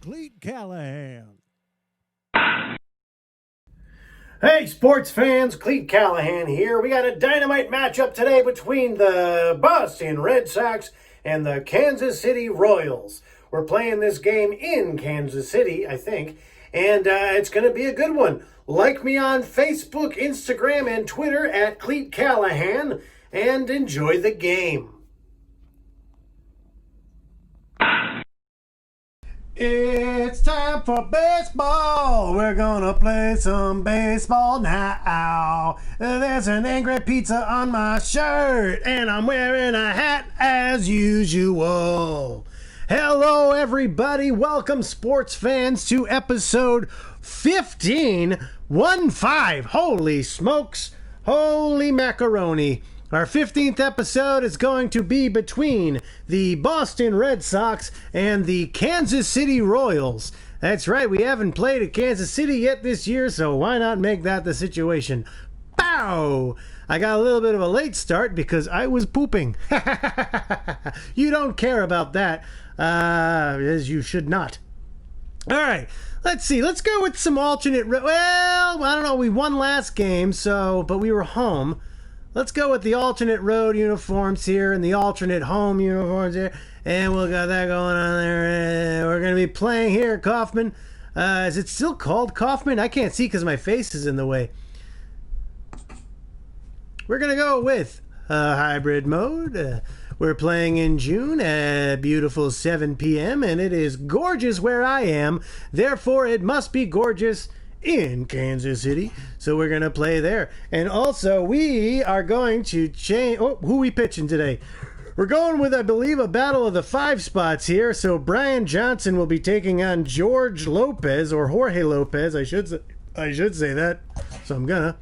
Cleat Callahan. Hey sports fans, Cleat Callahan here. We got a dynamite matchup today between the Boston Red Sox and the Kansas City Royals. We're playing this game in Kansas City, I think, and it's going to be a good one. Like me on Facebook, Instagram, and Twitter at Cleat Callahan, and enjoy the game. It's time for baseball. We're gonna play some baseball now. There's an angry pizza on my shirt, and I'm wearing a hat as usual. Hello, everybody. Welcome, sports fans, to episode 15. 1-5. Holy smokes. Holy macaroni. Our 15th episode is going to be between the Boston Red Sox and the Kansas City Royals. That's right, we haven't played at Kansas City yet this year, so why not make that the situation? Pow! I got a little bit of a late start because I was pooping. You don't care about that, as you should not. All right, let's see. Let's go with some alternate... Well, I don't know. We won last game, but we were home. Let's go with the alternate road uniforms here and the alternate home uniforms here. And we'll got that going on there. We're going to be playing here at Kauffman. Is it still called Kauffman? I can't see because my face is in the way. We're going to go with hybrid mode. We're playing in June at beautiful 7 p.m. And it is gorgeous where I am. Therefore, it must be gorgeous in Kansas City, so we're gonna play there. And also we are going to change who we pitching today. We're going with, I believe, a battle of the 5 spots here. So Brian Johnson will be taking on George Lopez, or Jorge Lopez, I should say that, so I'm gonna.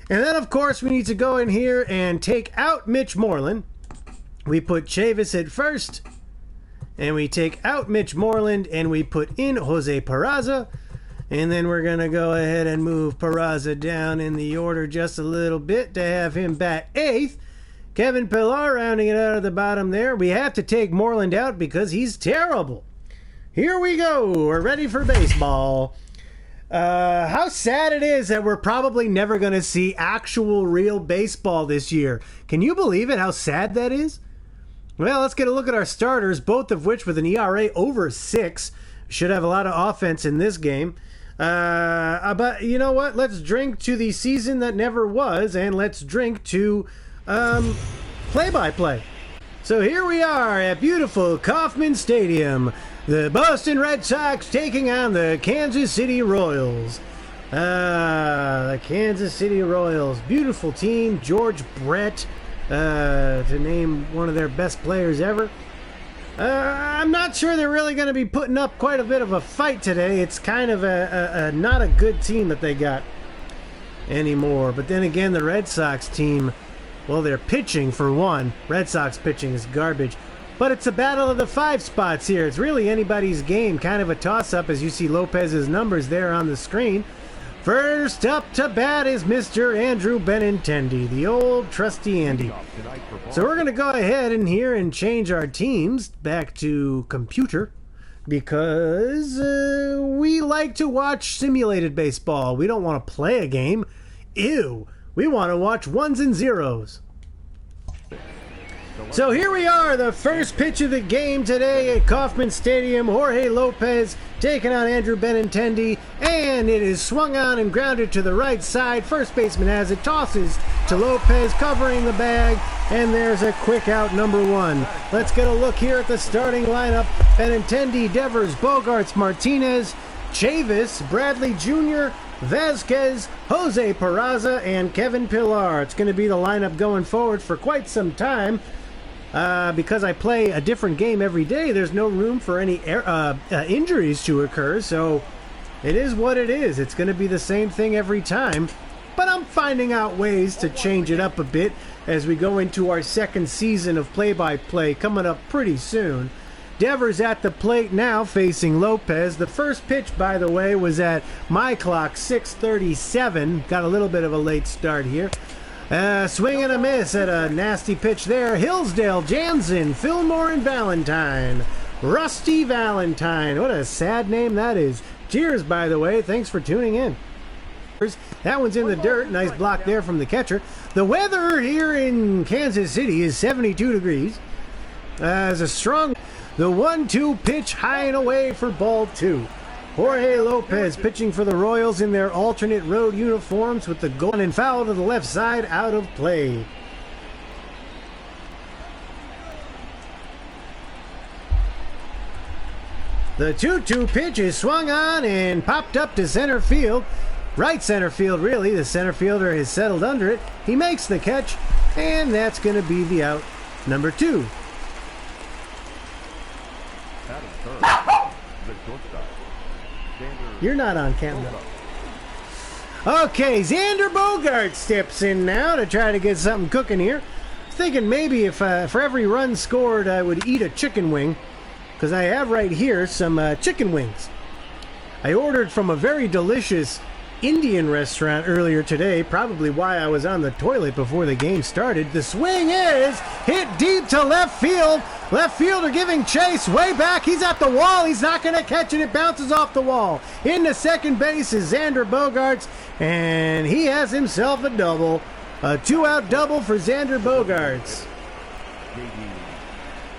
And then of course we need to go in here and take out Mitch Moreland. We put Chavis at first, and we take out Mitch Moreland, and we put in Jose Peraza. And then we're going to go ahead and move Peraza down in the order just a little bit to have him bat 8th. Kevin Pillar rounding it out of the bottom there. We have to take Moreland out because he's terrible. Here we go. We're ready for baseball. How sad it is that we're probably never going to see actual real baseball this year. Can you believe it, how sad that is? Well, let's get a look at our starters, both of which with an ERA over 6. Should have a lot of offense in this game. But you know what? Let's drink to the season that never was, and let's drink to play-by-play. So here we are at beautiful Kauffman Stadium. The Boston Red Sox taking on the Kansas City Royals. The Kansas City Royals. Beautiful team. George Brett, to name one of their best players ever. I'm not sure they're really going to be putting up quite a bit of a fight today. It's kind of a not a good team that they got anymore. But then again, the Red Sox team, well, they're pitching for one. Red Sox pitching is garbage. But it's a battle of the 5 spots here. It's really anybody's game. Kind of a toss-up as you see Lopez's numbers there on the screen. First up to bat is Mr. Andrew Benintendi, the old trusty Andy. So we're going to go ahead in here and change our teams back to computer because we like to watch simulated baseball. We don't want to play a game. Ew. We want to watch ones and zeros. So here we are, the first pitch of the game today at Kauffman Stadium. Jorge Lopez taking on Andrew Benintendi, and it is swung on and grounded to the right side. First baseman has it, tosses to Lopez, covering the bag, and there's a quick out, number 1. Let's get a look here at the starting lineup. Benintendi, Devers, Bogarts, Martinez, Chavis, Bradley Jr., Vasquez, Jose Peraza, and Kevin Pillar. It's going to be the lineup going forward for quite some time. Because I play a different game every day, there's no room for any injuries to occur, so it is what it is. It's going to be the same thing every time, but I'm finding out ways to change it up a bit as we go into our second season of play-by-play coming up pretty soon. Devers at the plate now facing Lopez. The first pitch, by the way, was at my clock, 6:37. Got a little bit of a late start here. Swing and a miss at a nasty pitch there. Hillsdale, Jansen, Fillmore, and Valentine. Rusty Valentine. What a sad name that is. Cheers, by the way. Thanks for tuning in. That one's in the dirt. Nice block there from the catcher. The weather here in Kansas City is 72 degrees. As a strong... The 1-2 pitch high and away for ball 2. Jorge Lopez pitching for the Royals in their alternate road uniforms with the goal and foul to the left side, out of play. The 2-2 pitch is swung on and popped up to center field. Right center field, really. The center fielder has settled under it. He makes the catch, and that's going to be the out, number 2. You're not on camera. Okay, Xander Bogaerts steps in now to try to get something cooking here. Thinking maybe if for every run scored I would eat a chicken wing, because I have right here some chicken wings. I ordered from a very delicious Indian restaurant earlier today, probably why I was on the toilet before the game started. The swing is hit deep to left field. Left fielder giving chase way back. He's at the wall. He's not going to catch it. It bounces off the wall. Into second base is Xander Bogaerts, and he has himself a double. A 2-out double for Xander Bogaerts.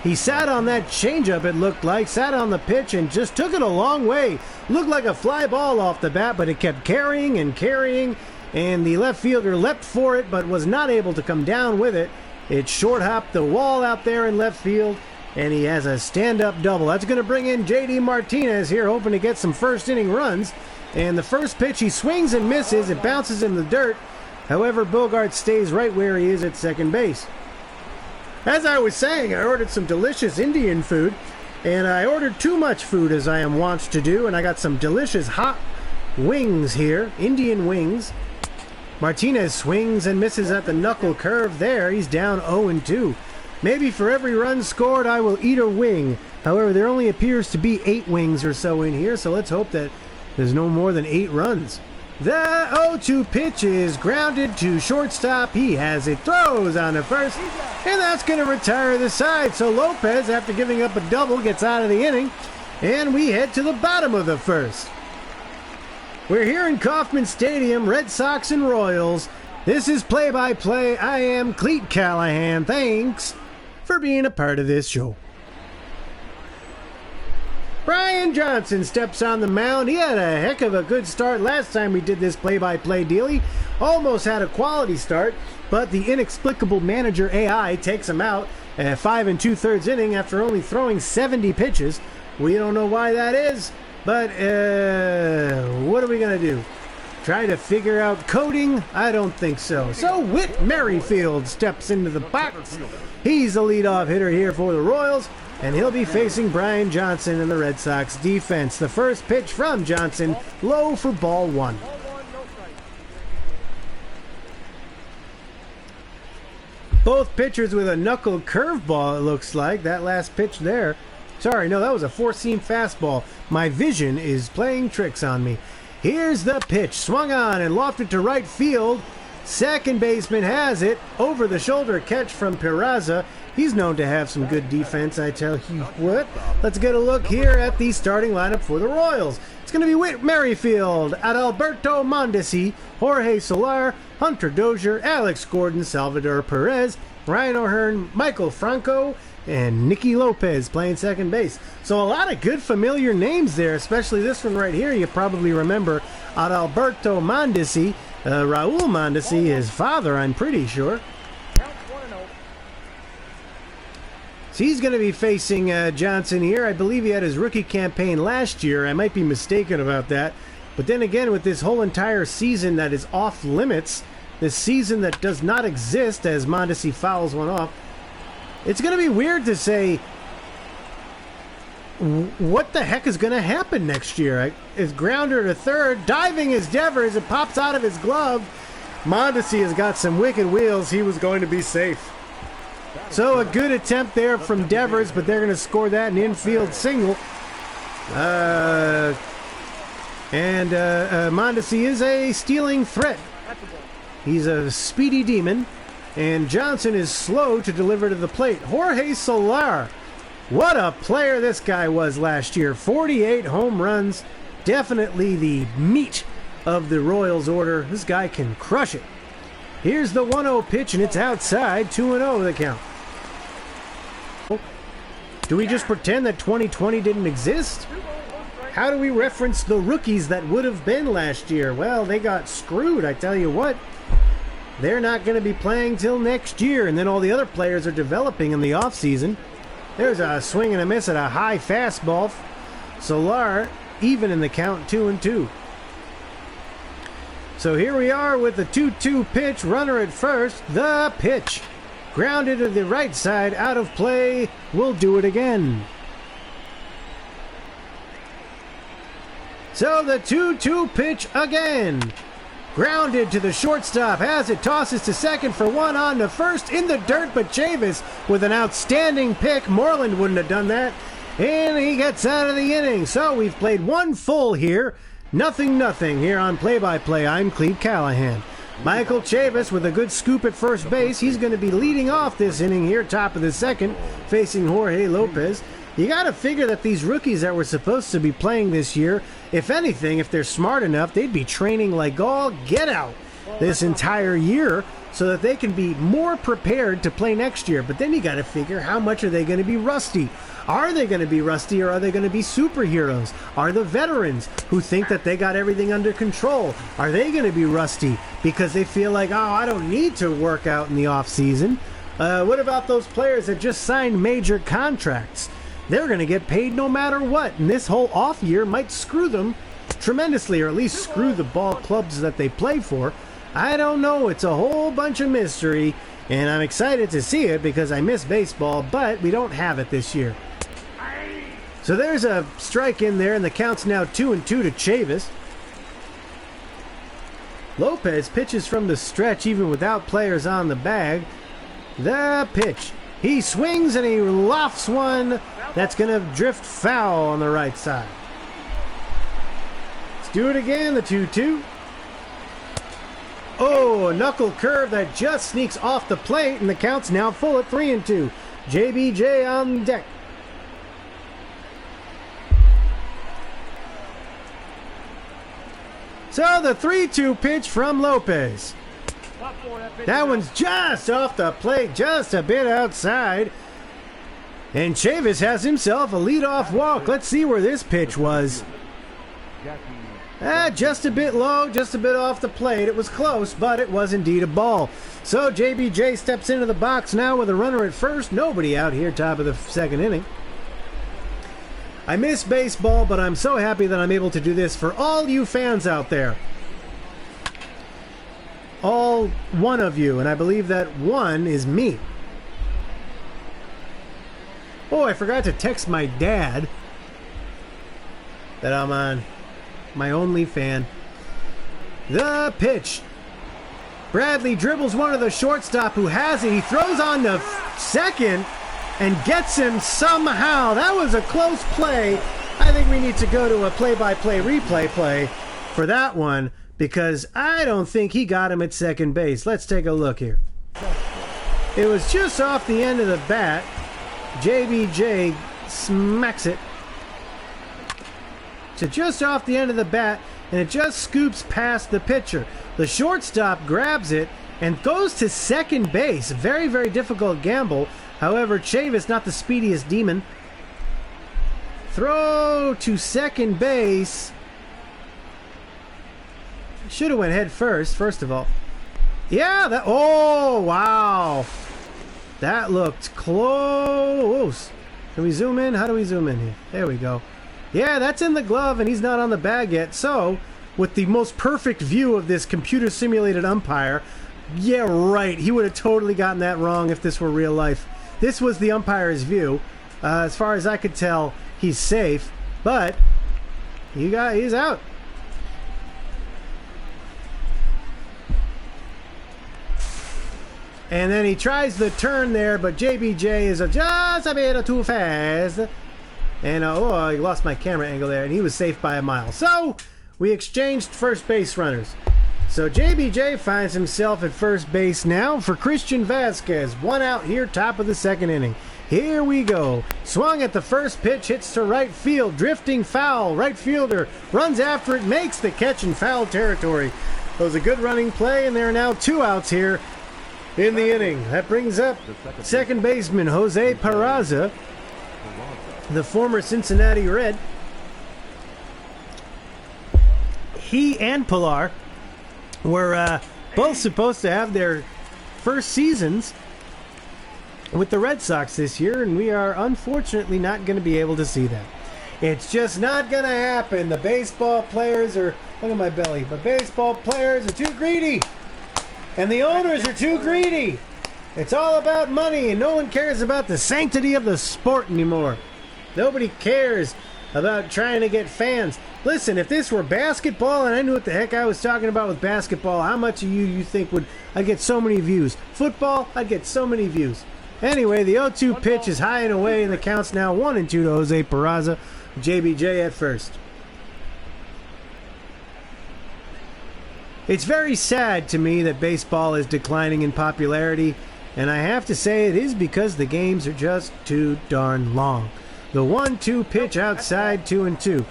He sat on that changeup, it looked like, sat on the pitch and just took it a long way. Looked like a fly ball off the bat, but it kept carrying and carrying, and the left fielder leapt for it but was not able to come down with it. It short hopped the wall out there in left field, and he has a stand-up double. That's going to bring in J.D. Martinez here, hoping to get some first-inning runs. And the first pitch, he swings and misses. It bounces in the dirt. However, Bogaerts stays right where he is at second base. As I was saying, I ordered some delicious Indian food, and I ordered too much food, as I am wont to do, and I got some delicious hot wings here, Indian wings. Martinez swings and misses at the knuckle curve there. He's down 0-2. Maybe for every run scored, I will eat a wing. However, there only appears to be 8 wings or so in here, so let's hope that there's no more than 8 runs. The 0-2 pitch is grounded to shortstop. He has it, throws on to first, and that's going to retire the side. So Lopez, after giving up a double, gets out of the inning, and we head to the bottom of the first. We're here in Kauffman Stadium, Red Sox and Royals. This is play-by-play. I am Cleat Callahan. Thanks for being a part of this show. Brian Johnson steps on the mound. He had a heck of a good start last time we did this play-by-play deal. He almost had a quality start, but the inexplicable manager AI takes him out at 5 2/3 inning after only throwing 70 pitches. We don't know why that is, but what are we going to do? Try to figure out coding? I don't think so. So Whit Merrifield steps into the box. He's the leadoff hitter here for the Royals, and he'll be facing Brian Johnson in the Red Sox defense. The first pitch from Johnson, low for ball 1. Both pitchers with a knuckle curveball, it looks like. That last pitch there. Sorry, no, that was a four-seam fastball. My vision is playing tricks on me. Here's the pitch. Swung on and lofted to right field. Second baseman has it. Over the shoulder catch from Peraza. He's known to have some good defense, I tell you what. Let's get a look here at the starting lineup for the Royals. It's going to be Whit Merrifield, Adalberto Mondesi, Jorge Soler, Hunter Dozier, Alex Gordon, Salvador Perez, Ryan O'Hearn, Michael Franco, and Nicky Lopez playing second base. So a lot of good familiar names there, especially this one right here. You probably remember Adalberto Mondesi, Raul Mondesi, his father, I'm pretty sure. So he's going to be facing Johnson here. I believe he had his rookie campaign last year. I might be mistaken about that. But then again, with this whole entire season that is off limits, this season that does not exist as Mondesi fouls one off, it's going to be weird to say what the heck is going to happen next year. His grounder to third, diving is Devers. It pops out of his glove. Mondesi has got some wicked wheels. He was going to be safe. So a good attempt there from Devers, but they're going to score that an infield single. Mondesi is a stealing threat. He's a speedy demon, and Johnson is slow to deliver to the plate. Jorge Soler What a player this guy was last year. 48 home runs. Definitely the meat of the Royals order. This guy can crush it. Here's the 1-0 pitch, and it's outside. 2-0 the count. Do we just pretend that 2020 didn't exist? How do we reference the rookies that would have been last year? Well, they got screwed, I tell you what. They're not going to be playing till next year, and then all the other players are developing in the offseason. There's a swing and a miss at a high fastball. Solar even in the count, 2-2. So here we are with the 2-2 pitch. Runner at first. The pitch. Grounded to the right side, out of play. We'll do it again. So the 2-2 pitch again. Grounded to the shortstop. Has it, tosses to second for one, on to first, in the dirt, but Chavis with an outstanding pick. Moreland wouldn't have done that. And he gets out of the inning. So we've played one full here. Nothing here on Play-by-Play. I'm Cleat Callahan. Michael Chavis with a good scoop at first base. He's going to be leading off this inning here, top of the second, facing Jorge Lopez. You got to figure that these rookies that were supposed to be playing this year, if anything, if they're smart enough, they'd be training like all get out this entire year so that they can be more prepared to play next year. But then you got to figure, how much are they going to be rusty? Are they going to be rusty, or are they going to be superheroes? Are the veterans who think that they got everything under control, are they going to be rusty because they feel like, oh, I don't need to work out in the off season? What about those players that just signed major contracts? They're going to get paid no matter what, and this whole off year might screw them tremendously, or at least screw the ball clubs that they play for. I don't know. It's a whole bunch of mystery, and I'm excited to see it because I miss baseball, but we don't have it this year. So there's a strike in there, and the count's now 2-2 to Chavis. Lopez pitches from the stretch even without players on the bag. The pitch. He swings and he lofts one that's going to drift foul on the right side. Let's do it again, the 2-2. Oh, a knuckle curve that just sneaks off the plate, and the count's now full at 3-2. JBJ on deck. So the 3-2 pitch from Lopez. That one's just off the plate, just a bit outside. And Chavis has himself a leadoff walk. Let's see where this pitch was. Just a bit low, just a bit off the plate. It was close, but it was indeed a ball. So JBJ steps into the box now with a runner at first. Nobody out here, top of the second inning. I miss baseball, but I'm so happy that I'm able to do this for all you fans out there. All one of you, and I believe that one is me. Oh, I forgot to text my dad that I'm on my only fan. The pitch. Bradley dribbles one of the shortstop who has it. He throws on to second and gets him somehow. That was a close play. I think we need to go to a play-by-play replay play for that one, because I don't think he got him at second base. Let's take a look here. It was just off the end of the bat. JBJ smacks it to just off the end of the bat, and it just scoops past the pitcher. The shortstop grabs it and goes to second base. Very, very difficult gamble. However, Chavis, not the speediest demon. Throw to second base. Should have went head first of all. Yeah, that. Oh, wow. That looked close. Can we zoom in? How do we zoom in here? There we go. Yeah, that's in the glove, and he's not on the bag yet. So, with the most perfect view of this computer-simulated umpire, yeah, right, he would have totally gotten that wrong if this were real life. This was the umpire's view. As far as I could tell, he's safe, but he's out. And then he tries the turn there, but JBJ is just a bit too fast. And I lost my camera angle there, and he was safe by a mile. So we exchanged first base runners. So JBJ finds himself at first base now for Christian Vasquez. One out here, top of the second inning. Here we go. Swung at the first pitch, hits to right field, drifting foul. Right fielder runs after it, makes the catch in foul territory. That was a good running play, and there are now 2 outs here in the inning. That brings up second baseman Jose Peraza, the former Cincinnati Red. He and Pilar were both supposed to have their first seasons with the Red Sox this year, and we are unfortunately not going to be able to see that. It's just not going to happen. The baseball players are, look at my belly, but baseball players are too greedy, and the owners are too greedy. It's all about money, and no one cares about the sanctity of the sport anymore. Nobody cares about trying to get fans. Listen, if this were basketball and I knew what the heck I was talking about with basketball, how much of you think I'd get so many views? Football, I'd get so many views. Anyway, the 0-2 pitch is high and away, and the count's now 1-2 to Jose Peraza. JBJ at first. It's very sad to me that baseball is declining in popularity, and I have to say it is because the games are just too darn long. The 1-2 pitch outside, 2-2.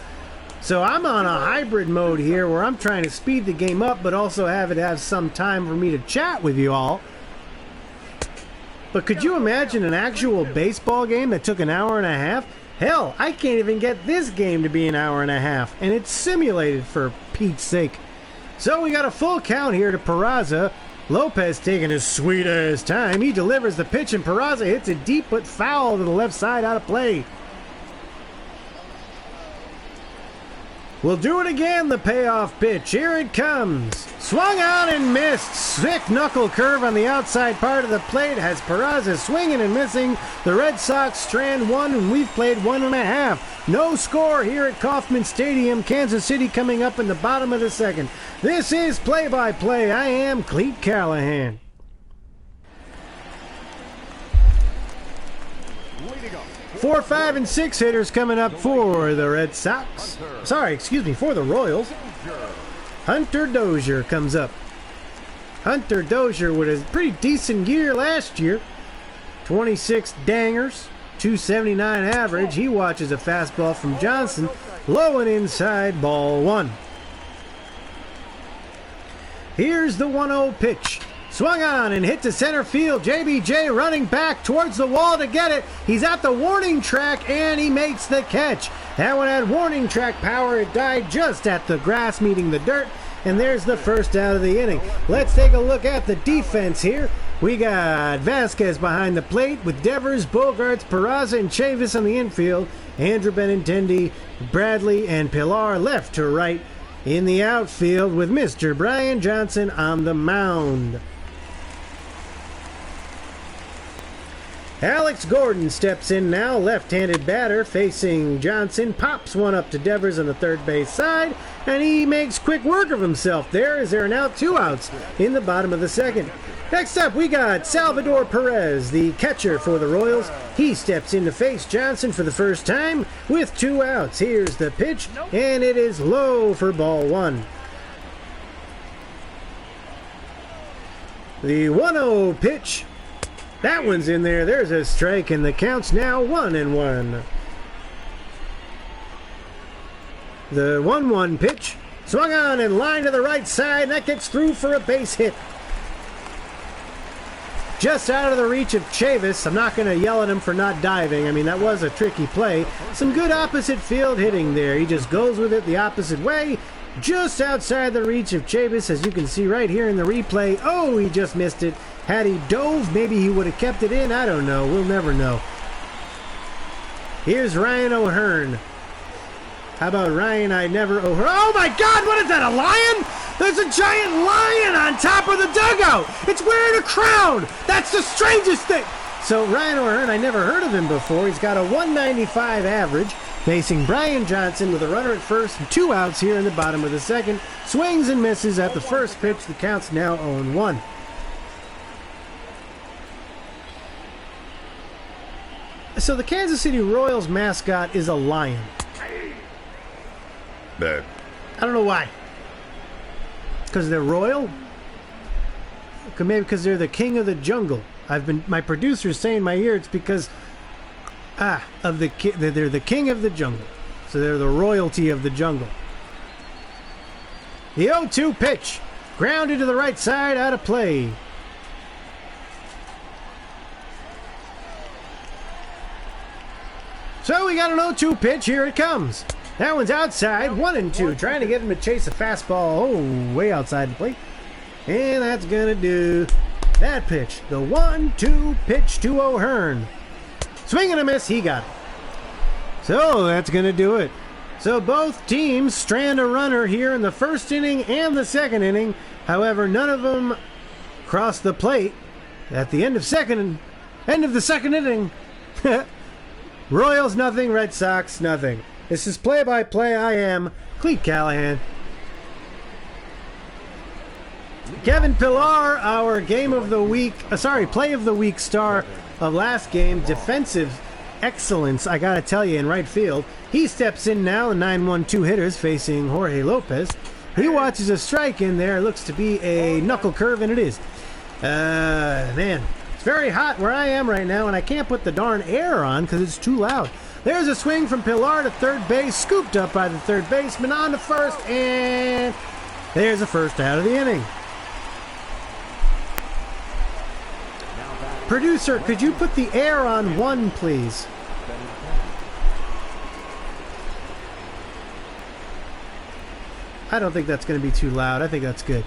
So I'm on a hybrid mode here where I'm trying to speed the game up, but also have some time for me to chat with you all. But could you imagine an actual baseball game that took an hour and a half? Hell, I can't even get this game to be an hour and a half, and it's simulated for Pete's sake. So we got a full count here to Peraza. Lopez taking his sweet-ass time. He delivers the pitch, and Peraza hits it deep but foul to the left side out of play. We'll do it again, the payoff pitch. Here it comes. Swung on and missed. Thick knuckle curve on the outside part of the plate has Peraza swinging and missing. The Red Sox strand 1, and we've played 1.5. No score here at Kauffman Stadium. Kansas City coming up in the bottom of the second. This is play-by-play. I am Cleat Callahan. 4, 5, and 6 hitters coming up for the Red Sox. For the Royals. Hunter Dozier comes up. Hunter Dozier with a pretty decent year last year. 26 dangers, 279 average. He watches a fastball from Johnson. Low and inside, ball 1. Here's the 1-0 pitch. Swung on and hit to center field. JBJ running back towards the wall to get it. He's at the warning track, and he makes the catch. That one had warning track power. It died just at the grass meeting the dirt, and there's the first out of the inning. Let's take a look at the defense here. We got Vasquez behind the plate with Devers, Bogarts, Peraza, and Chavis on the infield. Andrew Benintendi, Bradley, and Pilar left to right in the outfield with Mr. Brian Johnson on the mound. Alex Gordon steps in now, left-handed batter facing Johnson, pops one up to Devers on the third base side, and he makes quick work of himself there as there are now 2 outs in the bottom of the second. Next up, we got Salvador Perez, the catcher for the Royals. He steps in to face Johnson for the first time with 2 outs. Here's the pitch, and it is low for ball 1. The 1-0 pitch. That one's in there. There's a strike, and the count's now 1-1. The 1-1 pitch. Swung on and line to the right side, and that gets through for a base hit. Just out of the reach of Chavis. I'm not going to yell at him for not diving. I mean, that was a tricky play. Some good opposite field hitting there. He just goes with it the opposite way. Just outside the reach of Chavis, as you can see right here in the replay. Oh, he just missed it. Had he dove, maybe he would have kept it in. I don't know. We'll never know. Here's Ryan O'Hearn. How about Ryan O'Hearn? Oh my God, what is that, a lion? There's a giant lion on top of the dugout. It's wearing a crown. That's the strangest thing. So Ryan O'Hearn, I never heard of him before. He's got a 195 average. Facing Brian Johnson with a runner at first and 2 outs here in the bottom of the second. Swings and misses at the first pitch. The count's now 0-1. So the Kansas City Royals mascot is a lion. I don't know why. Because they're royal? Maybe because they're the king of the jungle. My producer's saying in my ear it's because They're the king of the jungle. So they're the royalty of the jungle. The 0-2 pitch. Grounded to the right side, out of play. So we got an 0-2 pitch. Here it comes. That one's outside. 1-2. Trying to get him to chase a fastball. Oh, way outside the plate. And that's going to do that pitch. The 1-2 pitch to O'Hearn. Swing and a miss. He got it. So that's going to do it. So both teams strand a runner here in the first inning and the second inning. However, none of them crossed the plate at the end of the second inning. Royals nothing, Red Sox nothing. This is play-by-play. I am Cleat Callahan. Kevin Pillar, our play of the week star of last game, defensive excellence, I gotta tell you, in right field. He steps in now, the 9-1-2 hitters facing Jorge Lopez. He watches a strike in there. Looks to be a knuckle curve, and it is. Man, it's very hot where I am right now, and I can't put the darn air on because it's too loud. There's a swing from Pillar to third base, scooped up by the third baseman on to first, and there's the first out of the inning. Producer, could you put the air on 1, please? I don't think that's going to be too loud. I think that's good.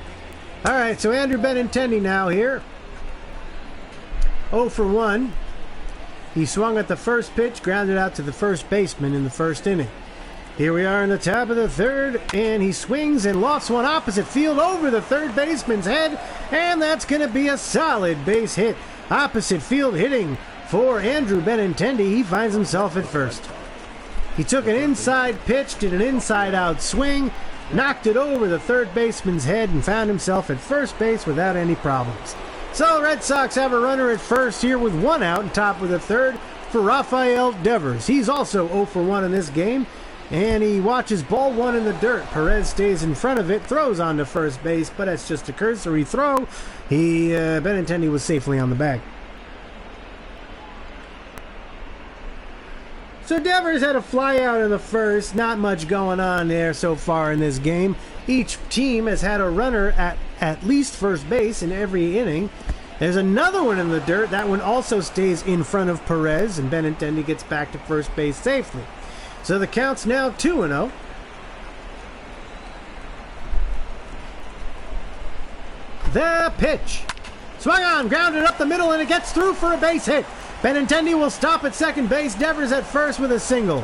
All right, so Andrew Benintendi now here. 0 for 1. He swung at the first pitch, grounded out to the first baseman in the first inning. Here we are in the top of the third, and he swings and lofts one opposite field over the third baseman's head, and that's going to be a solid base hit. Opposite field hitting for Andrew Benintendi. He finds himself at first. He took an inside pitch, did an inside-out swing, knocked it over the third baseman's head, and found himself at first base without any problems. So Red Sox have a runner at first here with 1 out and top of the third for Rafael Devers. He's also 0 for 1 in this game, and he watches ball 1 in the dirt. Perez stays in front of it, throws onto first base, but that's just a cursory throw. Benintendi was safely on the bag. So Devers had a fly out in the first. Not much going on there so far in this game. Each team has had a runner at least first base in every inning. There's another one in the dirt. That one also stays in front of Perez, and Benintendi gets back to first base safely. So the count's now 2-0. The pitch. Swung on, grounded up the middle, and it gets through for a base hit. Benintendi will stop at second base. Devers at first with a single.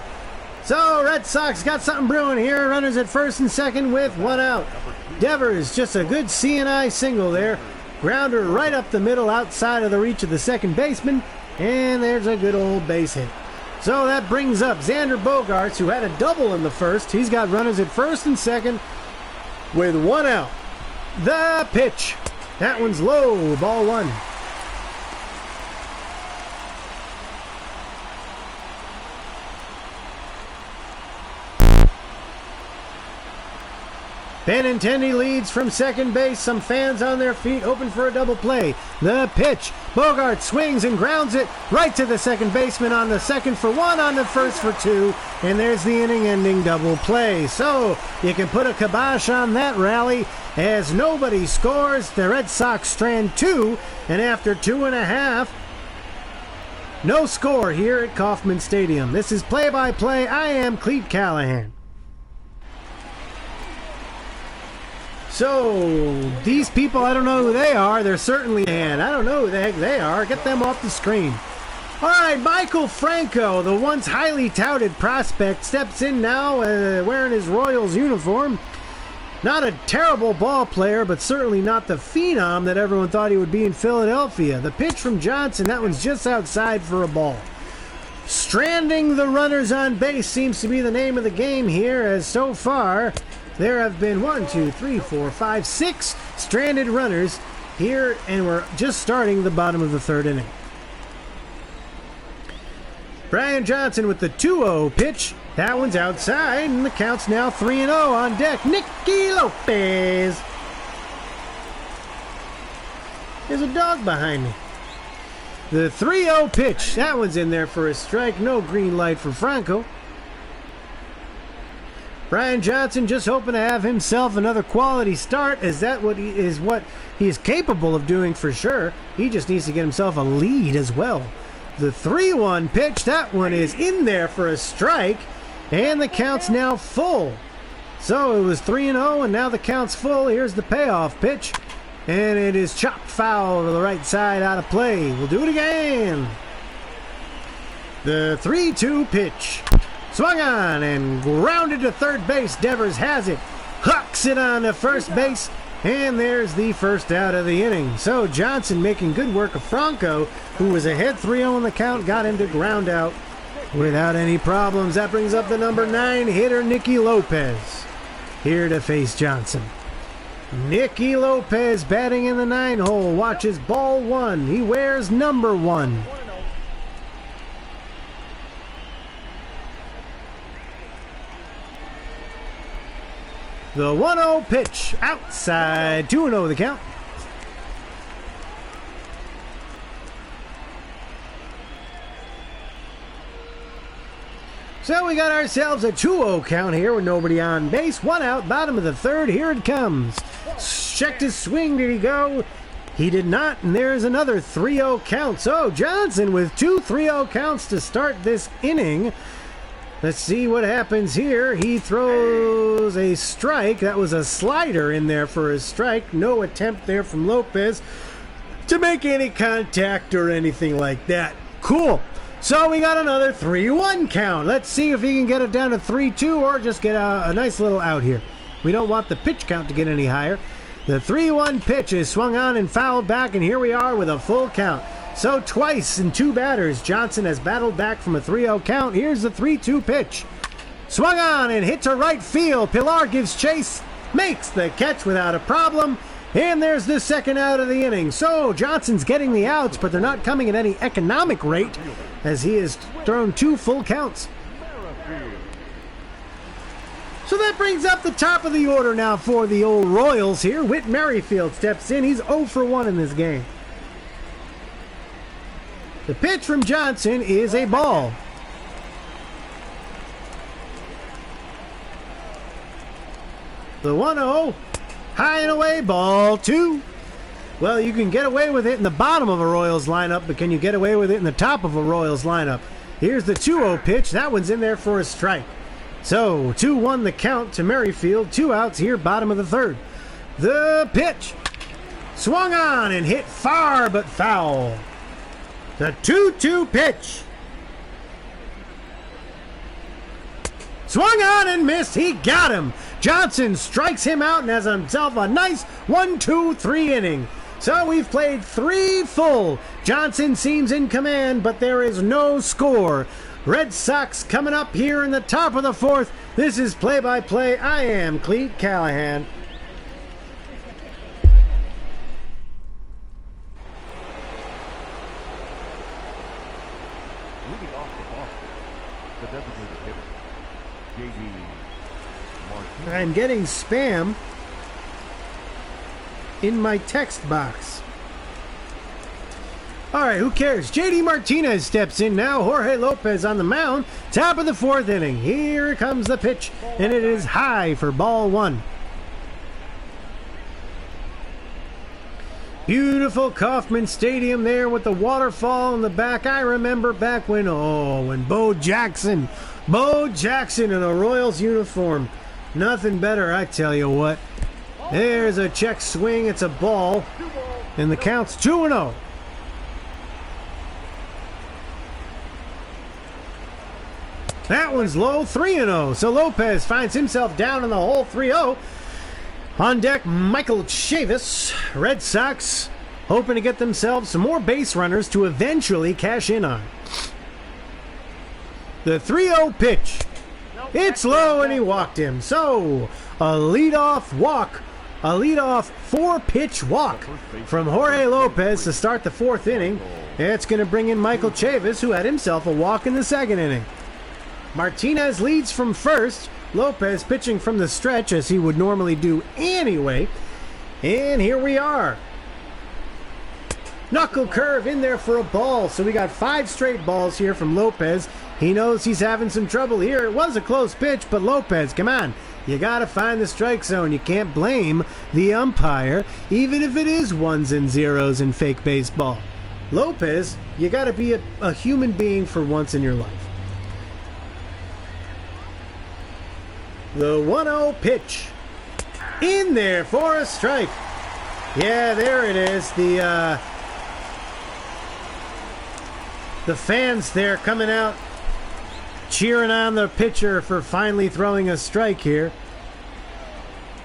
So Red Sox got something brewing here. Runners at first and second with 1 out. Devers, just a good C&I single there. Grounder right up the middle outside of the reach of the second baseman. And there's a good old base hit. So that brings up Xander Bogaerts, who had a double in the first. He's got runners at first and second with 1 out. The pitch. That one's low, ball 1. Benintendi leads from second base. Some fans on their feet, open for a double play. The pitch. Bogaerts swings and grounds it right to the second baseman on the second for 1, on the first for 2. And there's the inning-ending double play. So you can put a kibosh on that rally as nobody scores. The Red Sox strand 2, and after 2.5, no score here at Kauffman Stadium. This is play-by-play. I am Cleat Callahan. So, these people, I don't know who they are. They're certainly, and I don't know who the heck they are. Get them off the screen. All right, Michael Franco, the once highly touted prospect, steps in now wearing his Royals uniform. Not a terrible ball player, but certainly not the phenom that everyone thought he would be in Philadelphia. The pitch from Johnson, that one's just outside for a ball. Stranding the runners on base seems to be the name of the game here, as so far there have been 6 stranded runners here, and we're just starting the bottom of the third inning. Brian Johnson with the 2-0 pitch. That one's outside, and the count's now 3-0 on deck. Nicky Lopez. There's a dog behind me. The 3-0 pitch. That one's in there for a strike. No green light for Franco. Brian Johnson just hoping to have himself another quality start. Is that what he is capable of doing for sure? He just needs to get himself a lead as well. The 3-1 pitch. That one is in there for a strike. And the count's now full. So it was 3-0 and now the count's full. Here's the payoff pitch. And it is chopped foul to the right side out of play. We'll do it again. The 3-2 pitch. Swung on and grounded to third base. Devers has it. Hucks it on to first base. And there's the first out of the inning. So Johnson making good work of Franco, who was ahead 3-0 in the count, got him to ground out without any problems. That brings up the number 9 hitter, Nicky Lopez, here to face Johnson. Nicky Lopez batting in the 9 hole. Watches ball 1. He wears number 1. The 1-0 pitch. Outside. 2-0 the count. So we got ourselves a 2-0 count here with nobody on base. 1 out, bottom of the 3rd. Here it comes. Checked his swing. Did he go? He did not. And there's another 3-0 count. So Johnson with 2 3-0 counts to start this inning. Let's see what happens here. He throws a strike. That was a slider in there for a strike. No attempt there from Lopez to make any contact or anything like that. Cool. So we got another 3-1 count. Let's see if he can get it down to 3-2 or just get a nice little out here. We don't want the pitch count to get any higher. The 3-1 pitch is swung on and fouled back, and here we are with a full count. So twice in 2 batters, Johnson has battled back from a 3-0 count. Here's the 3-2 pitch. Swung on and hit to right field. Pilar gives chase, makes the catch without a problem. And there's the second out of the inning. So Johnson's getting the outs, but they're not coming at any economic rate as he has thrown 2 full counts. So that brings up the top of the order now for the old Royals here. Whit Merrifield steps in. He's 0 for 1 in this game. The pitch from Johnson is a ball. The 1-0, high and away, ball 2. Well, you can get away with it in the bottom of a Royals lineup, but can you get away with it in the top of a Royals lineup? Here's the 2-0 pitch. That one's in there for a strike. So 2-1 the count to Merrifield. 2 outs here, bottom of the 3rd. The pitch. Swung on and hit far but foul. The 2-2 pitch. Swung on and missed. He got him. Johnson strikes him out and has himself a nice 1-2-3 inning. So we've played 3 full. Johnson seems in command, but there is no score. Red Sox coming up here in the top of the 4th. This is play-by-play. I am Cleat Callahan. Moving off the Boston, the designated hitter, J.D. Martinez. I'm getting spam in my text box. All right, who cares? J.D. Martinez steps in now. Jorge Lopez on the mound. Top of the 4th inning. Here comes the pitch, and it is high for ball 1. Beautiful Kauffman Stadium there with the waterfall in the back. I remember back when Bo Jackson in a Royals uniform. Nothing better, I tell you what. There's a check swing. It's a ball, and the count's 2-0. That one's low, 3-0. So Lopez finds himself down in the hole, 3-0. On deck, Michael Chavis. Red Sox hoping to get themselves some more base runners to eventually cash in on. The 3-0 pitch. It's low and he walked him. So a leadoff walk. A leadoff 4-pitch walk from Jorge Lopez to start the 4th inning. It's going to bring in Michael Chavis, who had himself a walk in the 2nd inning. Martinez leads from first. Lopez pitching from the stretch as he would normally do anyway. And here we are. Knuckle curve in there for a ball. So we got 5 straight balls here from Lopez. He knows he's having some trouble here. It was a close pitch, but Lopez, come on. You got to find the strike zone. You can't blame the umpire, even if it is ones and zeros in fake baseball. Lopez, you got to be a human being for once in your life. The 1-0 pitch. In there for a strike. Yeah, there it is. The fans there coming out, cheering on the pitcher for finally throwing a strike here.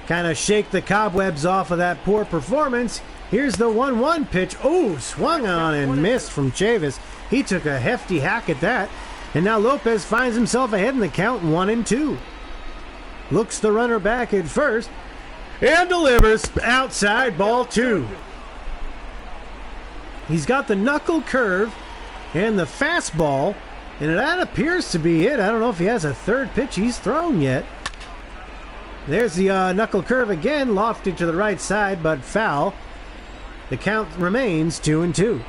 Kind of shake the cobwebs off of that poor performance. Here's the 1-1 pitch. Oh, swung on and missed from Chavis. He took a hefty hack at that. And now Lopez finds himself ahead in the count, 1-2. Looks the runner back at first and delivers outside, ball 2. He's got the knuckle curve and the fastball, and that appears to be it. I don't know if he has a third pitch he's thrown yet. There's the knuckle curve again, lofted to the right side, but foul. The count remains 2-2.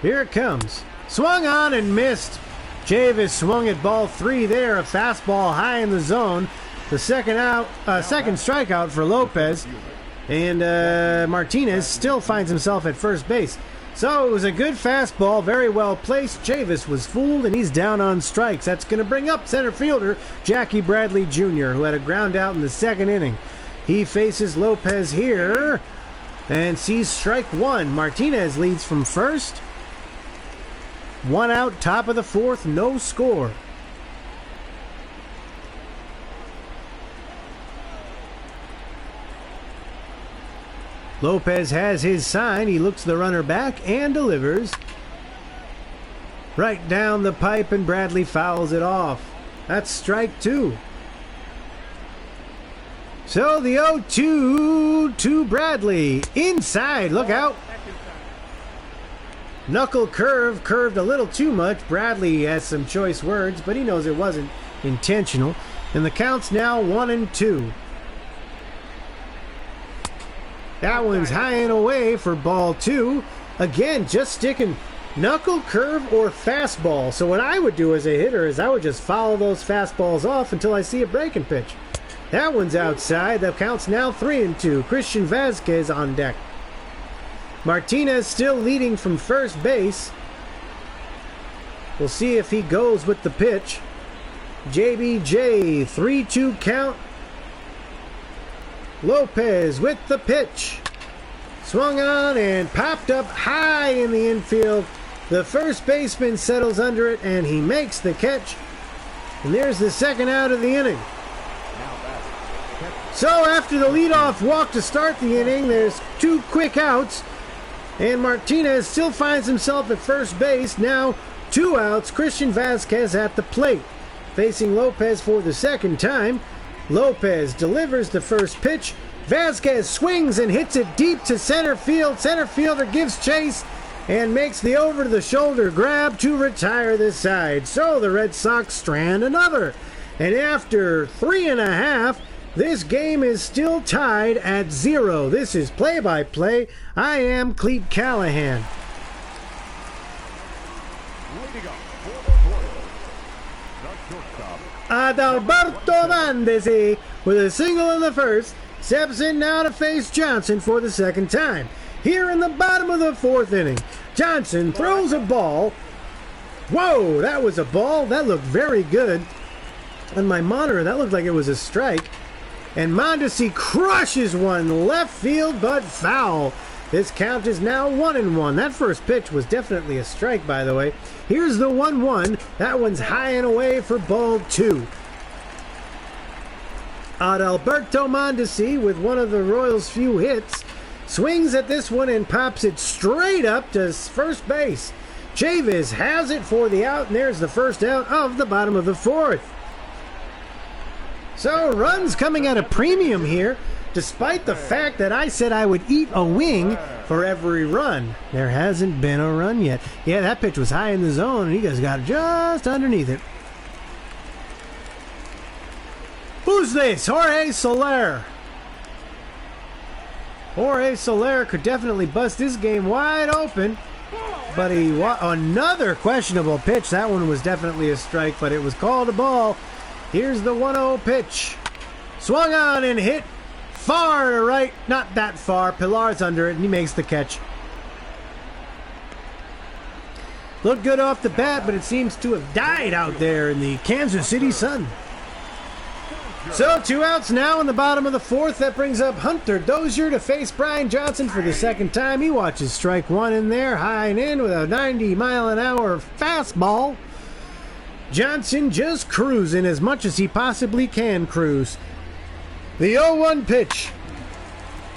Here it comes. Swung on and missed. Chavis swung at ball 3 there, a fastball high in the zone. The second strikeout for Lopez. And Martinez still finds himself at first base. So it was a good fastball, very well placed. Chavis was fooled, and he's down on strikes. That's going to bring up center fielder Jackie Bradley Jr., who had a ground out in the second inning. He faces Lopez here and sees strike 1. Martinez leads from first. 1 out, top of the 4th, no score. Lopez has his sign. He looks the runner back and delivers. Right down the pipe, and Bradley fouls it off. That's strike 2. So the 0-2 to Bradley. Inside, look out. Knuckle curved a little too much. Bradley has some choice words, but he knows it wasn't intentional. And the count's now 1-2. That one's high and away for ball 2. Again, just sticking knuckle curve or fastball. So what I would do as a hitter is I would just follow those fastballs off until I see a breaking pitch. That one's outside. The count's now 3-2. Christian Vasquez on deck. Martinez still leading from first base. We'll see if he goes with the pitch. JBJ, 3-2 count. Lopez with the pitch. Swung on and popped up high in the infield. The first baseman settles under it, and he makes the catch. And there's the second out of the inning. So after the leadoff walk to start the inning, there's 2 quick outs. And Martinez still finds himself at first base. Now 2 outs. Christian Vasquez at the plate. Facing Lopez for the second time. Lopez delivers the first pitch. Vasquez swings and hits it deep to center field. Center fielder gives chase and makes the over-the-shoulder grab to retire the side. So the Red Sox strand another. And after 3.5, this game is still tied at 0. This is play-by-play. I am Cleat Callahan. Adalberto Mondesi with a single in the first steps in now to face Johnson for the second time. Here in the bottom of the 4th inning, Johnson throws a ball. Whoa, that was a ball. That looked very good. On my monitor, that looked like it was a strike. And Mondesi crushes one left field, but foul. This count is now 1-1. That first pitch was definitely a strike, by the way. Here's the 1-1. That one's high and away for ball 2. Adalberto Mondesi, with one of the Royals' few hits, swings at this one and pops it straight up to first base. Chavis has it for the out, and there's the first out of the bottom of the 4th. So runs coming at a premium here, despite the fact that I said I would eat a wing for every run. There hasn't been a run yet. Yeah, that pitch was high in the zone, and he just got just underneath it. Who's this? Jorge Soler. Jorge Soler could definitely bust this game wide open. But another questionable pitch. That one was definitely a strike, but it was called a ball. Here's the 1-0 pitch. Swung on and hit far to right. Not that far. Pilar's under it, and he makes the catch. Looked good off the bat, but it seems to have died out there in the Kansas City sun. So 2 outs now in the bottom of the 4th. That brings up Hunter Dozier to face Brian Johnson for the second time. He watches strike 1 in there, high and in with a 90-mile-an-hour fastball. Johnson just cruising as much as he possibly can cruise. The 0-1 pitch.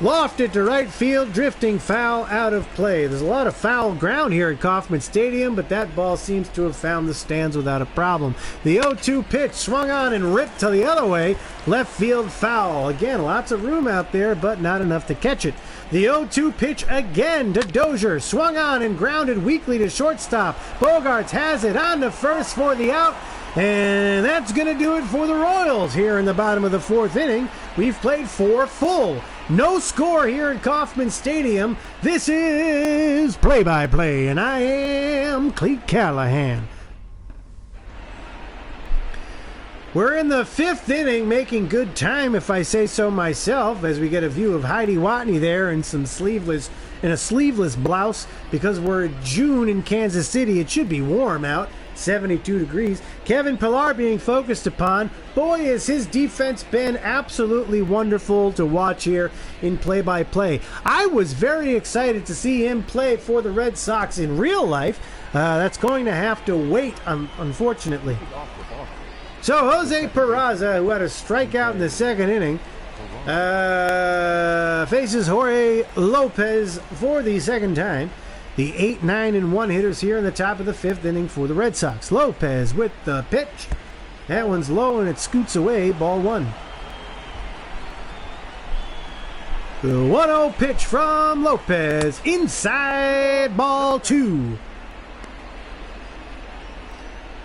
Lofted to right field, drifting foul out of play. There's a lot of foul ground here at Kauffman Stadium, but that ball seems to have found the stands without a problem. The 0-2 pitch swung on and ripped to the other way. Left field foul. Again, lots of room out there, but not enough to catch it. The 0-2 pitch again to Dozier. Swung on and grounded weakly to shortstop. Bogarts has it on to first for the out. And that's going to do it for the Royals here in the bottom of the 4th inning. We've played 4 full. No score here at Kauffman Stadium. This is Play-by-Play, and I am Cleat Callahan. We're in the 5th inning, making good time, if I say so myself, as we get a view of Heidi Watney there in a sleeveless blouse, because we're June in Kansas City. It should be warm out. 72 degrees. Kevin Pillar being focused upon. Boy, has his defense been absolutely wonderful to watch here in play-by-play. I was very excited to see him play for the Red Sox in real life. That's going to have to wait, unfortunately. So Jose Peraza, who had a strikeout in the 2nd inning, faces Jorge Lopez for the 2nd time. The 8, 9, and 1 hitters here in the top of the 5th inning for the Red Sox. Lopez with the pitch. That one's low and it scoots away. Ball 1. The 1-0 pitch from Lopez. Inside, ball 2.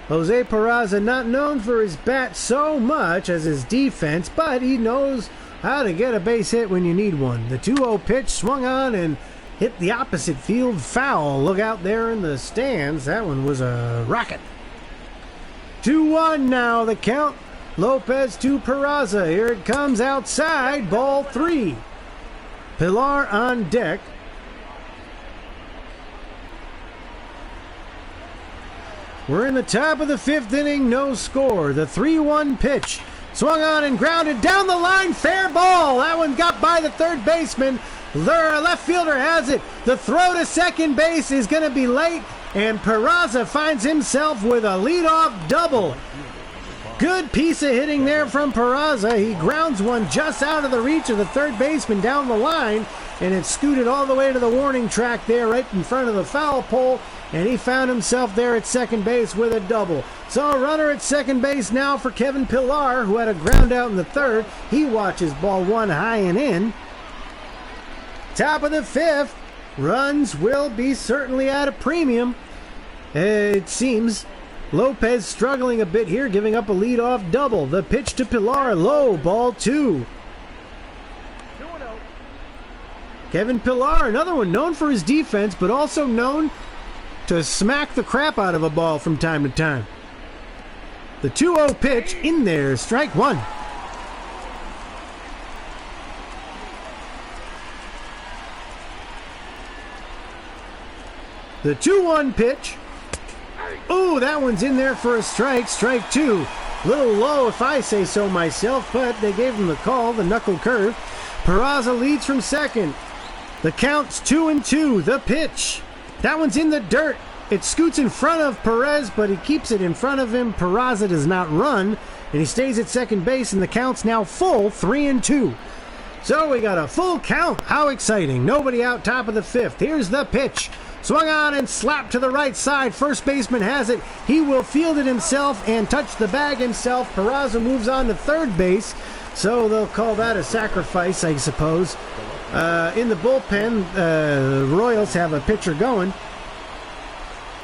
Jose Peraza not known for his bat so much as his defense, but he knows how to get a base hit when you need one. The 2-0 pitch swung on and hit the opposite field foul. Look out there in the stands. That one was a rocket. 2-1 now the count. Lopez to Peraza. Here it comes outside. Ball 3. Pilar on deck. We're in the top of the 5th inning. No score. The 3-1 pitch. Swung on and grounded down the line. Fair ball. That one got by the 3rd baseman. The left fielder has it. The throw to second base is going to be late, and Peraza finds himself with a leadoff double. Good piece of hitting there from Peraza. He grounds one just out of the reach of the 3rd baseman down the line, and it scooted all the way to the warning track there right in front of the foul pole, and he found himself there at second base with a double. So a runner at second base now for Kevin Pillar, who had a ground out in the 3rd. He watches ball 1 high and in. Top of the 5th. Runs will be certainly at a premium. It seems Lopez struggling a bit here, giving up a leadoff double. The pitch to Pilar, low, ball 2. Kevin Pillar, another one known for his defense, but also known to smack the crap out of a ball from time to time. The 2-0 pitch in there, strike 1. The 2-1 pitch. Ooh, that one's in there for a strike. Strike 2. Little low if I say so myself, but they gave him the call, the knuckle curve. Peraza leads from second. The count's 2-2. The pitch. That one's in the dirt. It scoots in front of Perez, but he keeps it in front of him. Peraza does not run, and he stays at second base, and the count's now full, 3-2. So we got a full count. How exciting. Nobody out, top of the 5th. Here's the pitch. Swung on and slapped to the right side. First baseman has it. He will field it himself and touch the bag himself. Peraza moves on to third base, so they'll call that a sacrifice, I suppose. In the bullpen, the Royals have a pitcher going.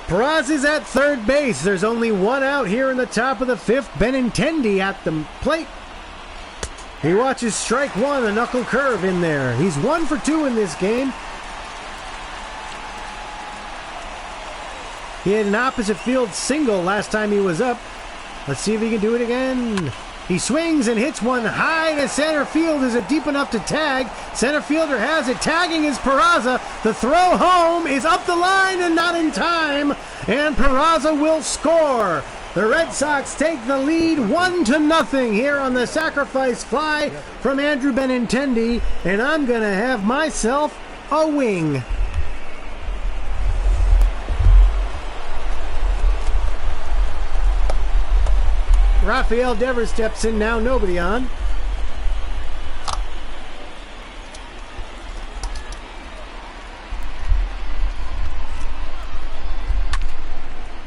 Peraza's at third base. There's only one out here in the top of the 5th. Benintendi at the plate. He watches strike one, the knuckle curve in there. He's 1 for 2 in this game. He had an opposite field single last time he was up. Let's see if he can do it again. He swings and hits one high to center field. Is it deep enough to tag? Center fielder has it. Tagging is Peraza. The throw home is up the line and not in time. And Peraza will score. The Red Sox take the lead 1-0 here on the sacrifice fly from Andrew Benintendi. And I'm going to have myself a wing. Rafael Devers steps in now, nobody on.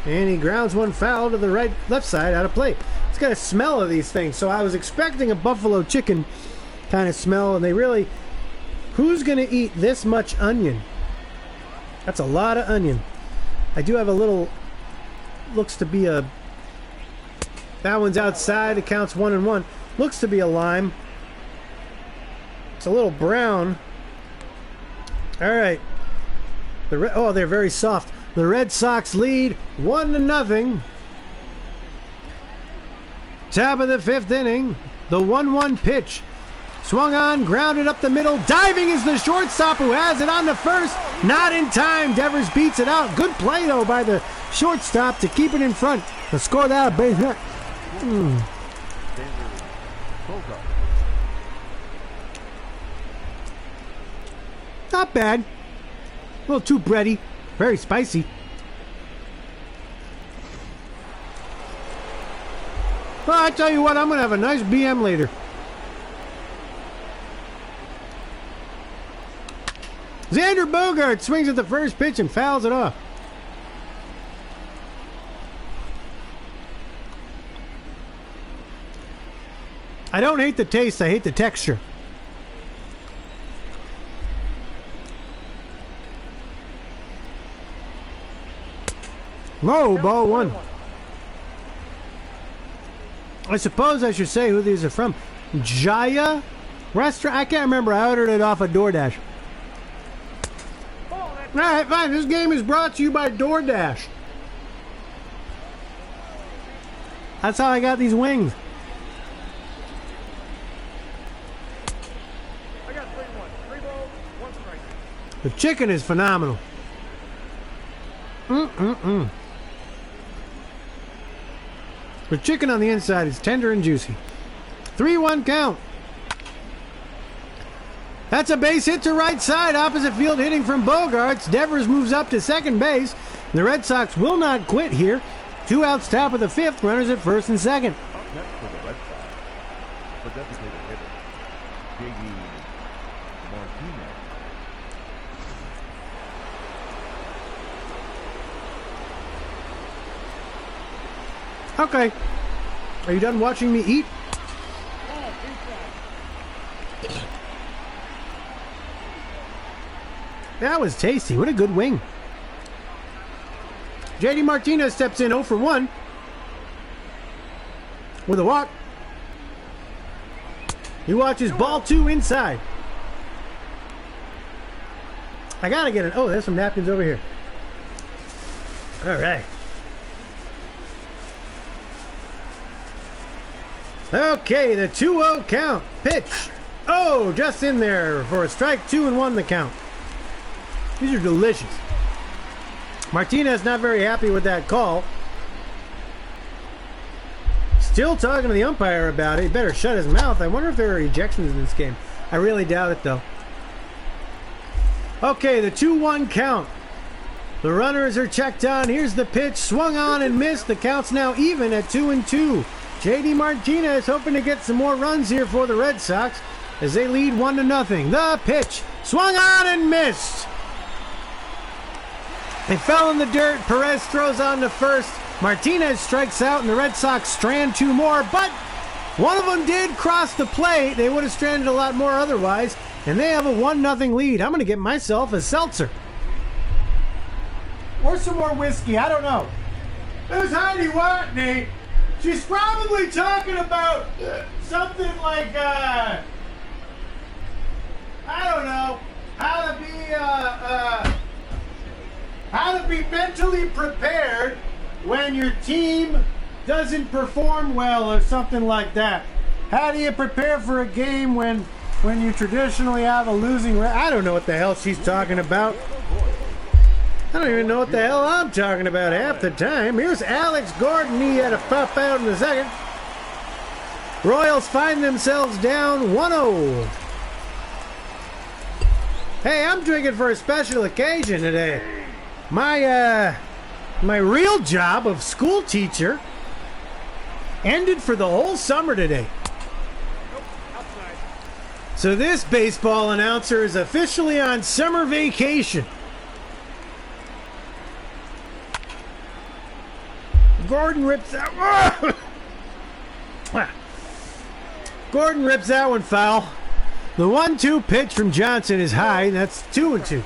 And he grounds one foul to the left side out of play. It's got a smell of these things, so I was expecting a buffalo chicken kind of smell, and they really... Who's going to eat this much onion? That's a lot of onion. I do have a little... Looks to be a... That one's outside. It counts 1-1. Looks to be a lime. It's a little brown. All right. They're very soft. The Red Sox lead 1-0. Top of the 5th inning. The 1-1 pitch. Swung on, grounded up the middle. Diving is the shortstop who has it on the first. Not in time. Devers beats it out. Good play, though, by the shortstop to keep it in front. To score that base hit. Not bad. A little too bready. Very spicy. Well, I tell you what, I'm going to have a nice BM later. Xander Bogaerts swings at the first pitch and fouls it off. I don't hate the taste, I hate the texture. Low, ball one. I suppose I should say who these are from. Jaya Restaurant? I can't remember. I ordered it off of DoorDash. Alright, fine. This game is brought to you by DoorDash. That's how I got these wings. I got 3-1. 3 balls, 1 strike. The chicken is phenomenal. The chicken on the inside is tender and juicy. 3-1 count. That's a base hit to right side. Opposite field hitting from Bogaerts. Devers moves up to second base. The Red Sox will not quit here. 2 outs, top of the 5th. Runners at first and second. Up next for the Red Sox, the designated hitter, J.D. Martinez. Okay. Are you done watching me eat? That was tasty. What a good wing. J.D. Martinez steps in 0 for 1 with a walk. He watches ball 2 inside. I gotta get it. Oh, there's some napkins over here. All right. Okay, the 2-0 count. Pitch. Oh, just in there for a strike. 2-1 the count. These are delicious. Martinez not very happy with that call. Still talking to the umpire about it. He better shut his mouth. I wonder if there are ejections in this game. I really doubt it, though. Okay, the 2-1 count. The runners are checked on. Here's the pitch. Swung on and missed. The count's now even at 2-2. J.D. Martinez hoping to get some more runs here for the Red Sox as they lead 1-0. The pitch. Swung on and missed. They fell in the dirt. Perez throws on to first. Martinez strikes out, and the Red Sox strand 2 more, but one of them did cross the plate. They would have stranded a lot more otherwise, and they have a 1-0 lead. I'm going to get myself a seltzer. Or some more whiskey. I don't know. Who's Heidi Watney? She's probably talking about something like like, I don't know, how to be mentally prepared when your team doesn't perform well or something like that. How do you prepare for a game when you traditionally have a losing record? I don't know what the hell she's talking about. I don't even know what the hell I'm talking about half the time. Here's Alex Gordon. He had a pop out in the second. Royals find themselves down 1-0. Hey, I'm drinking for a special occasion today. My real job of school teacher ended for the whole summer today. So this baseball announcer is officially on summer vacation. Gordon rips that. Gordon rips that one foul. The 1-2 pitch from Johnson is high. That's 2-2.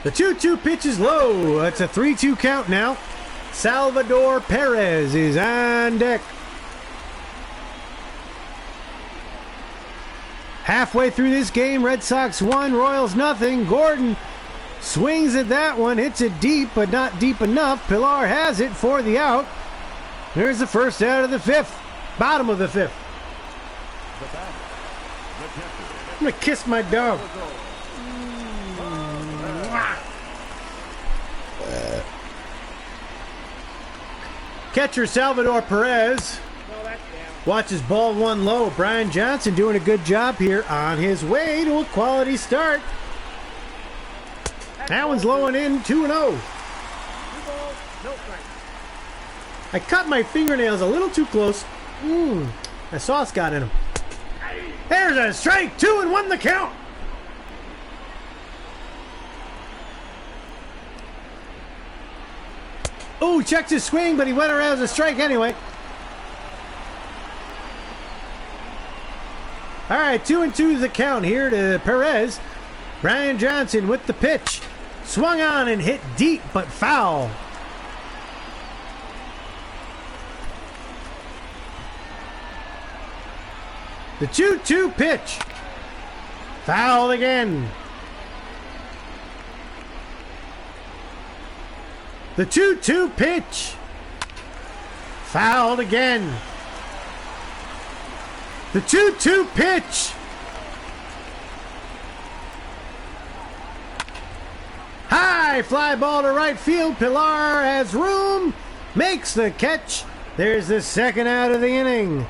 The 2-2 pitch is low. That's a 3-2 count now. Salvador Perez is on deck. Halfway through this game, Red Sox 1, Royals nothing. Gordon swings at that one, hits it deep, but not deep enough. Pilar has it for the out. There's the first out of the fifth. Bottom of the fifth. I'm going to kiss my dog. Catcher Salvador Perez watches ball one low. Brian Johnson doing a good job here on his way to a quality start. That one's low and in, 2-0. I cut my fingernails a little too close. The sauce got in them. There's a strike, 2-1 the count. Oh, checked his swing, but he went around as a strike anyway. All right, 2-2 the count here to Perez. Brian Johnson with the pitch. Swung on and hit deep, but foul. The 2-2 pitch. Fouled again. The 2-2 pitch. Fouled again. The 2-2 pitch. High fly ball to right field. Pilar has room. Makes the catch. There's the second out of the inning.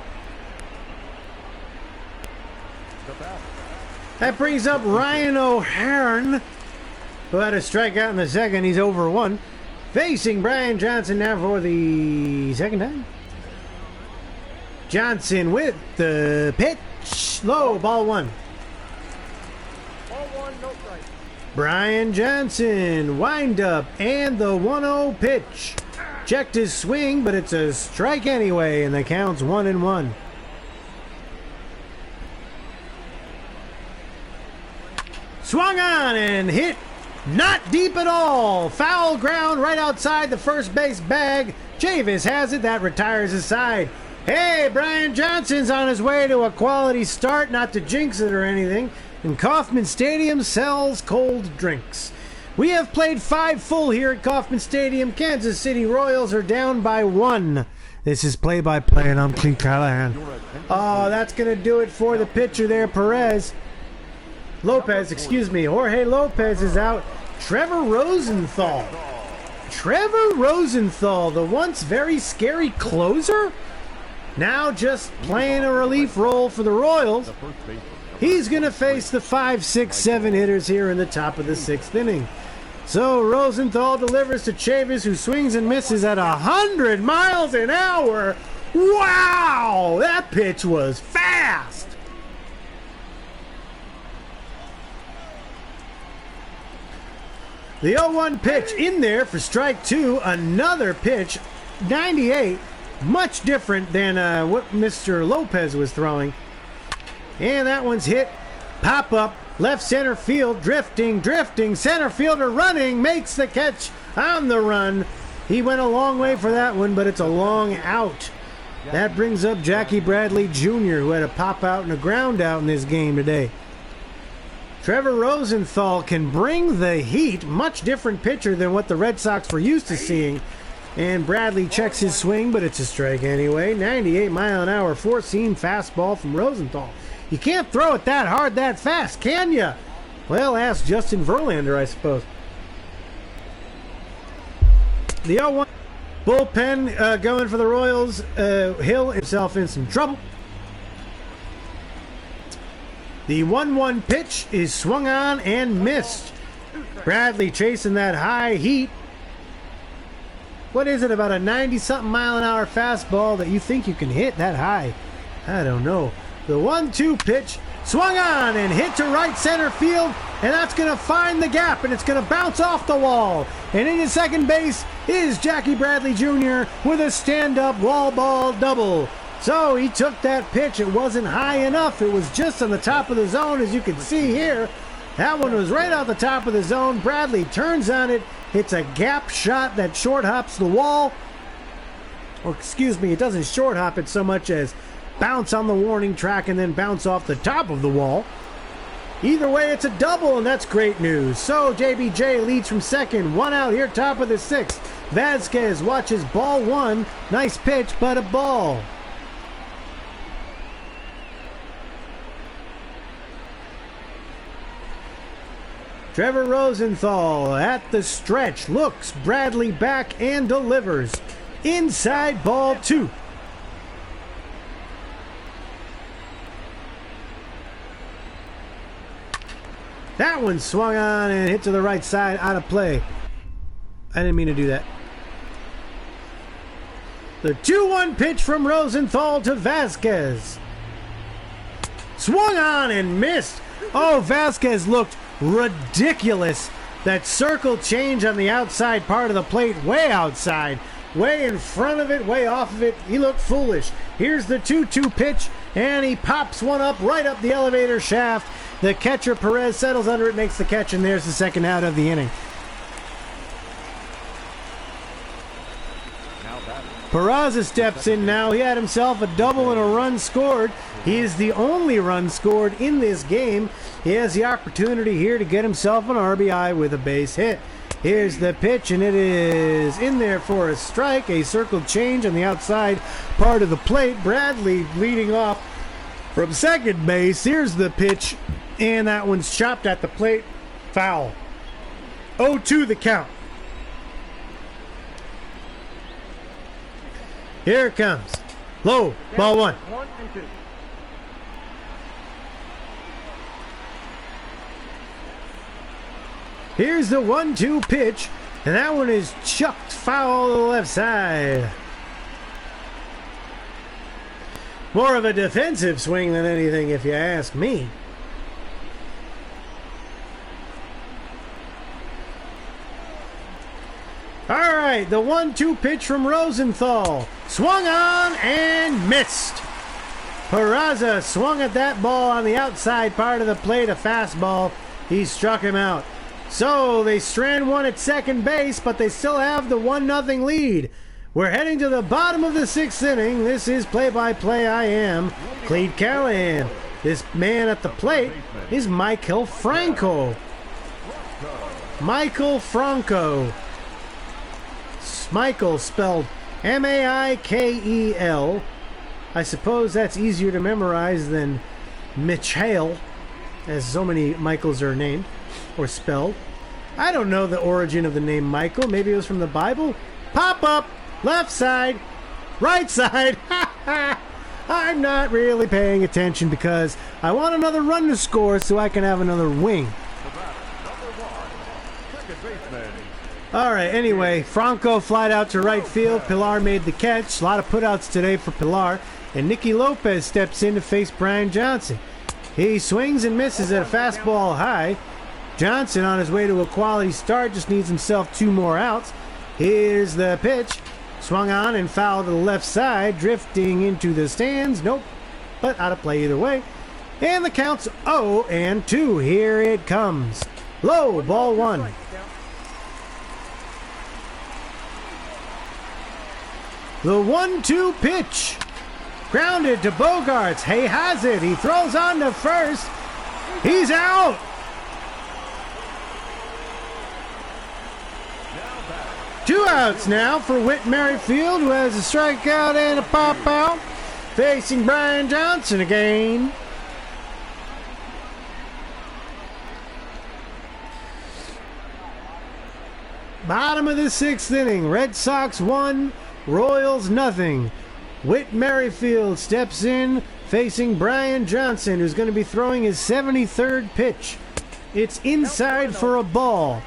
That brings up Ryan O'Hearn, who had a strikeout in the second. He's over one. Facing Brian Johnson now for the second time. Johnson with the pitch. Low, ball one. Ball one, no strike. Brian Johnson, wind up, and the 1-0 pitch. Checked his swing, but it's a strike anyway, and the count's 1-1. Swung on and hit. Not deep at all. Foul ground right outside the first base bag. Chavis has it. That retires his side. Hey, Brian Johnson's on his way to a quality start, not to jinx it or anything. And Kauffman Stadium sells cold drinks. We have played 5 full here at Kauffman Stadium. Kansas City Royals are down by 1. This is play-by-play, and I'm Cleat Callahan. Oh, that's going to do it for the pitcher there, Lopez, excuse me. Jorge Lopez is out. Trevor Rosenthal, the once very scary closer, now just playing a relief role for the Royals. He's going to face the 5, 6, 7 hitters here in the top of the 6th inning. So Rosenthal delivers to Chavis, who swings and misses at 100 miles an hour. Wow, that pitch was fast. The 0-1 pitch in there for strike 2. Another pitch, 98. Much different than what Mr. Lopez was throwing. And that one's hit. Pop up. Left center field. Drifting. Center fielder running. Makes the catch on the run. He went a long way for that one, but it's a long out. That brings up Jackie Bradley Jr., who had a pop out and a ground out in this game today. Trevor Rosenthal can bring the heat. Much different pitcher than what the Red Sox were used to seeing. And Bradley checks his swing, but it's a strike anyway. 98-mile-an-hour four-seam fastball from Rosenthal. You can't throw it that hard that fast, can you? Well, ask Justin Verlander, I suppose. The 0-1 bullpen going for the Royals. Hill himself in some trouble. The 1-1 pitch is swung on and missed. Bradley chasing that high heat. What is it, about a 90-something mile an hour fastball that you think you can hit that high? I don't know. The 1-2 pitch swung on and hit to right center field, and that's going to find the gap, and it's going to bounce off the wall. And into second base is Jackie Bradley Jr. with a stand-up wall ball double. So he took that pitch. It wasn't high enough. It was just on the top of the zone, as you can see here. That one was right off the top of the zone. Bradley turns on it, hits a gap shot that short hops the wall. Or excuse me, it doesn't short hop it so much as bounce on the warning track and then bounce off the top of the wall. Either way, it's a double, and that's great news. So JBJ leads from second. One out here, top of the sixth. Vasquez watches ball one. Nice pitch, but a ball. Trevor Rosenthal at the stretch. Looks Bradley back and delivers. Inside ball two. That one swung on and hit to the right side, out of play. I didn't mean to do that. The 2-1 pitch from Rosenthal to Vasquez. Swung on and missed. Oh, Vasquez looked ridiculous. That circle change on the outside part of the plate, way outside, way in front of it, way off of it. He looked foolish. Here's the 2-2 pitch, and he pops one up right up the elevator shaft. The catcher, Perez, settles under it, makes the catch, and there's the second out of the inning. Peraza steps in now. He had himself a double and a run scored. He is the only run scored in this game. He has the opportunity here to get himself an RBI with a base hit. Here's the pitch, and it is in there for a strike. A circle change on the outside part of the plate. Bradley leading off from second base. Here's the pitch, and that one's chopped at the plate. Foul. 0-2 the count. Here it comes. Low, ball one. 1 and 2. Here's the 1-2 pitch, and that one is chucked foul to the left side. More of a defensive swing than anything, if you ask me. All right, the 1-2 pitch from Rosenthal. Swung on and missed. Peraza swung at that ball on the outside part of the plate, a fastball. He struck him out. So they strand one at second base, but they still have the 1-0 lead. We're heading to the bottom of the sixth inning. This is play-by-play. I am Cleat Callahan. This man at the plate is Michael Franco. Michael Franco. Michael spelled M-A-I-K-E-L. I suppose that's easier to memorize than Michael, as so many Michaels are named or spelled. I don't know the origin of the name Michael. Maybe it was from the Bible. Pop up, left side, right side. I'm not really paying attention because I want another run to score so I can have another wing. All right, anyway, Franco flied out to right field. Pilar made the catch. A lot of putouts today for Pilar. And Nicky Lopez steps in to face Brian Johnson. He swings and misses at a fastball high. Johnson, on his way to a quality start, just needs himself 2 more outs. Here's the pitch. Swung on and fouled to the left side, drifting into the stands. Nope, but out of play either way. And the count's 0-2. Here it comes. Low, ball one. The 1-2 pitch. Grounded to Bogarts. He has it. He throws on to first. He's out. Two outs now for Whit Merrifield, who has a strikeout and a pop out. Facing Brian Johnson again. Bottom of the 6th inning. Red Sox 1, Royals nothing. Whit Merrifield steps in facing Brian Johnson, who's going to be throwing his 73rd pitch. It's inside for a ball.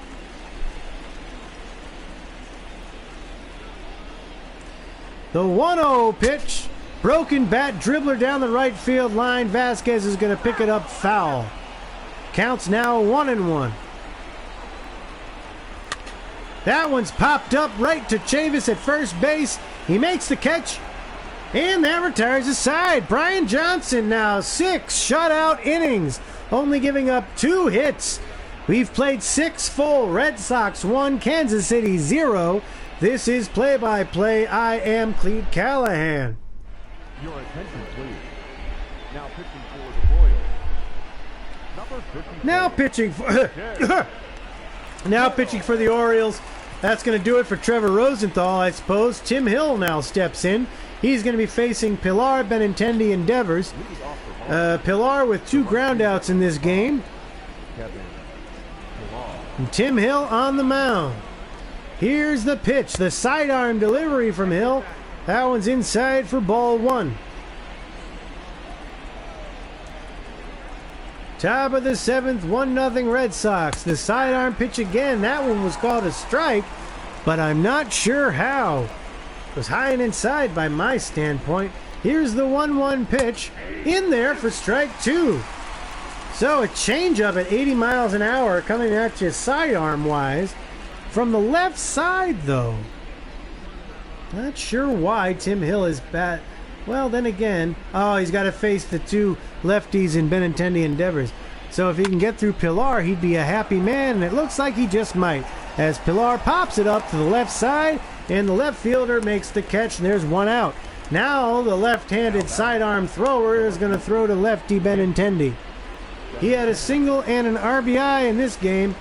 The 1-0 pitch. Broken bat dribbler down the right field line. Vasquez is going to pick it up foul. Counts now 1-1. That one's popped up right to Chavis at first base. He makes the catch, and that retires the side. Brian Johnson now 6 shutout innings, only giving up 2 hits. We've played 6 full. Red Sox 1, Kansas City 0. This is play-by-play. I am Cleat Callahan. Your attention, please. Now pitching for the Royals. Number 54. Now pitching for the Orioles. That's going to do it for Trevor Rosenthal, I suppose. Tim Hill now steps in. He's going to be facing Pilar, Benintendi, and Devers. Pilar with 2 groundouts in this game. And Tim Hill on the mound. Here's the pitch. The sidearm delivery from Hill. That one's inside for ball 1. Top of the 7th, 1-0 Red Sox. The sidearm pitch again. That one was called a strike, but I'm not sure how. It was high and inside by my standpoint. Here's the 1-1 pitch. In there for strike 2. So a changeup at 80 miles an hour coming at you sidearm-wise. From the left side, though. Not sure why Tim Hill is bat. Well, then again, he's got to face the 2 lefties in Benintendi and Devers. So if he can get through Pilar, he'd be a happy man, and it looks like he just might. As Pilar pops it up to the left side, and the left fielder makes the catch, and there's 1 out. Now the left-handed sidearm thrower is going to throw to lefty Benintendi. He had a single and an RBI in this game.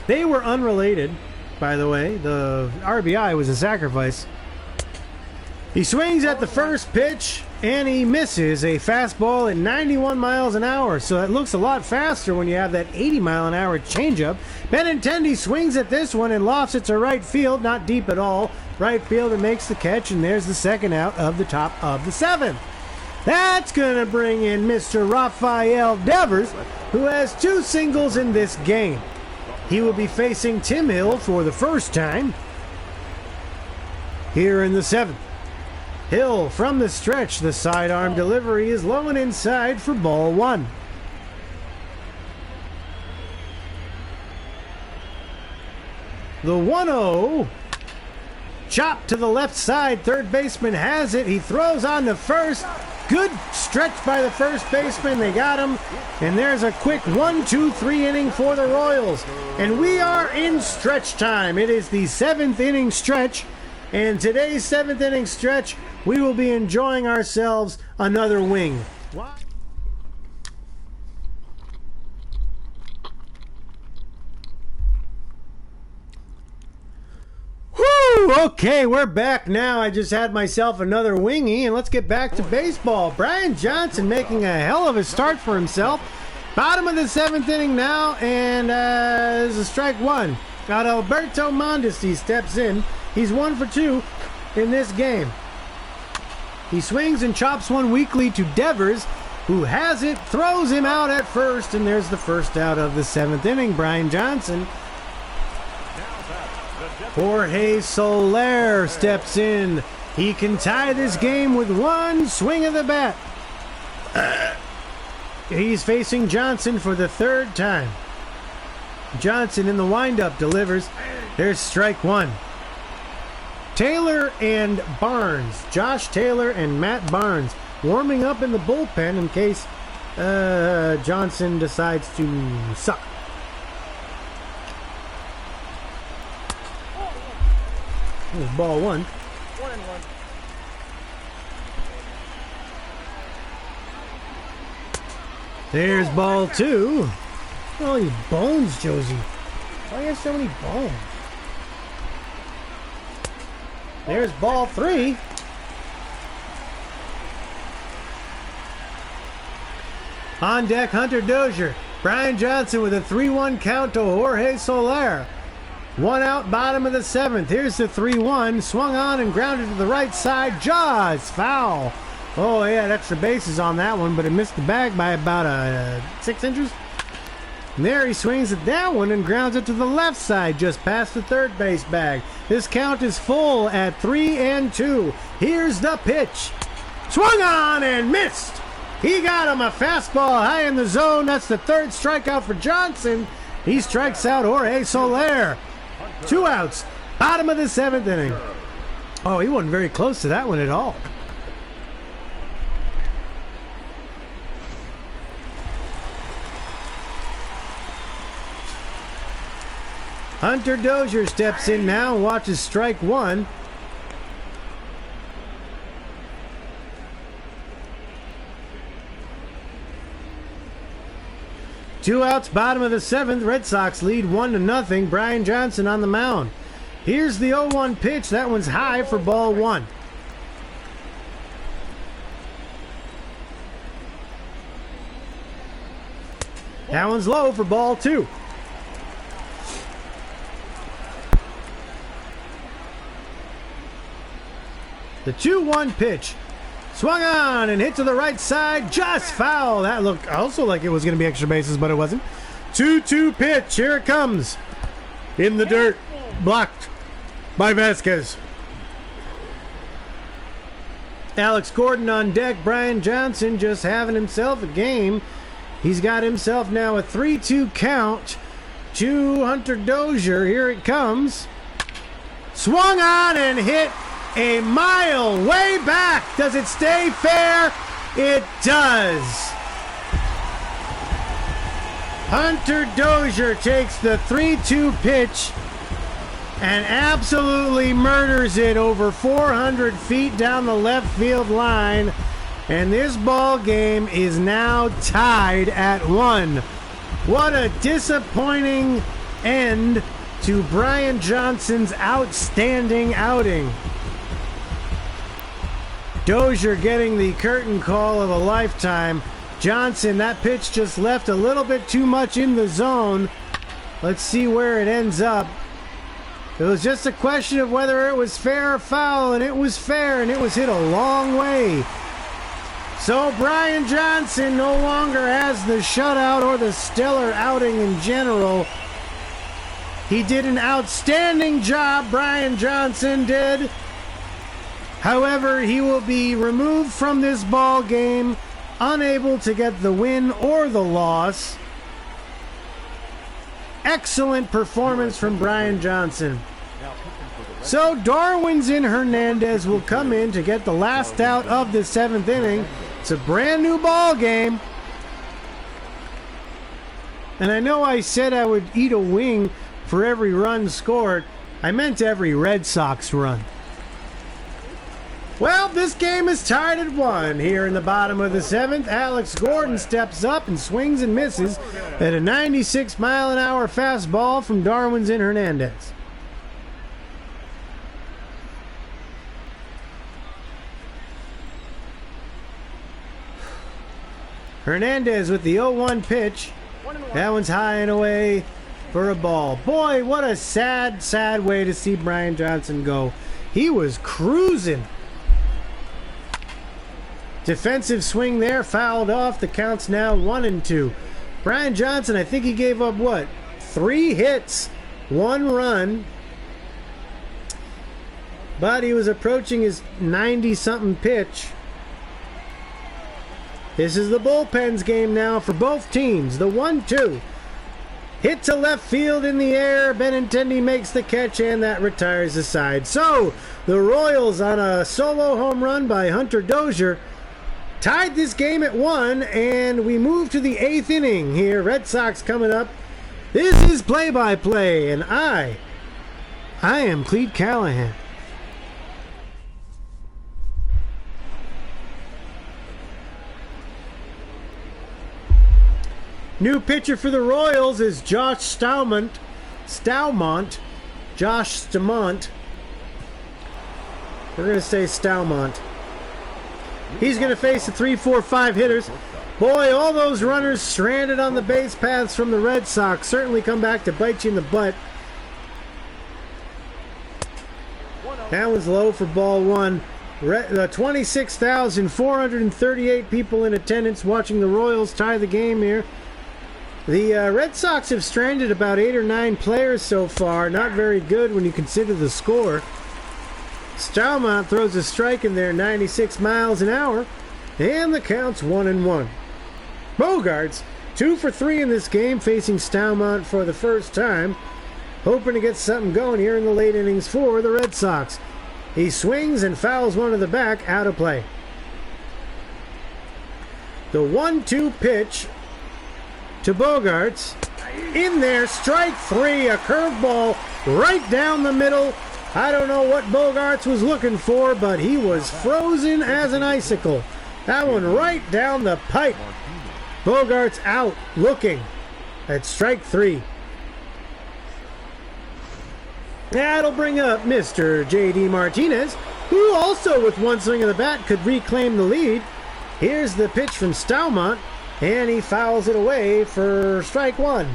They were unrelated, by the way. The RBI was a sacrifice. He swings at the first pitch, and he misses a fastball at 91 miles an hour. So it looks a lot faster when you have that 80 mile an hour changeup. Benintendi swings at this one and lofts it to right field, not deep at all. Right fielder makes the catch, and there's the 2nd out of the top of the 7th. That's going to bring in Mr. Rafael Devers, who has 2 singles in this game. He will be facing Tim Hill for the first time here in the 7th. Hill from the stretch. The sidearm delivery is low and inside for ball 1. The 1-0. Chop to the left side. Third baseman has it. He throws on to first. Good stretch by the first baseman. They got him. And there's a quick 1-2-3 inning for the Royals. And we are in stretch time. It is the 7th inning stretch. And today's 7th inning stretch, we will be enjoying ourselves another wing. Okay, we're back now. I just had myself another wingy, and let's get back to baseball. Brian Johnson making a hell of a start for himself. Bottom of the 7th inning now, and there's a strike 1. Alberto Mondesi steps in. He's 1 for 2 in this game. He swings and chops one weakly to Devers, who has it, throws him out at first, and there's the first out of the 7th inning. Brian Johnson. Jorge Soler steps in. He can tie this game with 1 swing of the bat. He's facing Johnson for the 3rd time. Johnson in the windup delivers. There's strike 1. Taylor and Barnes. Josh Taylor and Matt Barnes warming up in the bullpen in case Johnson decides to suck. There's ball one. 1-1. There's ball two. Oh, you bones, Josie. Why do you have so many bones? There's ball three. On deck, Hunter Dozier. Brian Johnson with a 3-1 count to Jorge Soler. One out, bottom of the seventh. Here's the 3-1. Swung on and grounded to the right side. Jaws, foul. Oh, yeah, extra bases on that one, but it missed the bag by about 6 inches. And there he swings at that one and grounds it to the left side, just past the third base bag. This count is full at 3-2. Here's the pitch. Swung on and missed. He got him a fastball high in the zone. That's the third strikeout for Johnson. He strikes out Jorge Soler. 2 outs. Bottom of the seventh inning. Oh, he wasn't very close to that one at all. Hunter Dozier steps in now and watches strike one. Two outs, bottom of the seventh. Red Sox lead 1-0. Brian Johnson on the mound. Here's the 0-1 pitch. That one's high for ball one. That one's low for ball two. The 2-1 pitch. Swung on and hit to the right side. Just foul. That looked also like it was going to be extra bases, but it wasn't. 2-2 pitch. Here it comes. In the dirt. Blocked by Vasquez. Alex Gordon on deck. Brian Johnson just having himself a game. He's got himself now a 3-2 count to Hunter Dozier. Here it comes. Swung on and hit a mile way back. Does it stay fair? It does. Hunter Dozier takes the 3-2 pitch and absolutely murders it over 400 feet down the left field line. And this ball game is now tied at 1. What a disappointing end to Brian Johnson's outstanding outing. Dozier getting the curtain call of a lifetime. Johnson, that pitch just left a little bit too much in the zone. Let's see where it ends up. It was just a question of whether it was fair or foul, and it was fair, and it was hit a long way. So Brian Johnson no longer has the shutout or the stellar outing in general. He did an outstanding job, Brian Johnson did. However, he will be removed from this ball game, unable to get the win or the loss. Excellent performance from Brian Johnson. So Darwinzon Hernandez will come in to get the last out of the seventh inning. It's a brand new ball game. And I know I said I would eat a wing for every run scored. I meant every Red Sox run. Well, this game is tied at 1 here in the bottom of the seventh. Alex Gordon steps up and swings and misses at a 96-mile-an-hour fastball from Darwinzon Hernandez. Hernandez with the 0-1 pitch. That one's high and away for a ball. Boy, what a sad, sad way to see Brian Johnson go. He was cruising. Defensive swing there, fouled off. The count's now 1-2. Brian Johnson, I think he gave up, 3 hits, 1 run. But he was approaching his 90-something pitch. This is the bullpen's game now for both teams. The 1-2. Hit to left field in the air. Benintendi makes the catch, and that retires the side. So, the Royals on a solo home run by Hunter Dozier tied this game at 1, and we move to the 8th inning here. Red Sox coming up. This is play-by-play, and I am Cleat Callahan. New pitcher for the Royals is Josh Staumont. Josh Staumont. We're going to say Staumont. He's going to face the 3-4-5 hitters. Boy, all those runners stranded on the base paths from the Red Sox certainly come back to bite you in the butt. That was low for ball one. 26,438 people in attendance watching the Royals tie the game here. The Red Sox have stranded about 8 or 9 players so far. Not very good when you consider the score. Staumont throws a strike in there, 96 miles an hour, and the count's 1-1. Bogarts, 2 for 3 in this game, facing Staumont for the first time, hoping to get something going here in the late innings for the Red Sox. He swings and fouls one to the back, out of play. The 1-2 pitch to Bogarts. In there, strike 3, a curveball right down the middle. I don't know what Bogarts was looking for, but he was frozen as an icicle. That one right down the pipe. Bogarts out, looking at strike 3. That'll bring up Mr. J.D. Martinez, who also with one swing of the bat could reclaim the lead. Here's the pitch from Staumont, and he fouls it away for strike 1.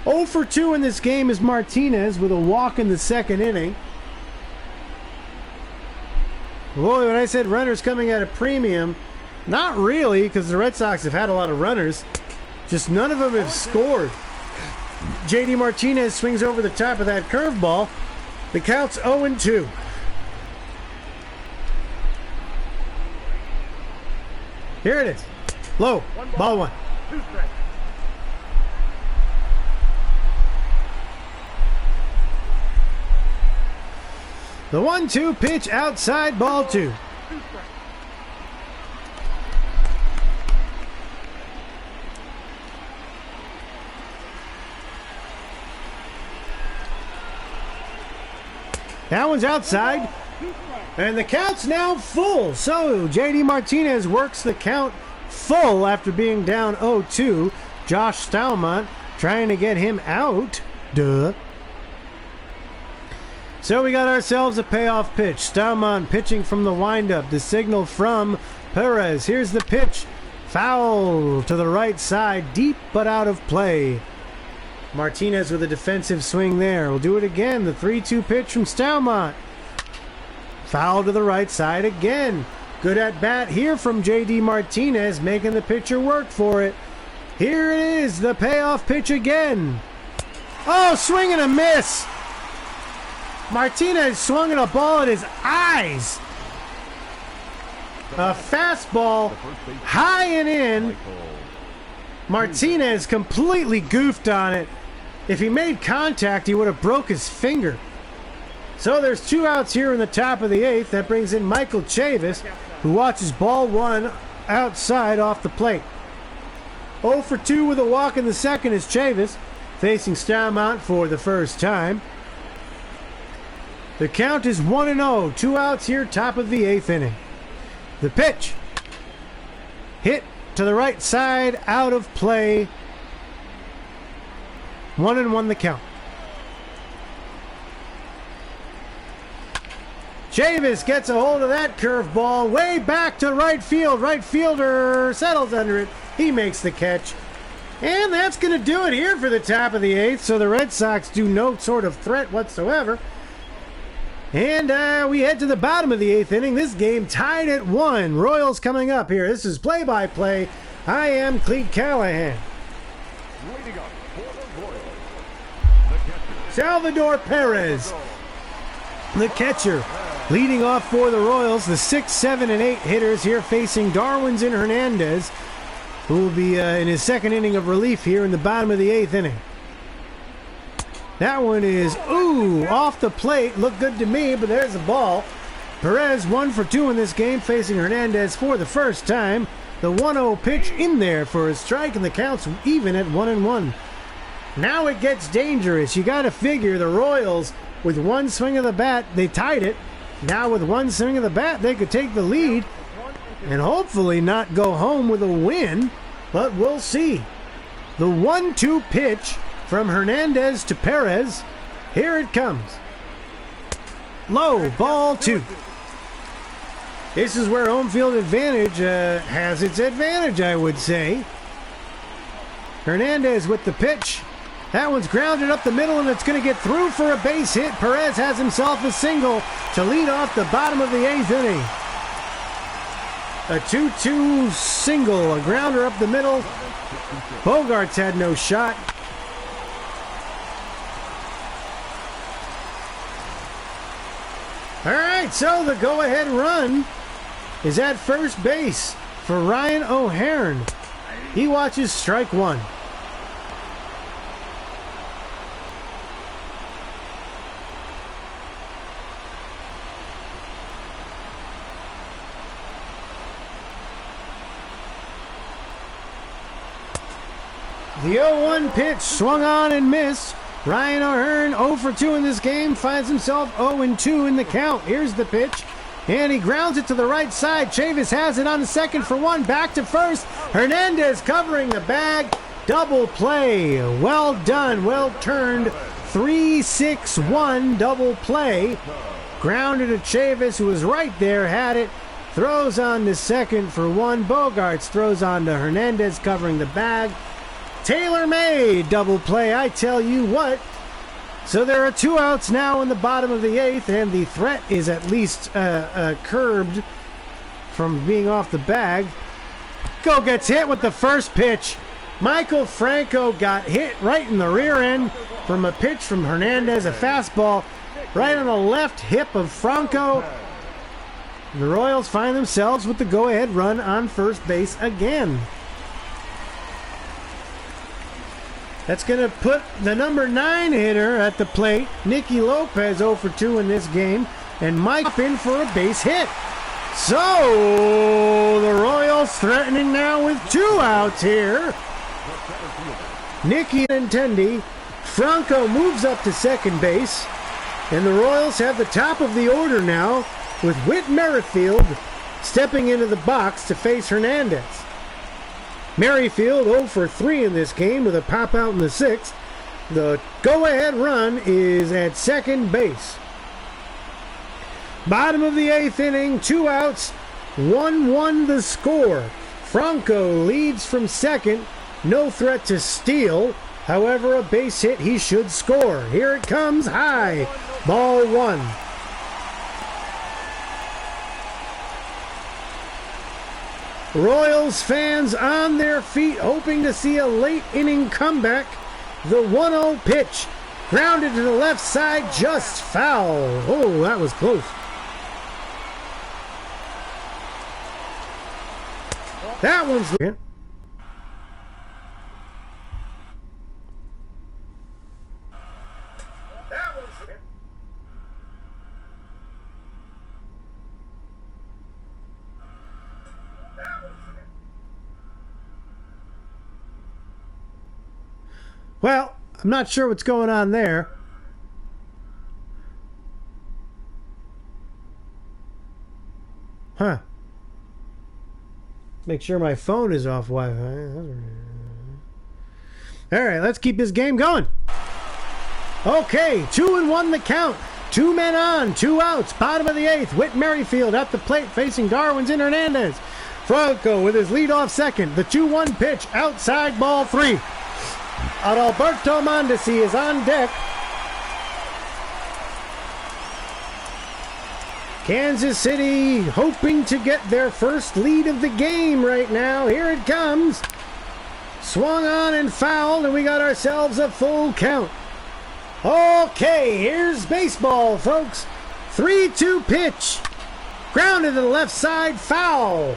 0 for 2 in this game is Martinez with a walk in the second inning. Boy, when I said runners coming at a premium, not really, because the Red Sox have had a lot of runners. Just none of them have scored. J.D. Martinez swings over the top of that curveball. The count's 0-2. Here it is. Low. Ball 1. 2 strikes. The 1-2 pitch outside, ball 2. 2 strikes. That one's outside, and the count's now full. So J.D. Martinez works the count full after being down 0-2. Josh Staumont trying to get him out. Duh. So we got ourselves a payoff pitch. Staumont pitching from the windup. The signal from Perez. Here's the pitch. Foul to the right side. Deep but out of play. Martinez with a defensive swing there. We'll do it again. The 3-2 pitch from Staumont. Foul to the right side again. Good at bat here from J.D. Martinez, making the pitcher work for it. Here it is, the payoff pitch again. Oh, swing and a miss. Martinez swung at a ball at his eyes. A fastball high and in. Martinez completely goofed on it. If he made contact, he would have broke his finger. So there's 2 outs here in the top of the 8th. That brings in Michael Chavis, who watches ball 1 outside off the plate. 0 for 2 with a walk in the second is Chavis, facing Staumont for the first time. The count is 1-0. 2 outs here, top of the 8th inning. The pitch. Hit to the right side, out of play. 1-1 the count. Chavis gets a hold of that curveball way back to right field. Right fielder settles under it. He makes the catch. And that's going to do it here for the top of the 8th. So the Red Sox do no sort of threat whatsoever. And we head to the bottom of the 8th inning. This game tied at 1. Royals coming up here. This is play-by-play. I am Cleat Callahan. Waiting up for the Royals. The catcher. Salvador Perez, the catcher, leading off for the Royals. The 6, 7, and 8 hitters here facing Darwinzon Hernandez, who will be in his second inning of relief here in the bottom of the 8th inning. That one is, off the plate. Looked good to me, but there's the ball. Perez 1 for 2 in this game, facing Hernandez for the first time. The 1-0 pitch in there for a strike, and the count's even at 1-1. Now it gets dangerous. You got to figure the Royals, with one swing of the bat, they tied it. Now with one swing of the bat, they could take the lead and hopefully not go home with a win. but we'll see. The 1-2 pitch from Hernandez to Perez. Here it comes. Low, ball 2. This is where home field advantage has its advantage, I would say. Hernandez with the pitch. That one's grounded up the middle, and it's going to get through for a base hit. Perez has himself a single to lead off the bottom of the 8th inning. A 2-2 single, a grounder up the middle. Bogarts had no shot. All right, so the go-ahead run is at first base for Ryan O'Hearn. He watches strike 1. The 0-1 pitch swung on and missed. Ryan O'Hearn 0 for 2 in this game, finds himself 0-2 in the count. Here's the pitch, and he grounds it to the right side. Chavis has it on the second for 1, back to first. Hernandez covering the bag. Double play. Well done, well turned. 3-6-1 double play. Grounded to Chavis, who was right there, had it. Throws on to second for 1. Bogarts throws on to Hernandez covering the bag. Tailor-made double play, I tell you what. So there are 2 outs now in the bottom of the 8th, and the threat is at least curbed from being off the bag. Go gets hit with the first pitch. Michael Franco got hit right in the rear end from a pitch from Hernandez, a fastball right on the left hip of Franco. The Royals find themselves with the go-ahead run on first base again. That's going to put the number 9 hitter at the plate, Nicky Lopez, 0 for 2 in this game, and Mike in for a base hit. So the Royals threatening now with 2 outs here. Nicky and Tendi. Franco moves up to second base, and the Royals have the top of the order now with Whit Merrifield stepping into the box to face Hernandez. Merrifield 0 for 3 in this game with a pop out in the 6th. The go-ahead run is at second base. Bottom of the 8th inning, 2 outs, 1-1 the score. Franco leads from second, no threat to steal. However, a base hit, he should score. Here it comes, high, ball 1. Royals fans on their feet, hoping to see a late inning comeback. The 1-0 pitch, grounded to the left side, just foul. Oh, that was close. That one's... Well, I'm not sure what's going on there. Huh. Make sure my phone is off Wi-Fi. All right, let's keep this game going. Okay, 2-1 the count. 2 men on, 2 outs. Bottom of the 8th. Whit Merrifield at the plate facing Darwin's Hernandez. Franco with his leadoff second. The 2-1 pitch, outside, ball 3. Adalberto Mondesi is on deck. Kansas City hoping to get their first lead of the game right now. Here it comes. Swung on and fouled, and we got ourselves a full count. Okay, here's baseball, folks. 3-2 pitch. Grounded to the left side, foul.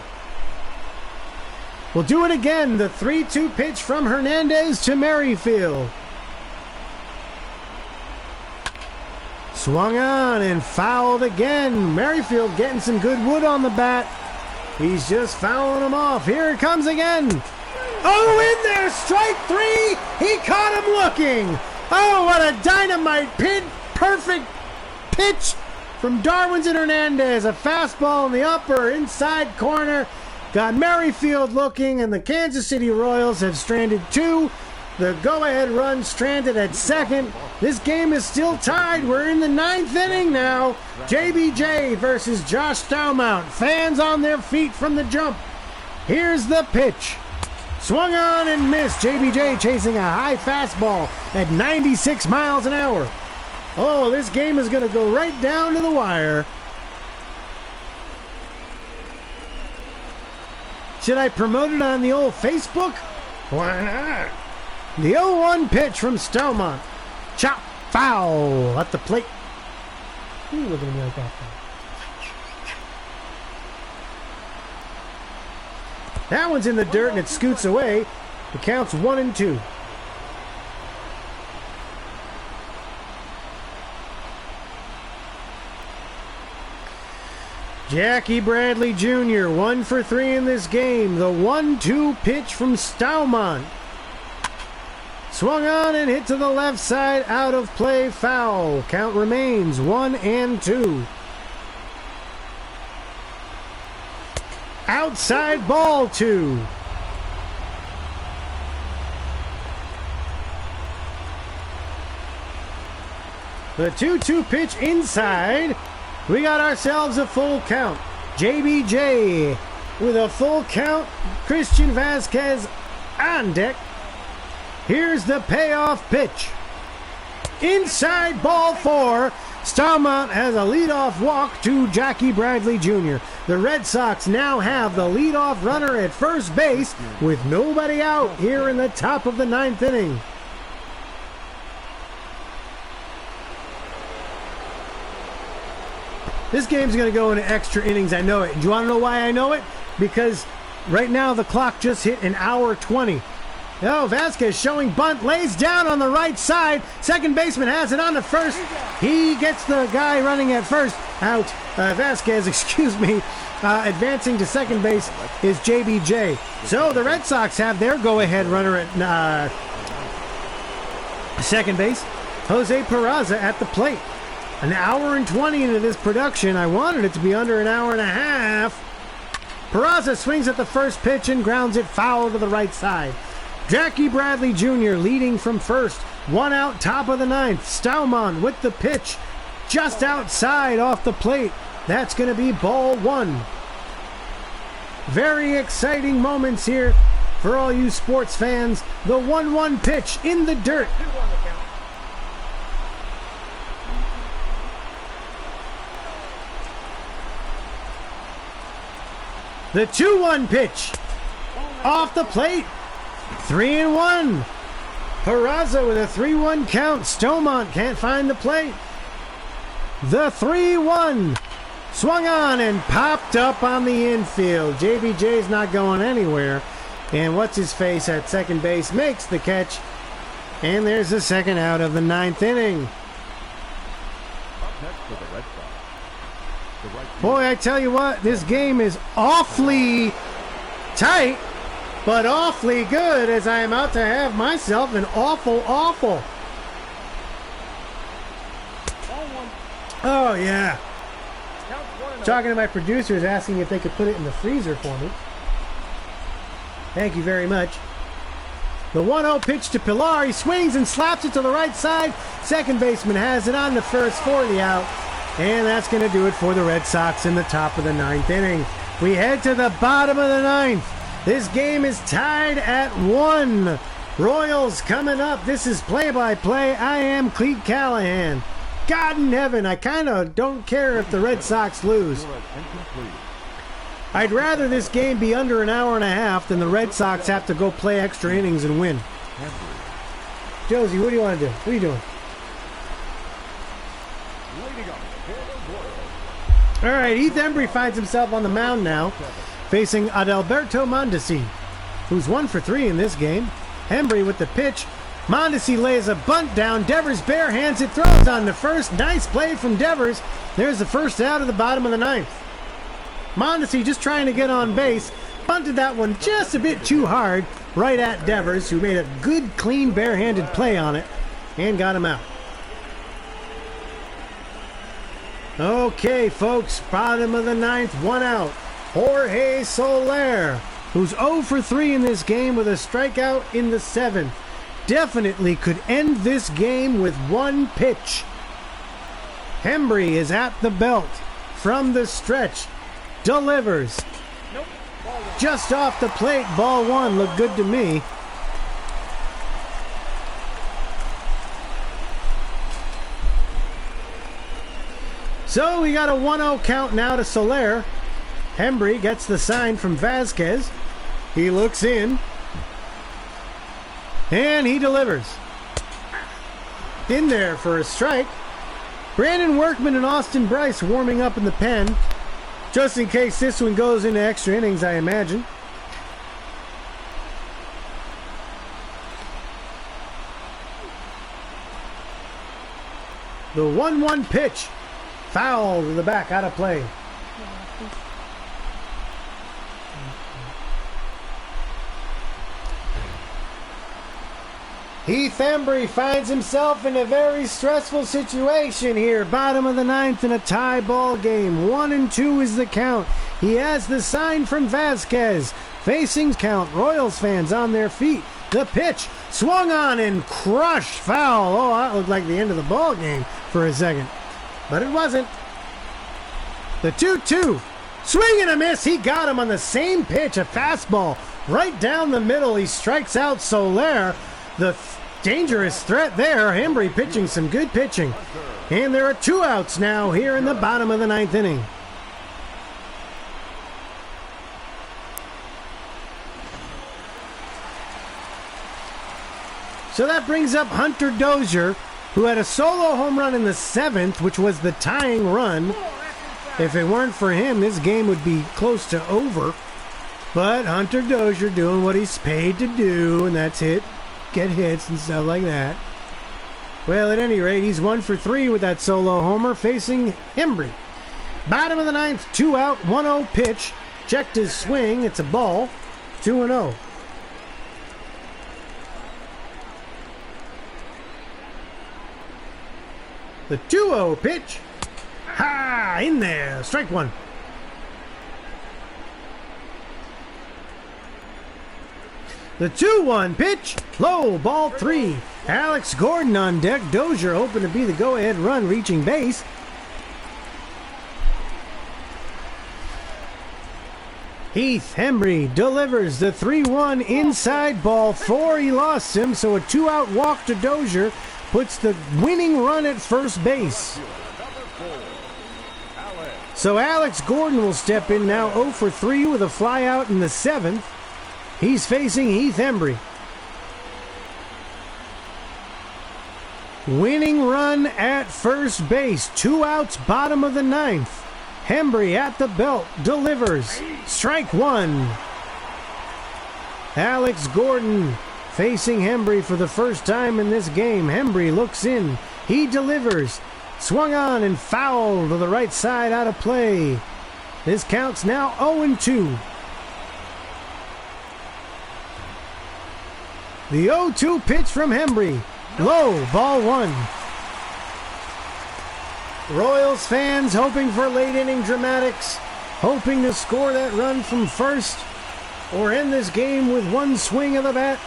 We'll do it again. The 3-2 pitch from Hernandez to Merrifield. Swung on and fouled again. Merrifield getting some good wood on the bat. He's just fouling him off. Here it comes again. Oh, in there, strike 3. He caught him looking. Oh, what a dynamite pin. Perfect pitch from Darwin's Hernandez. A fastball in the upper inside corner. got Merrifield looking, and the Kansas City Royals have stranded 2. The go-ahead run stranded at second. This game is still tied. We're in the 9th inning now. JBJ versus Josh Staumont. Fans on their feet from the jump. Here's the pitch. Swung on and missed. JBJ chasing a high fastball at 96 miles an hour. Oh, this game is going to go right down to the wire. Should I promote it on the old Facebook? Why not? The 0-1 pitch from Staumont. Chop foul at the plate. Who are you looking at me like that for? That one's in the dirt and it scoots away. The count's 1-2. Jackie Bradley Jr. 1 for 3 in this game. The 1-2 pitch from Staumont. Swung on and hit to the left side, out of play, foul. Count remains 1-2. Outside ball 2. The 2-2 pitch inside. We got ourselves a full count. JBJ with a full count. Christian Vasquez on deck. Here's the payoff pitch. Inside ball 4. Staumont has a leadoff walk to Jackie Bradley Jr. The Red Sox now have the leadoff runner at first base with nobody out here in the top of the 9th inning. This game's going to go into extra innings. I know it. Do you want to know why I know it? Because right now the clock just hit an hour 20. Oh, Vasquez showing bunt, lays down on the right side. Second baseman has it on to first. He gets the guy running at first out. Vasquez, advancing to second base is JBJ. So the Red Sox have their go-ahead runner at second base. Jose Peraza at the plate. An hour and 20 into this production. I wanted it to be under an hour and a half. Peraza swings at the first pitch and grounds it foul to the right side. Jackie Bradley Jr. leading from first. 1 out, top of the 9th. Staumont with the pitch just outside off the plate. That's going to be ball 1. Very exciting moments here for all you sports fans. The 1-1 pitch in the dirt. The 2-1 pitch off the plate. 3-1. Peraza with a 3-1 count. Staumont can't find the plate. The 3-1 swung on and popped up on the infield. JBJ's not going anywhere. And what's his face at second base makes the catch. And there's the second out of the 9th inning. Up next for the Red Sox. The right Boy, I tell you what, this game is awfully tight, but awfully good, as I am out to have myself an awful. Oh, yeah. Talking to my producers, asking if they could put it in the freezer for me. Thank you very much. The 1-0 pitch to Pilar. He swings and slaps it to the right side. Second baseman has it on the first for the out. And that's going to do it for the Red Sox in the top of the 9th inning. We head to the bottom of the 9th. This game is tied at 1. Royals coming up. This is play-by-play. I am Cleat Callahan. God in heaven, I kind of don't care if the Red Sox lose. I'd rather this game be under an hour and a half than the Red Sox have to go play extra innings and win. Josie, what do you want to do? What are you doing? All right, Heath Embry finds himself on the mound now, facing Adalberto Mondesi, who's 1 for 3 in this game. Embry with the pitch. Mondesi lays a bunt down. Devers barehands it, throws on the first. Nice play from Devers. There's the first out of the bottom of the 9th. Mondesi just trying to get on base. Bunted that one just a bit too hard right at Devers, who made a good, clean, barehanded play on it and got him out. Okay, folks, bottom of the 9th, 1 out. Jorge Soler, who's 0 for 3 in this game with a strikeout in the 7th. Definitely could end this game with one pitch. Hembry is at the belt from the stretch. Delivers. Nope. Ball one. Just off the plate, ball one. Looked good to me. So we got a 1-0 count now to Soler. Hembry gets the sign from Vasquez. He looks in. And he delivers. In there for a strike. Brandon Workman and Austin Bryce warming up in the pen. Just in case this one goes into extra innings, I imagine. The 1-1 pitch. Foul to the back, out of play. Heath Hembry finds himself in a very stressful situation here. Bottom of the 9th in a tie ball game. 1-2 is the count. He has the sign from Vasquez. Facing count. Royals fans on their feet. The pitch swung on and crushed. Foul. Oh, that looked like the end of the ball game for a second. But it wasn't. The 2-2. Swing and a miss. He got him on the same pitch. A fastball right down the middle. He strikes out Soler. The dangerous threat there. Hembry pitching some good pitching. And there are 2 outs now here in the bottom of the 9th inning. So that brings up Hunter Dozier, who had a solo home run in the 7th, which was the tying run. If it weren't for him, this game would be close to over. But Hunter Dozier doing what he's paid to do, and that's get hits and stuff like that. Well, at any rate, he's 1 for 3 with that solo homer facing Hembry. Bottom of the 9th, 2 out, 1-0 pitch. Checked his swing. It's a ball. 2-0. The 2-0 pitch. Ha! In there. Strike one. The 2-1 pitch. Low. Ball 3. Alex Gordon on deck. Dozier hoping to be the go-ahead run reaching base. Heath Hembry delivers the 3-1 inside ball 4. He lost him, so a 2-out walk to Dozier puts the winning run at first base. So Alex Gordon will step in now 0 for 3 with a flyout in the 7th. He's facing Heath Hembry. Winning run at first base. 2 outs, bottom of the 9th. Hembry at the belt, delivers. Strike one. Alex Gordon facing Hembry for the first time in this game. Hembry looks in. He delivers. Swung on and fouled to the right side, out of play. This counts now 0-2. The 0-2 pitch from Hembry. Low, ball 1. Royals fans hoping for late inning dramatics, hoping to score that run from first or end this game with one swing of the bat.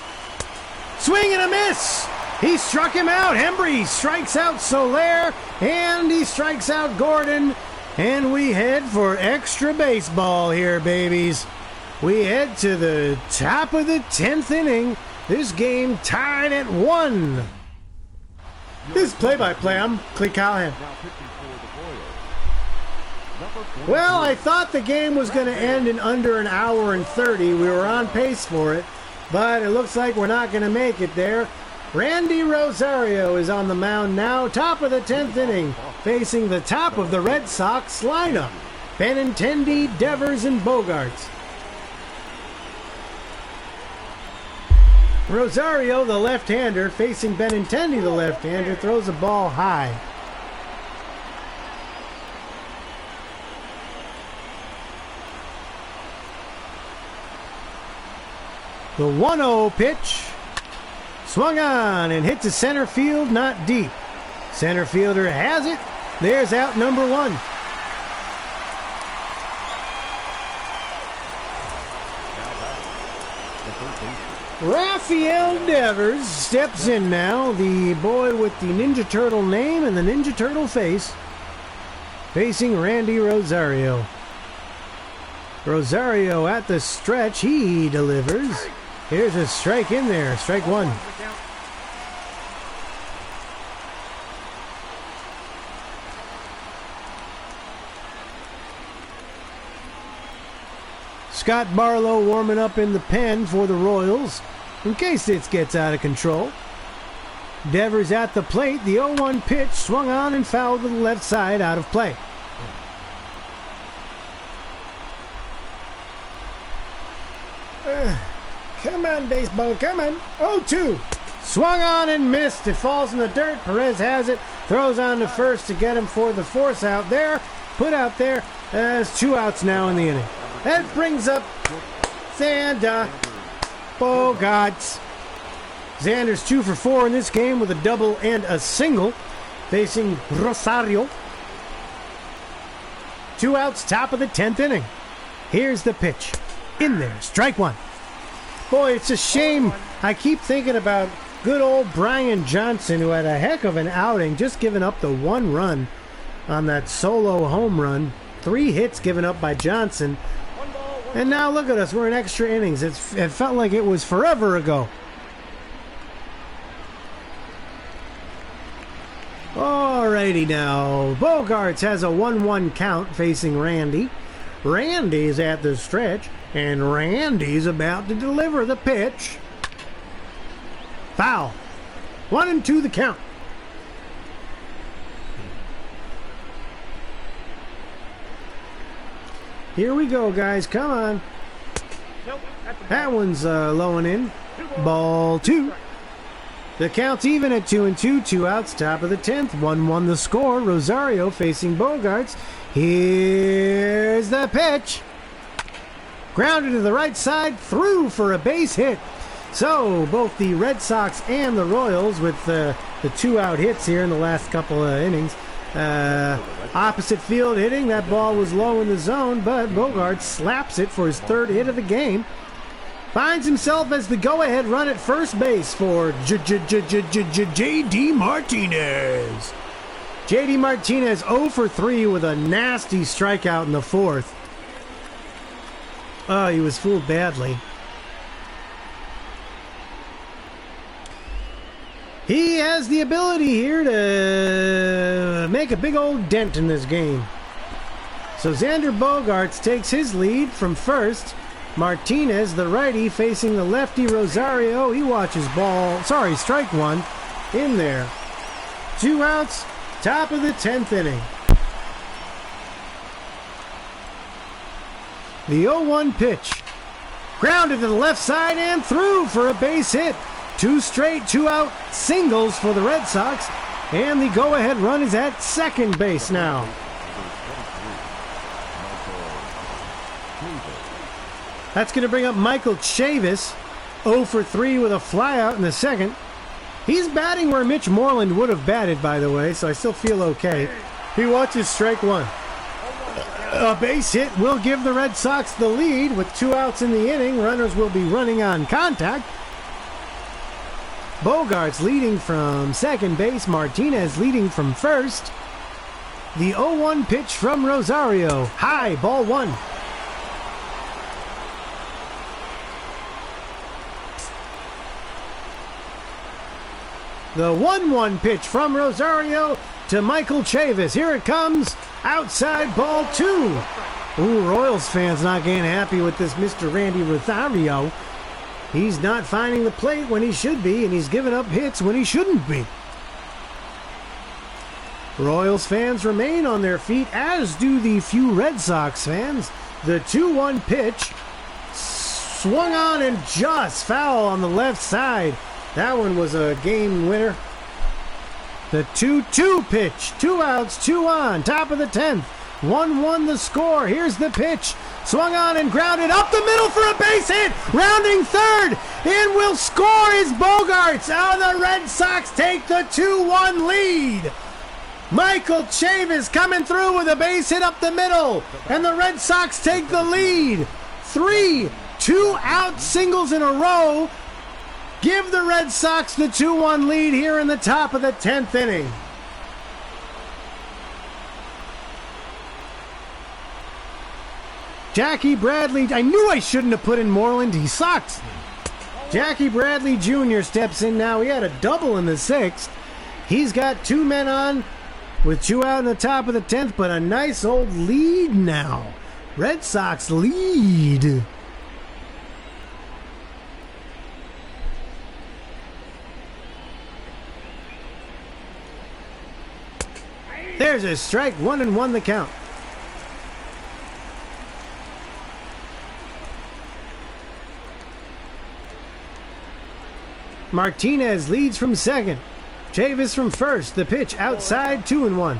Swing and a miss! He struck him out. Hembry strikes out Soler, and he strikes out Gordon. And we head for extra baseball here, babies. We head to the top of the 10th inning. This game tied at 1. This is play-by-play. I'm Cleat Callahan. Well, I thought the game was going to end in under an hour and 30. We were on pace for it, but it looks like we're not going to make it there. Randy Rosario is on the mound now, top of the 10th inning, facing the top of the Red Sox lineup. Benintendi, Devers, and Bogarts. Rosario, the left-hander, facing Benintendi, the left-hander, throws a ball high. The 1-0 pitch. Swung on and hit to center field, not deep. Center fielder has it. There's out number 1. Raphael Devers steps in now, the boy with the Ninja Turtle name and the Ninja Turtle face, facing Randy Rosario. Rosario at the stretch, he delivers. Here's a strike in there, strike one. Scott Barlow warming up in the pen for the Royals in case it gets out of control. Devers at the plate. The 0-1 pitch swung on and fouled to the left side, out of play. Come on, baseball, come on. 0-2. Swung on and missed. It falls in the dirt. Perez has it. Throws on to first to get him for the force out there. Put out there. There's 2 outs now in the inning. That brings up Xander Bogaerts. Xander's 2 for 4 in this game with a double and a single, facing Rosario. 2 outs, top of the 10th inning. Here's the pitch. In there, strike one. Boy, it's a shame. I keep thinking about good old Brian Johnson, who had a heck of an outing, just giving up the 1 run on that solo home run. 3 hits given up by Johnson. And now look at us, we're in extra innings. It felt like it was forever ago. Alrighty now, Bogaerts has a 1-1 count facing Randy. Randy's at the stretch, and Randy's about to deliver the pitch. Foul. 1-2 the count. Here we go, guys. Come on. That one's low and in. Ball 2. The count's even at 2-2. 2 outs, top of the 10th. 1-1 the score. Rosario facing Bogaerts. Here's the pitch. Grounded to the right side. Through for a base hit. So, both the Red Sox and the Royals with the 2 out hits here in the last couple of innings. Opposite field hitting. That ball was low in the zone, but Bogaerts slaps it for his 3rd hit of the game. Finds himself as the go-ahead run at first base for J.D. Martinez. J.D. Martinez 0 for 3 with a nasty strikeout in the 4th. Oh, he was fooled badly. He has the ability here to make a big old dent in this game. So Xander Bogaerts takes his lead from first. Martinez, the righty, facing the lefty Rosario. He watches strike one in there. 2 outs, top of the 10th inning. The 0-1 pitch. Grounded to the left side and through for a base hit. 2 straight, 2 out singles for the Red Sox. And the go-ahead run is at second base now. That's going to bring up Michael Chavis, 0 for 3 with a flyout in the second. He's batting where Mitch Moreland would have batted, by the way, so I still feel okay. He watches strike one. A base hit will give the Red Sox the lead with 2 outs in the inning. Runners will be running on contact. Bogaerts leading from second base. Martinez leading from first. The 0-1 pitch from Rosario. High, ball 1. The 1-1 pitch from Rosario to Michael Chavis. Here it comes. Outside, ball 2. Ooh, Royals fans not getting happy with this Mr. Randy Rosario. He's not finding the plate when he should be, and he's giving up hits when he shouldn't be. Royals fans remain on their feet, as do the few Red Sox fans. The 2-1 pitch swung on and just foul on the left side. That one was a game winner. The 2-2 pitch. 2 outs, 2 on. Top of the 10th. 1-1 the score. Here's the pitch. Swung on and grounded up the middle for a base hit. Rounding third. And will score is Bogaerts. The Red Sox take the 2-1 lead. Michael Chavis coming through with a base hit up the middle. And the Red Sox take the lead. 3-2 2 out singles in a row give the Red Sox the 2-1 lead here in the top of the 10th inning. Jackie Bradley, I knew I shouldn't have put in Moreland. He sucks. Jackie Bradley Jr. steps in now. He had a double in the 6th. He's got 2 men on with 2 out in the top of the 10th, but a nice old lead now. Red Sox lead. There's a strike, 1-1 the count. Martinez leads from second. Chavis from first. The pitch outside, 2-1.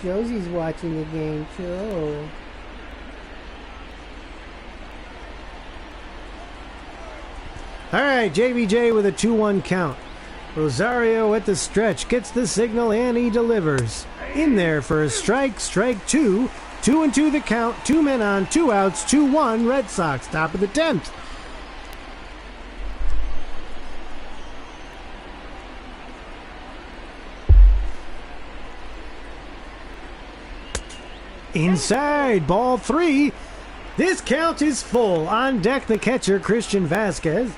Josie's watching the game too. All right, JBJ with a 2-1 count. Rosario at the stretch gets the signal and he delivers. In there for a strike, strike 2. 2-2 the count, 2 men on, 2 outs, 2-1 Red Sox, top of the 10th. Inside, ball 3. This count is full. On deck, the catcher, Christian Vasquez.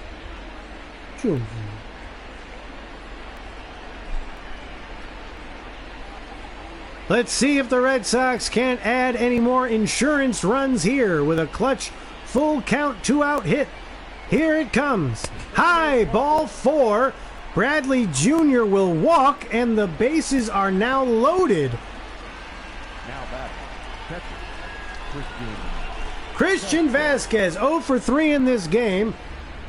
Let's see if the Red Sox can't add any more insurance runs here with a clutch full count 2-out hit. Here it comes. High, ball 4. Bradley Jr. will walk and the bases are now loaded. Now back. Catcher, Christian Vasquez 0 for 3 in this game.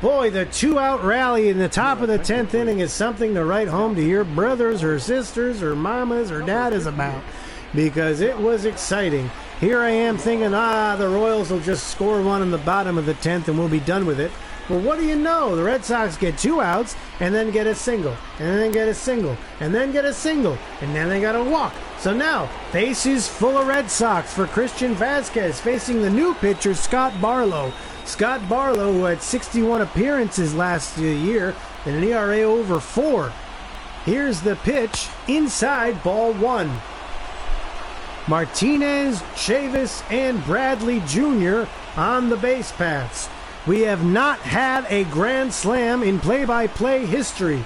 Boy, the 2-out rally in the top of the 10th inning is something to write home to your brothers or sisters or mamas or daddas about, because it was exciting. Here I am thinking, the Royals will just score one in the bottom of the 10th and we'll be done with it. Well, what do you know? The Red Sox get 2 outs and then get a single, and then get a single, and then get a single, and then they got to walk. So now, bases full of Red Sox for Christian Vasquez facing the new pitcher, Scott Barlow. Scott Barlow, who had 61 appearances last year and an ERA over 4. Here's the pitch, inside, ball 1. Martinez, Chavis, and Bradley Jr. on the base paths. We have not had a grand slam in play-by-play history.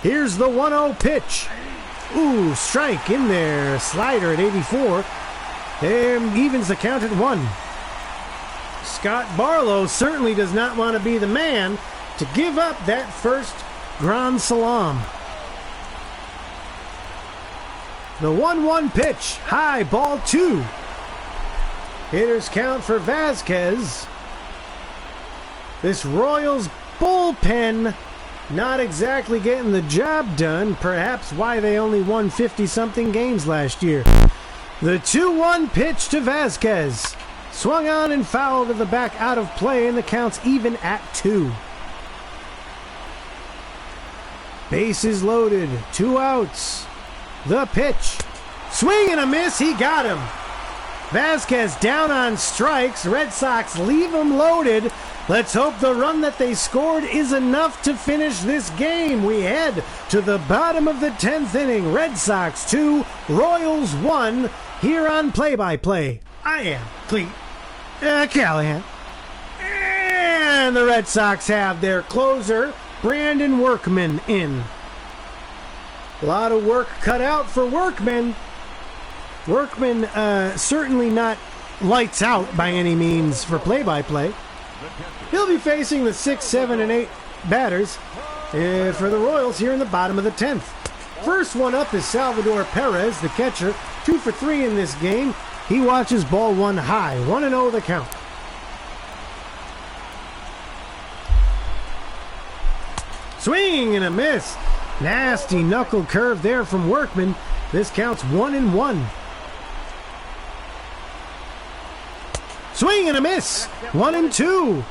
Here's the 1-0 pitch. Ooh, strike in there. Slider at 84. And evens the count at 1. Scott Barlow certainly does not want to be the man to give up that first grand slam. The 1-1 pitch. High, ball 2. Hitters count for Vasquez. This Royals bullpen not exactly getting the job done. Perhaps why they only won 50-something games last year. The 2-1 pitch to Vasquez. Swung on and fouled to the back, out of play, and the count's even at 2. Bases loaded. 2 outs. The pitch. Swing and a miss. He got him. Vasquez down on strikes. Red Sox leave him loaded. Let's hope the run that they scored is enough to finish this game. We head to the bottom of the 10th inning. Red Sox 2, Royals 1. Here on Play-by-Play, I am Cleat Callahan. And the Red Sox have their closer, Brandon Workman, in. A lot of work cut out for Workman. Workman certainly not lights out by any means for play-by-play. He'll be facing the 6, 7, and 8 batters for the Royals here in the bottom of the 10th. First one up is Salvador Perez, the catcher, 2 for 3 in this game. He watches ball 1 high, 1-0 the count. Swing and a miss. Nasty knuckle curve there from Workman. This counts 1-1. Swing and a miss. 1-2.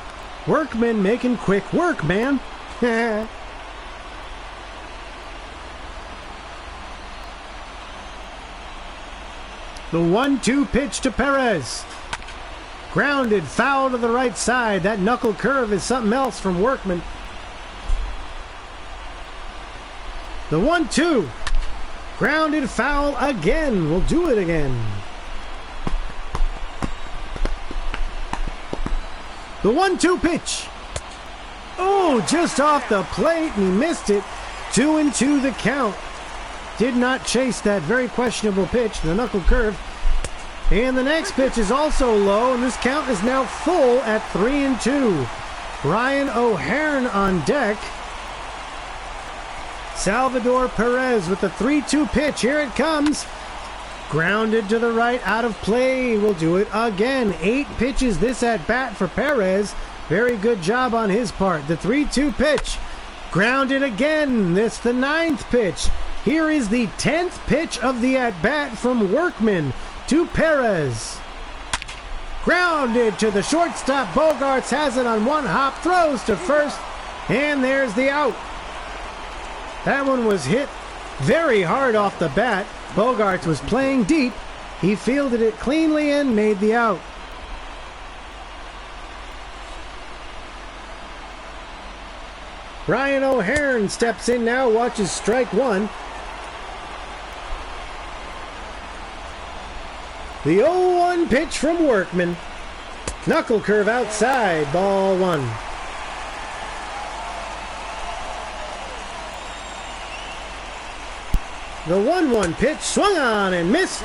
Workman making quick work, man. The 1-2 pitch to Perez. Grounded, foul to the right side. That knuckle curve is something else from Workman. The 1-2. Grounded, foul again. We'll do it again. The 1-2 pitch. Oh, just off the plate, and he missed it. 2-2 the count. Did not chase that very questionable pitch, the knuckle curve. And the next pitch is also low, and this count is now full at 3-2. Ryan O'Hearn on deck. Salvador Perez with the 3-2 pitch. Here it comes. Grounded to the right, out of play. We'll do it again. 8 pitches this at bat for Perez. Very good job on his part. The 3-2 pitch. Grounded again. This the 9th pitch. Here is the 10th pitch of the at bat from Workman to Perez. Grounded to the shortstop. Bogarts has it on one hop. Throws to first. And there's the out. That one was hit very hard off the bat. Bogarts was playing deep. He fielded it cleanly and made the out. Ryan O'Hearn steps in now, watches strike one. The 0-1 pitch from Workman. Knuckle curve outside, ball one. The 1-1 pitch swung on and missed.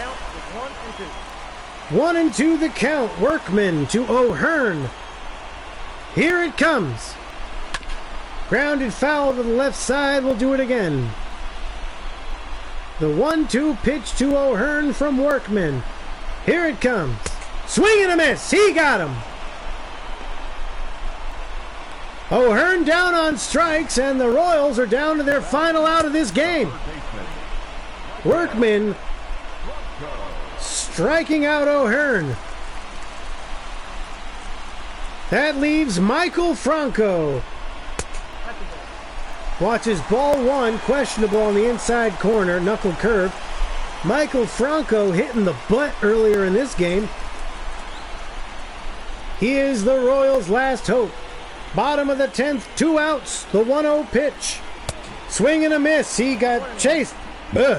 1-2 the count. Workman to O'Hearn. Here it comes. Grounded foul to the left side. We'll do it again. The 1-2 pitch to O'Hearn from Workman. Here it comes. Swing and a miss. He got him. O'Hearn down on strikes, and the Royals are down to their final out of this game. Workman striking out O'Hearn. That leaves Michael Franco. Watches ball one, questionable on the inside corner, knuckle curve. Michael Franco hitting the butt earlier in this game. He is the Royals' last hope. Bottom of the 10th, 2 outs, the 1-0 pitch. Swing and a miss. He got chased.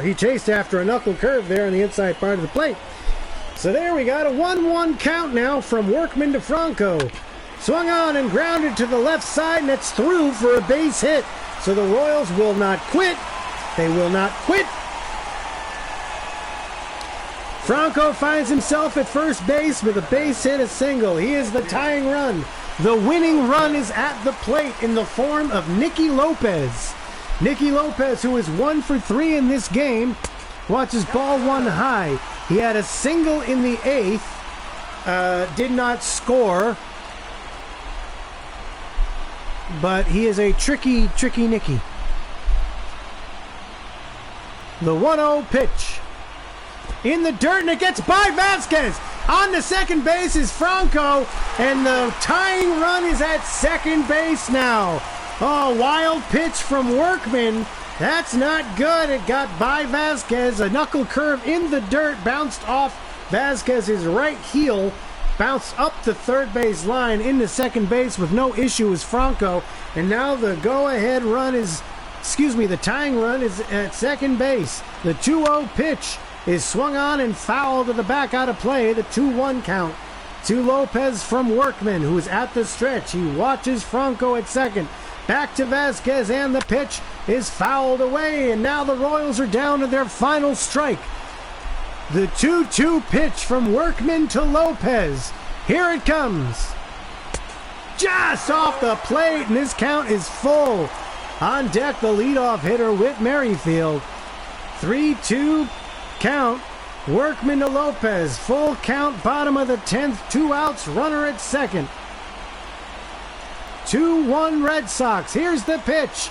He chased after a knuckle curve there on the inside part of the plate. So there we got a 1-1 count now from Workman to Franco. Swung on and grounded to the left side, and it's through for a base hit. So the Royals will not quit. They will not quit. Franco finds himself at first base with a base hit, a single. He is the tying run. The winning run is at the plate in the form of Nicky Lopez. Nicky Lopez, who is 1 for 3 in this game, watches ball one high. He had a single in the 8th, did not score, but he is a tricky Nicky. The 1-0 pitch. In the dirt, and it gets by Vasquez. On to second base is Franco, and the tying run is at second base now. Oh, wild pitch from Workman. That's not good. It got by Vasquez. A knuckle curve in the dirt, bounced off Vasquez's right heel, bounced up the third base line into second base with no issue is Franco. And now the go-ahead run is, the tying run is at second base. The 2-0 pitch is swung on and foul to the back out of play. The 2-1 count to Lopez from Workman, who is at the stretch. He watches Franco at second. Back to Vasquez, and the pitch is fouled away, and now the Royals are down to their final strike. The 2-2 pitch from Workman to Lopez. Here it comes. Just off the plate, and this count is full. On deck, the leadoff hitter, Whit Merrifield. 3-2 count. Workman to Lopez. Full count, bottom of the 10th, 2 outs, runner at second. 2-1 Red Sox. Here's the pitch.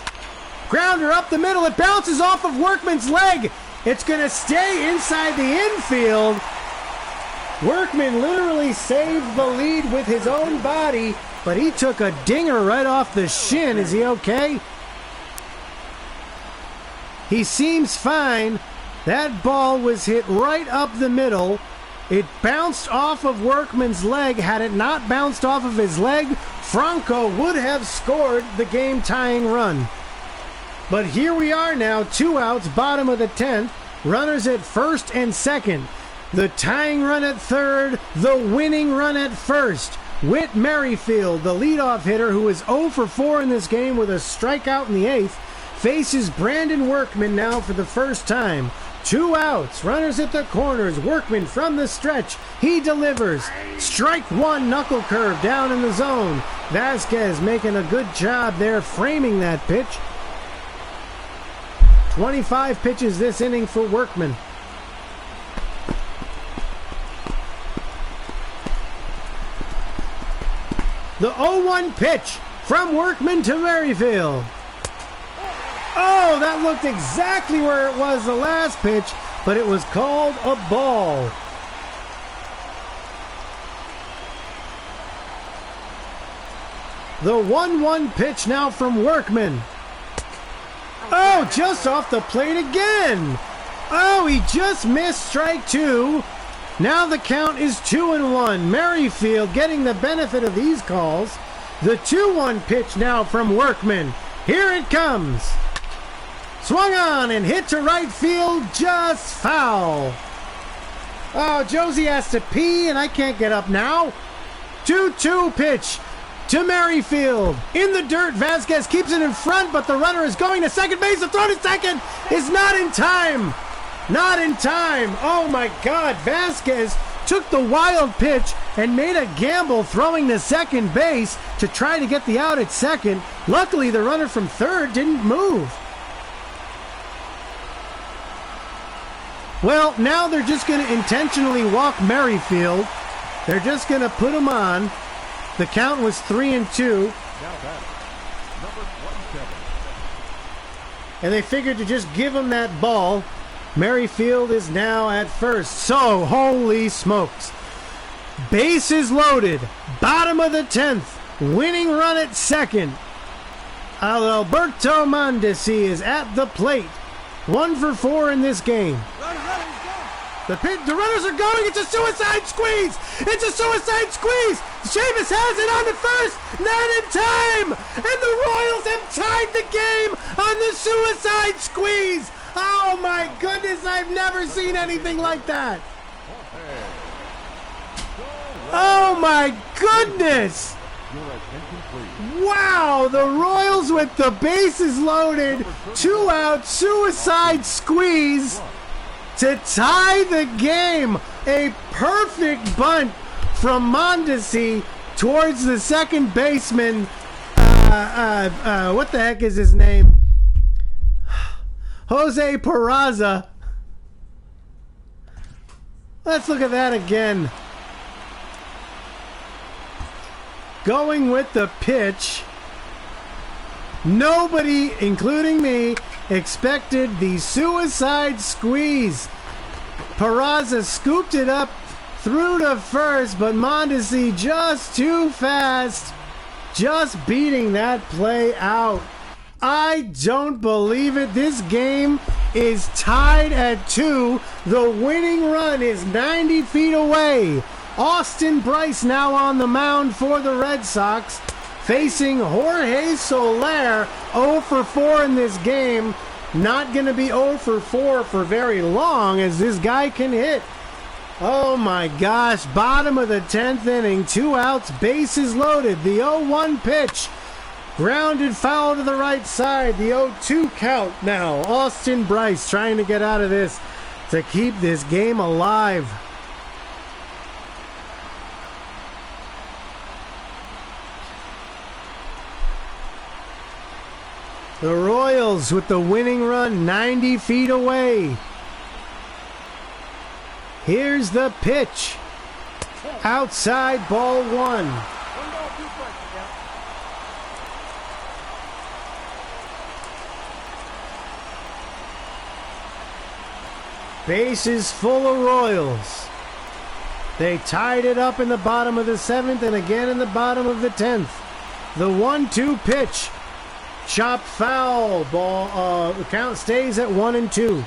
Grounder up the middle. It bounces off of Workman's leg. It's going to stay inside the infield. Workman literally saved the lead with his own body, but he took a dinger right off the shin. Is he okay? He seems fine. That ball was hit right up the middle. It bounced off of Workman's leg. Had it not bounced off of his leg, Franco would have scored the game-tying run. But here we are now, 2 outs, bottom of the 10th. Runners at first and second. The tying run at third, the winning run at first. Whit Merrifield, the leadoff hitter who is 0 for 4 in this game with a strikeout in the 8th, faces Brandon Workman now for the first time. 2 outs, runners at the corners, Workman from the stretch, he delivers. Strike one, knuckle curve down in the zone. Vasquez making a good job there framing that pitch. 25 pitches this inning for Workman. The 0-1 pitch from Workman to Merrifield. Oh, that looked exactly where it was the last pitch, but it was called a ball. The 1-1 pitch now from Workman. Oh, just off the plate again. Oh, he just missed strike 2. Now the count is 2-1. Merrifield getting the benefit of these calls. The 2-1 pitch now from Workman. Here it comes. Swung on and hit to right field, just foul. Oh, Josie has to pee and I can't get up now. 2-2 pitch to Merrifield. In the dirt, Vasquez keeps it in front, but the runner is going to second base. The throw to second is not in time. Not in time. Oh my God, Vasquez took the wild pitch and made a gamble throwing to second base to try to get the out at second. Luckily, the runner from third didn't move. Well, now they're just going to intentionally walk Merrifield. They're just going to put him on. The count was 3-2. And they figured to just give him that ball. Merrifield is now at first. So, holy smokes. Bases loaded. Bottom of the 10th. Winning run at second. Alberto Mondesi is at the plate. 1 for 4 in this game. The runners are going. It's a suicide squeeze. It's a suicide squeeze. Chavis has it on the first. Not in time. And the Royals have tied the game on the suicide squeeze. Oh my goodness. I've never seen anything like that. Oh my goodness. Wow, the Royals with the bases loaded, 2 out, suicide squeeze to tie the game. A perfect bunt from Mondesi towards the second baseman. What the heck is his name? Jose Peraza. Let's look at that again. Going with the pitch. Nobody, including me, expected the suicide squeeze. Peraza scooped it up through to first, but Mondesi just too fast. Just beating that play out. I don't believe it. This game is tied at 2. The winning run is 90 feet away. Austin Bryce now on the mound for the Red Sox, facing Jorge Soler, 0 for 4 in this game. Not going to be 0 for 4 for very long as this guy can hit. Oh my gosh, bottom of the 10th inning, 2 outs, bases loaded. The 0-1 pitch, grounded foul to the right side. The 0-2 count now. Austin Bryce trying to get out of this to keep this game alive. The Royals with the winning run 90 feet away. Here's the pitch. Outside, ball 1. Bases full of Royals. They tied it up in the bottom of the 7th and again in the bottom of the 10th. The 1-2 pitch. Chop foul. Ball. The count stays at 1-2.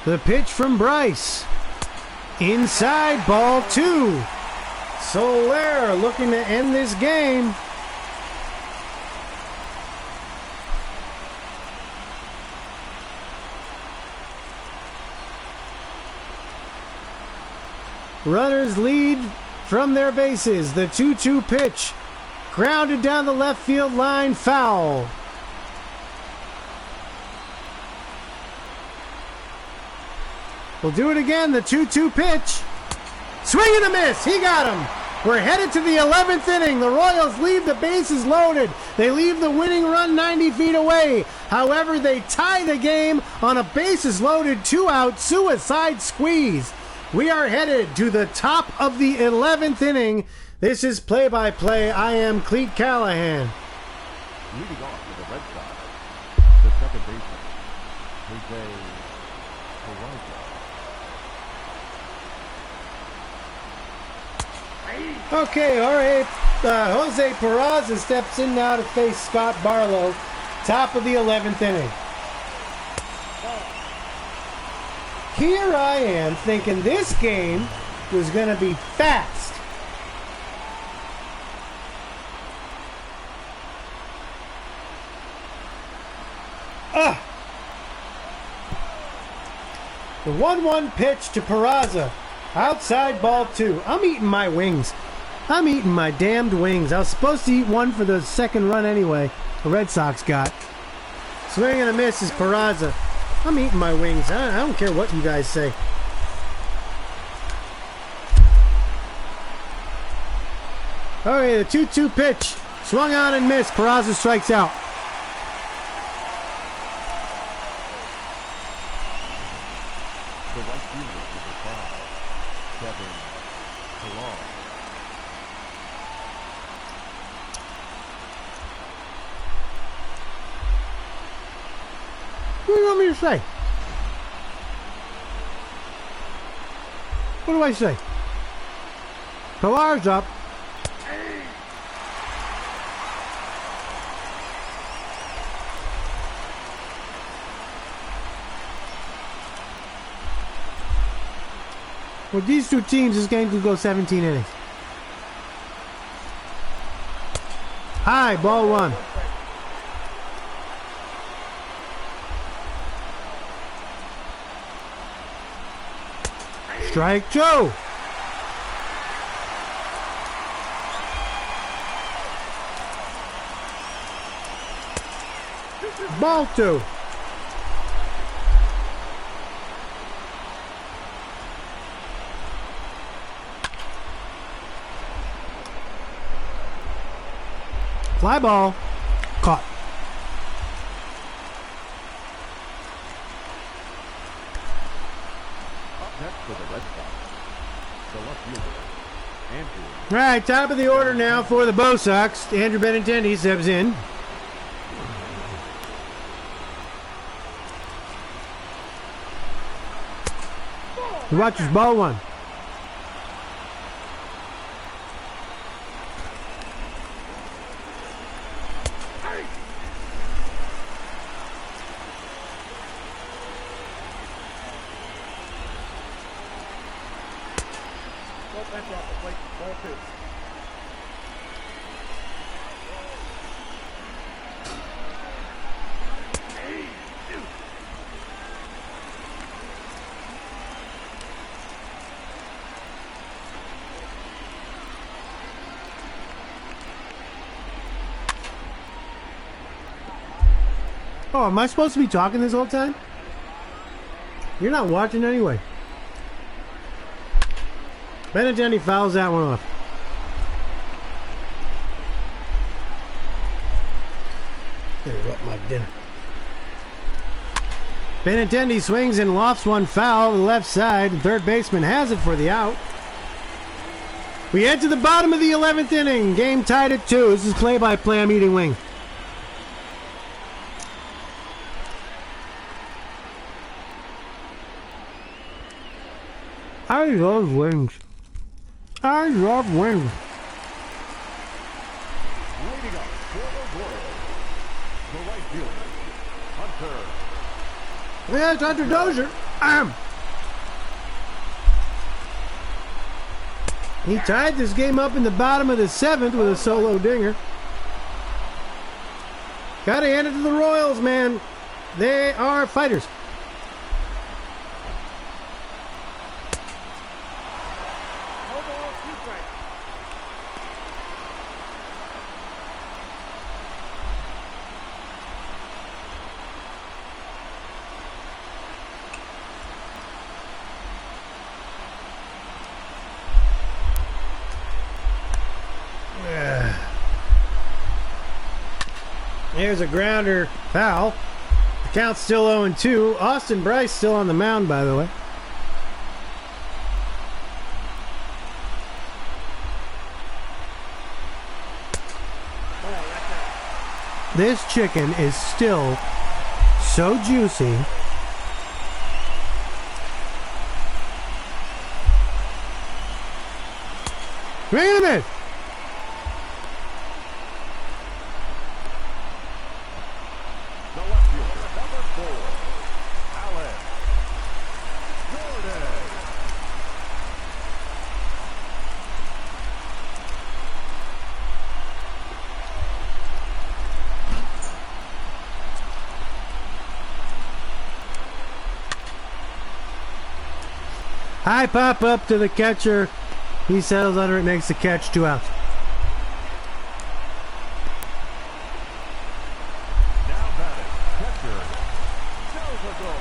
The pitch from Bryce. Inside, ball 2. Soler looking to end this game. Runners lead from their bases. The 2-2 pitch. Grounded down the left field line. Foul. We'll do it again. The 2-2 pitch. Swing and a miss. He got him. We're headed to the 11th inning. The Royals leave the bases loaded. They leave the winning run 90 feet away. However, they tie the game on a bases loaded 2-out suicide squeeze. We are headed to the top of the 11th inning. This is play-by-play. I am Cleat Callahan. Leading off for the Red Sox, the second baseman, Jose Peraza. Okay, Jose Peraza steps in now to face Scott Barlow. Top of the 11th inning. Here I am thinking this game was going to be fast. The 1-1 pitch to Peraza. Outside ball 2. I'm eating my wings. I'm eating my damned wings. I was supposed to eat one for the second run anyway. The Red Sox got. Swing and a miss is Peraza. I'm eating my wings. I don't care what you guys say. Okay, the 2-2 pitch. Swung on and missed. Peraza strikes out. The right fielder is a foul. Kevin Kalon. What do you want me to say? What do I say? Pilar's up. With these two teams, this game could go 17 innings. High, ball 1. Strike 2. Ball 2. Fly ball. Caught. Up next for the Red Sox, the left fielder, Andrew. All right, top of the order now for the BOS Sox. Andrew Benintendi steps in. He watches ball 1. That's off the plate. Ball 2. Oh, am I supposed to be talking this whole time? You're not watching anyway. Benintendi fouls that one off. Interrupt my dinner. Benintendi swings and lofts one foul to the left side. The third baseman has it for the out. We head to the bottom of the 11th inning. Game tied at 2. This is play-by-play. I'm eating wings. I love wings. I love wings. Leading up for the Royals, the right fielder, Hunter. Yeah, it's Hunter Dozier. He tied this game up in the bottom of the 7th with a solo dinger. Gotta hand it to the Royals, man. They are fighters. No ball, 2 strikes. There's a grounder foul. The count's still 0-2. Austin Bryce still on the mound, by the way. This chicken is still so juicy. Wait a minute. The left fielder, number 4, Allen Jordan. High pop up to the catcher. He settles under it, makes the catch, 2 outs. Now batting, catcher, Salvador.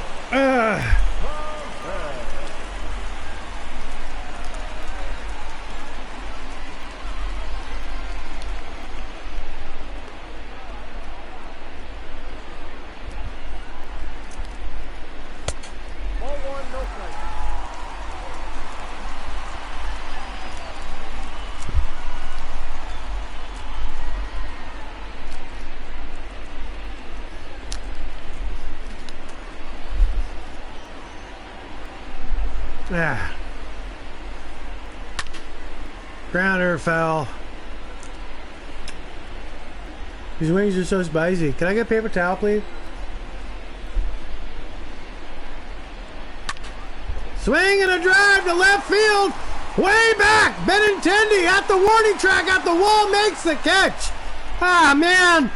Ball 1, no strikes. Ah. Grounder foul. These wings are so spicy. Can I get a paper towel, please? Swing and a drive to left field. Way back. Benintendi at the warning track, at the wall, makes the catch. Ah, man.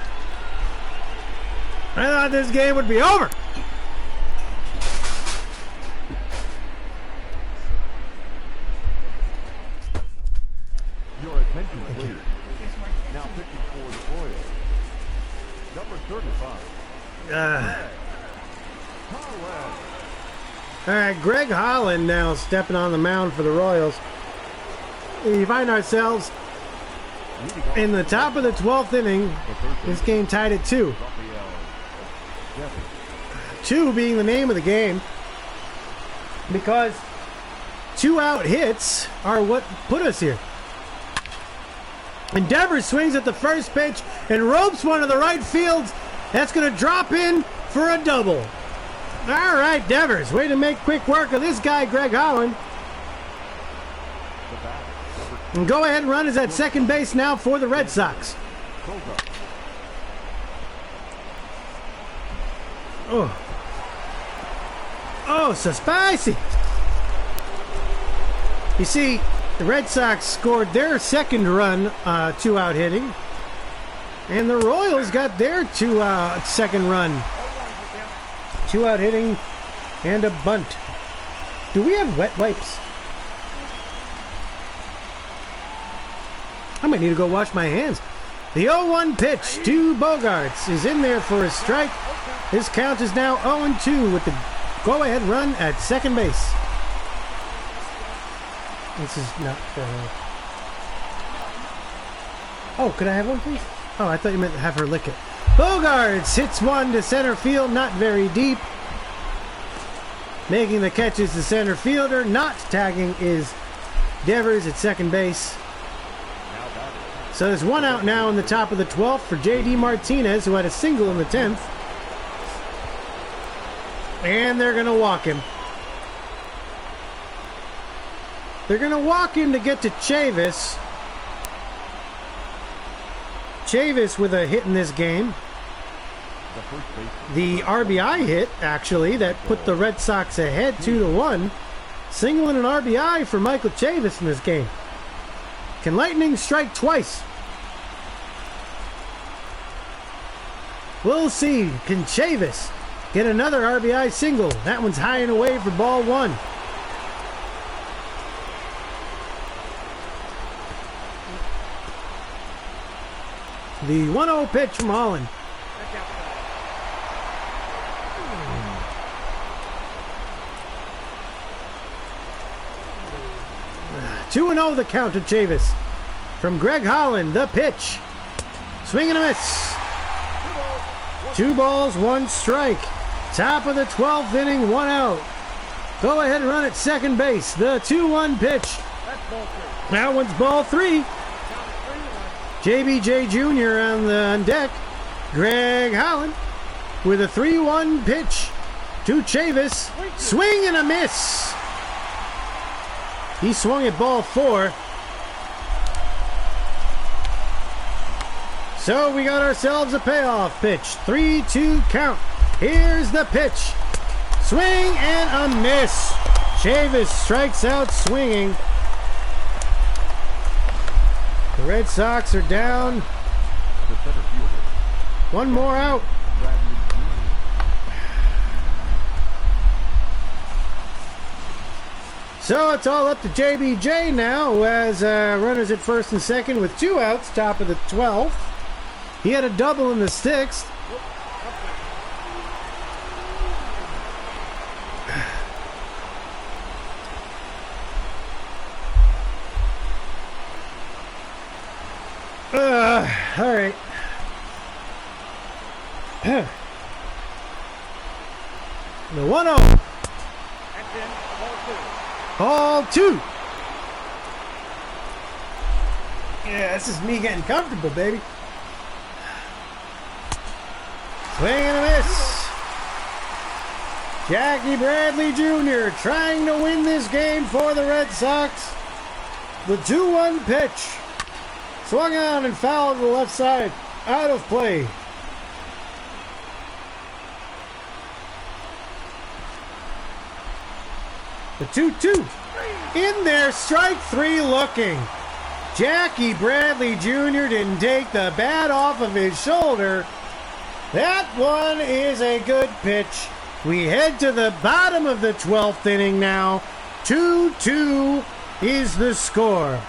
I thought this game would be over. Your attention, please. Now pitching for the Royals, number 35, Callahan. All right, Greg Holland now stepping on the mound for the Royals. We find ourselves Leading off in the top of the 12th inning. the third This base, game tied at 2. Rafael Devers. 2 being the name of the game, because 2 out hits are what put us here. And Devers swings at the first pitch and ropes one to the right field. That's going to drop in for a double. All right, Devers, way to make quick work of this guy, Greg Holland. The batter, number And go ahead and run is at second base now for the Red Sox. 12, Oh, so spicy. You see, the Red Sox scored their second run, 2 out hitting. And the Royals got their 2 second run. 2 out hitting and a bunt. Do we have wet wipes? I might need to go wash my hands. The 0-1 pitch to Bogarts is in there for a strike. His count is now 0-2 with the go-ahead run at second base. This is not Oh, could I have one, please? Oh, I thought you meant to have her lick it. Bogarts hits one to center field, not very deep. Making the catch is the center fielder. Not tagging is Devers at second base. now batting, So there's 1 out now in the top of the 12th for J.D. Martinez, who had a single in the 10th. And they're going to walk him. They're going to walk him to get to Chavis. Chavis with a hit in this game. The first baseman. the RBI hit, actually, that put the Red Sox ahead 2-1. Single and an RBI for Michael Chavis in this game. Can Lightning strike twice? We'll see. Can Chavis get another RBI single? That one's high and away for ball one. The 1-0 pitch from Holland. 2-0 the count to Chavis. From Greg Holland, the pitch. Swing and a miss. 2 balls, 1 strike. Top of the 12th inning, 1 out. Go ahead and run at second base. The 2-1 pitch. That one's ball 3. JBJ Jr. on deck. Greg Holland with a 3-1 pitch to Chavis. Swing and a miss. He swung at ball 4. So we got ourselves a payoff pitch. 3-2 count. Here's the pitch. Swing and a miss. Chavis strikes out swinging. The Red Sox are down. The center fielder. 1 more out. Bradley Jr. So it's all up to JBJ now, who has runners at first and second with 2 outs, top of the 12th. He had a double in the 6th. All right. The 1-0. Ball 2. Yeah, this is me getting comfortable, baby. Swing and a miss. Jackie Bradley Jr. trying to win this game for the Red Sox. The 2-1 pitch. Swung on and fouled to the left side. Out of play. The 2-2. In there, strike 3 looking. Jackie Bradley Jr. didn't take the bat off of his shoulder. That one is a good pitch. We head to the bottom of the 12th inning now. 2-2 is the score.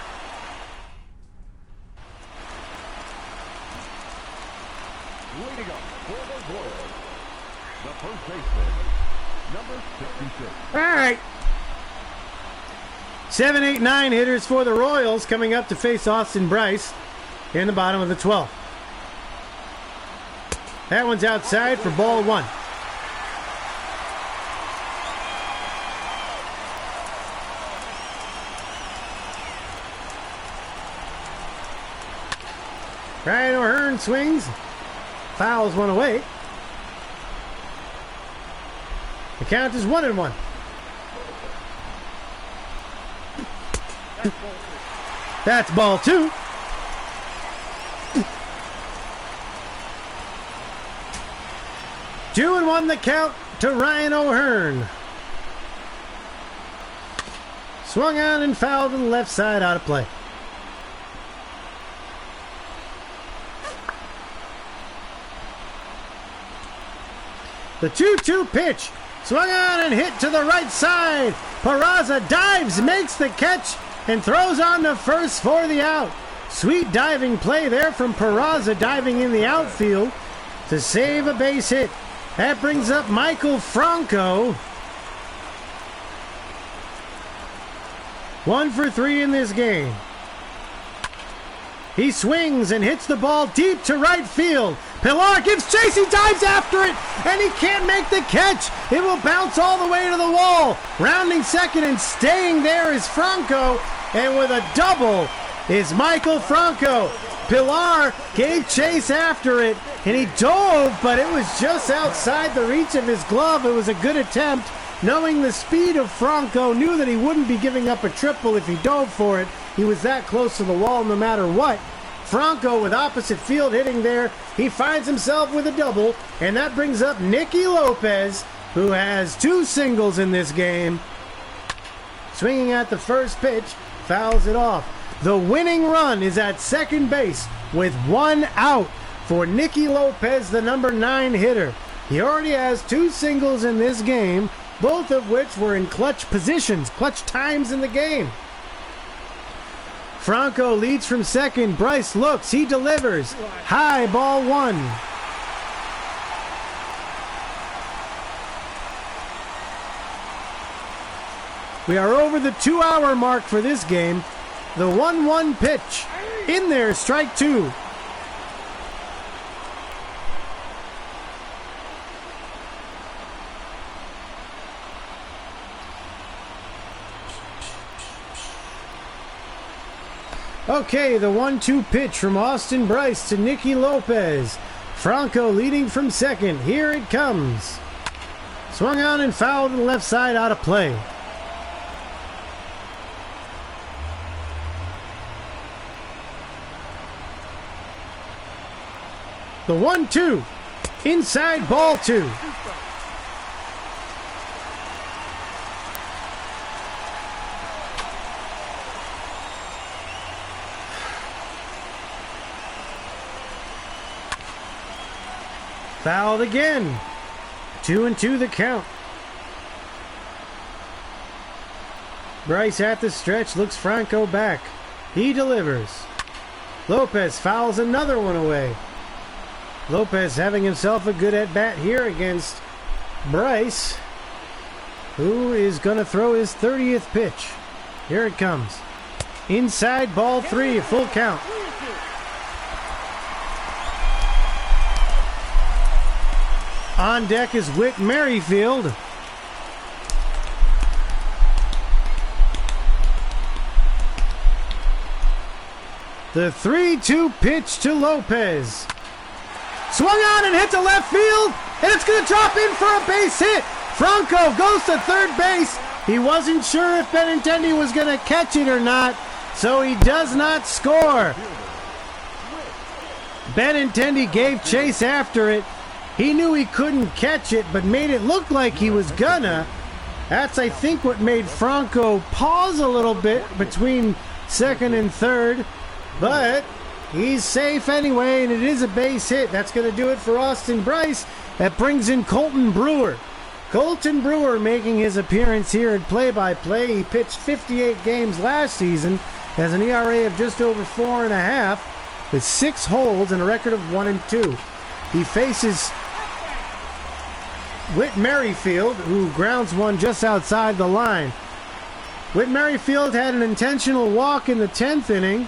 Leading up for the Royals. The first baseman, number 66. All right. 7, 8, 9 hitters for the Royals coming up to face Austin Bryce in the bottom of the 12th. That one's outside for ball 1. Ryan O'Hearn swings. Fouls one away. The count is 1-1. That's ball 2. Two and 1 the count to Ryan O'Hearn. Swung on and fouled to the left side, out of play. The 2-2 pitch. Swung on and hit to the right side. Peraza dives, makes the catch, and throws on to first for the out. Sweet diving play there from Peraza, diving in the outfield to save a base hit. That brings up Michael Franco. 1 for 3 in this game. He swings and hits the ball deep to right field. Pilar gives chase, he dives after it, and he can't make the catch. It will bounce all the way to the wall. Rounding second and staying there is Franco, and with a double is Michael Franco. Pilar gave chase after it, and he dove, but it was just outside the reach of his glove. It was a good attempt. Knowing the speed of Franco, knew that he wouldn't be giving up a triple if he dove for it. He was that close to the wall no matter what. Franco with opposite field hitting there He finds himself with a double, and that brings up Nicky Lopez, who has 2 singles in this game. Swinging at the first pitch, fouls it off. The winning run is at second base with 1 out for Nicky Lopez, the number 9 hitter. He already has 2 singles in this game, both of which were in clutch positions, clutch times in the game. Franco leads from second. Bryce looks. He delivers. High, ball 1. We are over the 2-hour mark for this game. The 1-1 pitch. In there, strike 2. Okay, the 1-2 pitch from Austin Bryce to Nicky Lopez. Franco leading from second. Here it comes. Swung on and fouled to the left side, out of play. The 1-2. Inside, ball 2. Fouled again. 2-2 the count. Bryce at the stretch, looks Franco back. He delivers. Lopez fouls another one away. Lopez having himself a good at-bat here against Bryce, who is going to throw his 30th pitch. Here it comes. Inside, ball 3, a full count. On deck is Whit Merrifield. The 3-2 pitch to Lopez. Swung on and hit to left field, and it's going to drop in for a base hit. Franco goes to third base. He wasn't sure if Benintendi was going to catch it or not, so he does not score. Benintendi gave chase after it. He knew he couldn't catch it, but made it look like he was gonna. That's, I think, what made Franco pause a little bit between second and third. But he's safe anyway, and it is a base hit. That's going to do it for Austin Bryce. That brings in Colton Brewer. Colton Brewer making his appearance here at Play-by-Play. He pitched 58 games last season, has an ERA of just over 4.5, with 6 holds and a record of 1-2. He faces Whit Merrifield, who grounds one just outside the line. Whit Merrifield had an intentional walk in the 10th inning.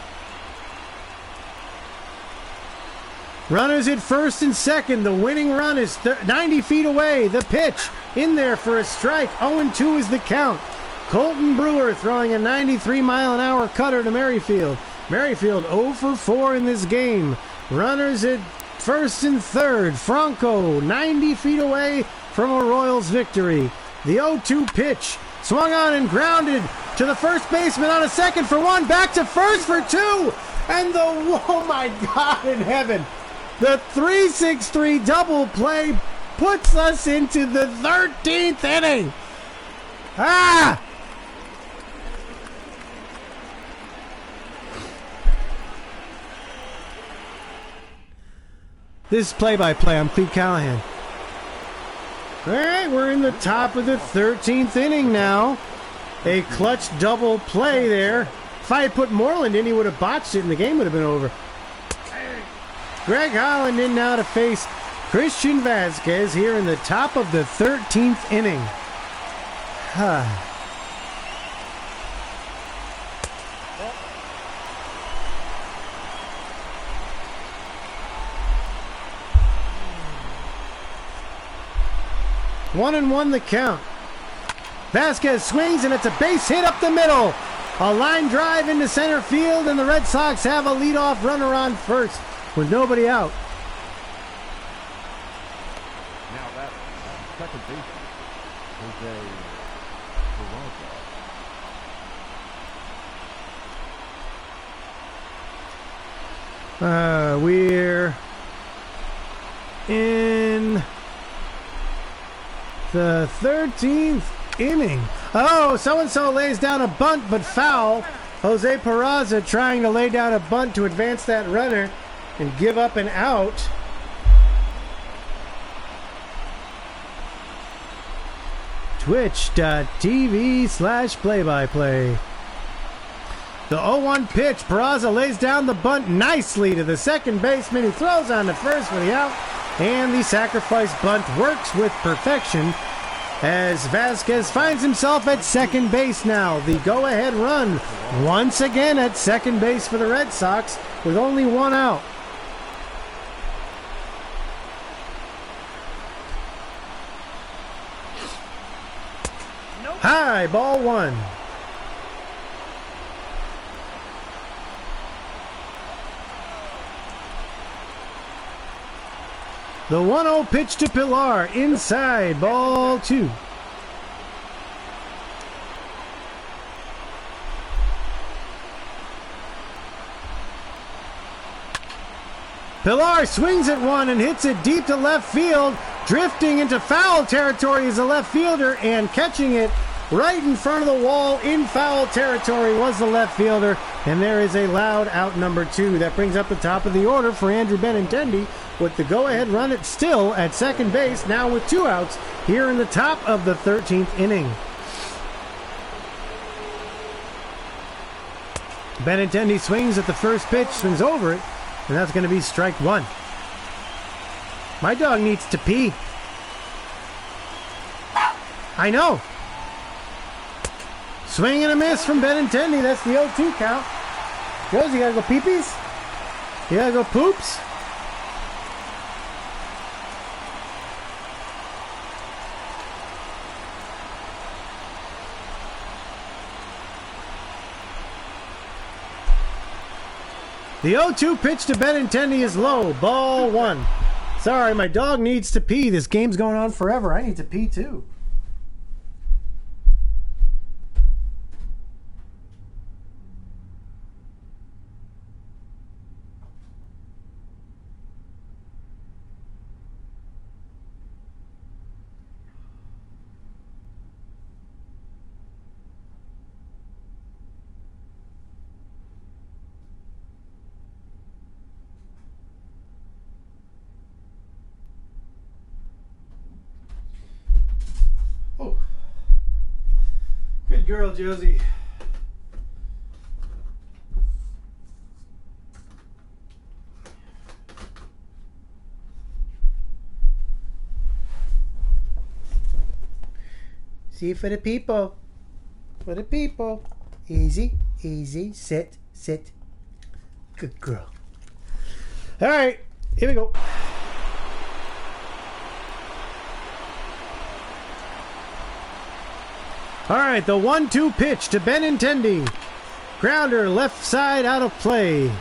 Runners at first and second. The winning run is 90 feet away. The pitch in there for a strike. 0-2 is the count. Colton Brewer throwing a 93-mile-an-hour cutter to Merrifield. Merrifield 0 for 4 in this game. Runners at first and third. Franco 90 feet away from a Royals victory. The 0-2 pitch. Swung on and grounded to the first baseman on a second for 1. Back to first for 2. And oh my God in heaven. The 3-6-3 double play puts us into the 13th inning. This is Play-by-Play. I'm Cleat Callahan. All right, we're in the top of the 13th inning now. A clutch double play there. If I had put Moreland in, he would have botched it and the game would have been over. Greg Holland in now to face Christian Vasquez here in the top of the 13th inning. 1-1 the count. Vasquez swings and it's a base hit up the middle. A line drive into center field, and the Red Sox have a leadoff runner on first with nobody out. Now that second baseman is We're in the 13th inning. Oh, so-and-so lays down a bunt, but foul. Jose Peraza trying to lay down a bunt to advance that runner and give up an out. Twitch.tv/play-by-play. The 0-1 pitch. Peraza lays down the bunt nicely to the second baseman, who throws on the first for the out. And the sacrifice bunt works with perfection as Vasquez finds himself at second base now. The go-ahead run once again at second base for the Red Sox with only one out. High, ball one. The 1-0 pitch to Pilar, inside, ball two. Pilar swings at one and hits it deep to left field. Drifting into foul territory is a left fielder, and catching it right in front of the wall in foul territory was the left fielder. And there is a loud out number two. That brings up the top of the order for Andrew Benintendi with the go-ahead run at still at second base, now with two outs here in the top of the 13th inning. Benintendi swings at the first pitch, swings over it, and that's going to be strike one. My dog needs to pee. I know. Swing and a miss from Benintendi. That's the 0-2 count. Josie, you gotta go peepees? You gotta go poops? The 0-2 pitch to Benintendi is low. Ball one. Sorry, my dog needs to pee. This game's going on forever. I need to pee too. Good girl, Josie. See for the people. For the people. Easy, easy. Sit, sit. Good girl. All right, here we go. All right, the 1-2 pitch to Benintendi. Grounder left side out of play.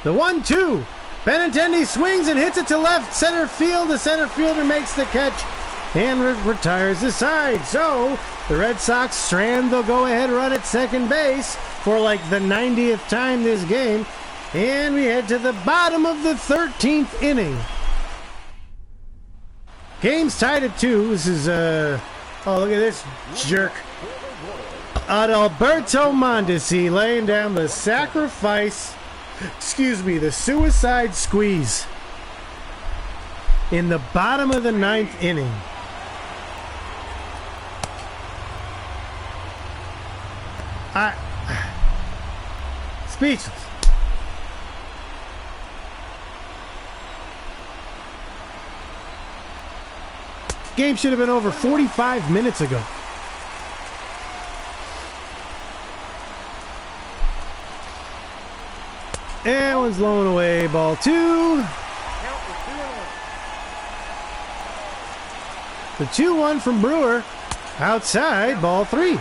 The 1-2. Benintendi swings and hits it to left center field. The center fielder makes the catch and retires the side. So the Red Sox strand the go-ahead run at second base for like the 90th time this game. And we head to the bottom of the 13th inning. Game's tied at 2. This is, oh, look at this jerk. Adalberto Mondesi laying down the sacrifice, the suicide squeeze in the bottom of the 9th inning. Speechless. Game should have been over 45 minutes ago. And one's blown away. Ball two. The 2-1 from Brewer. Outside. Ball three.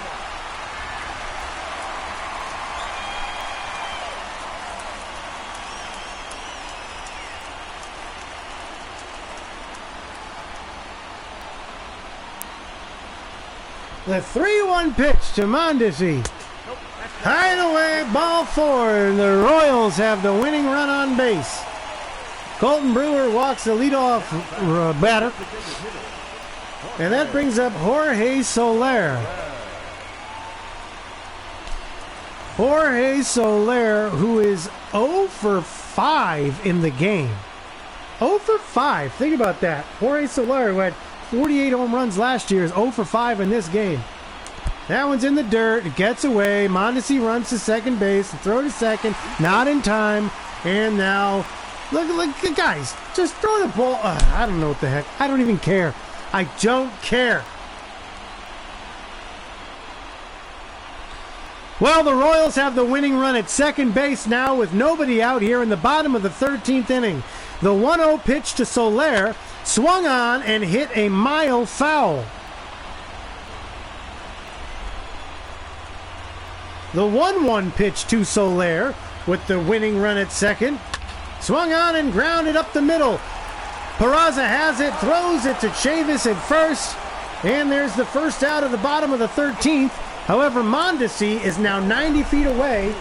The 3-1 pitch to Mondesi. High and away, ball 4, and the Royals have the winning run on base. Colton Brewer walks the leadoff batter. And that brings up Jorge Soler. Jorge Soler, who is 0 for 5 in the game. 0 for 5. Think about that. Jorge Soler, who had 48 home runs last year, is 0 for 5 in this game. That one's in the dirt. It gets away. Mondesi runs to second base. Throw to second. Not in time. And now, look, guys, just throw the ball. I don't know what the heck. I don't even care. I don't care. Well, the Royals have the winning run at second base now with nobody out here in the bottom of the 13th inning. The 1-0 pitch to Soler swung on and hit a mile foul. The 1-1 pitch to Soler with the winning run at second. Swung on and grounded up the middle. Peraza has it, throws it to Chavis at first, and there's the first out of the bottom of the 13th. However, Mondesi is now 90 feet away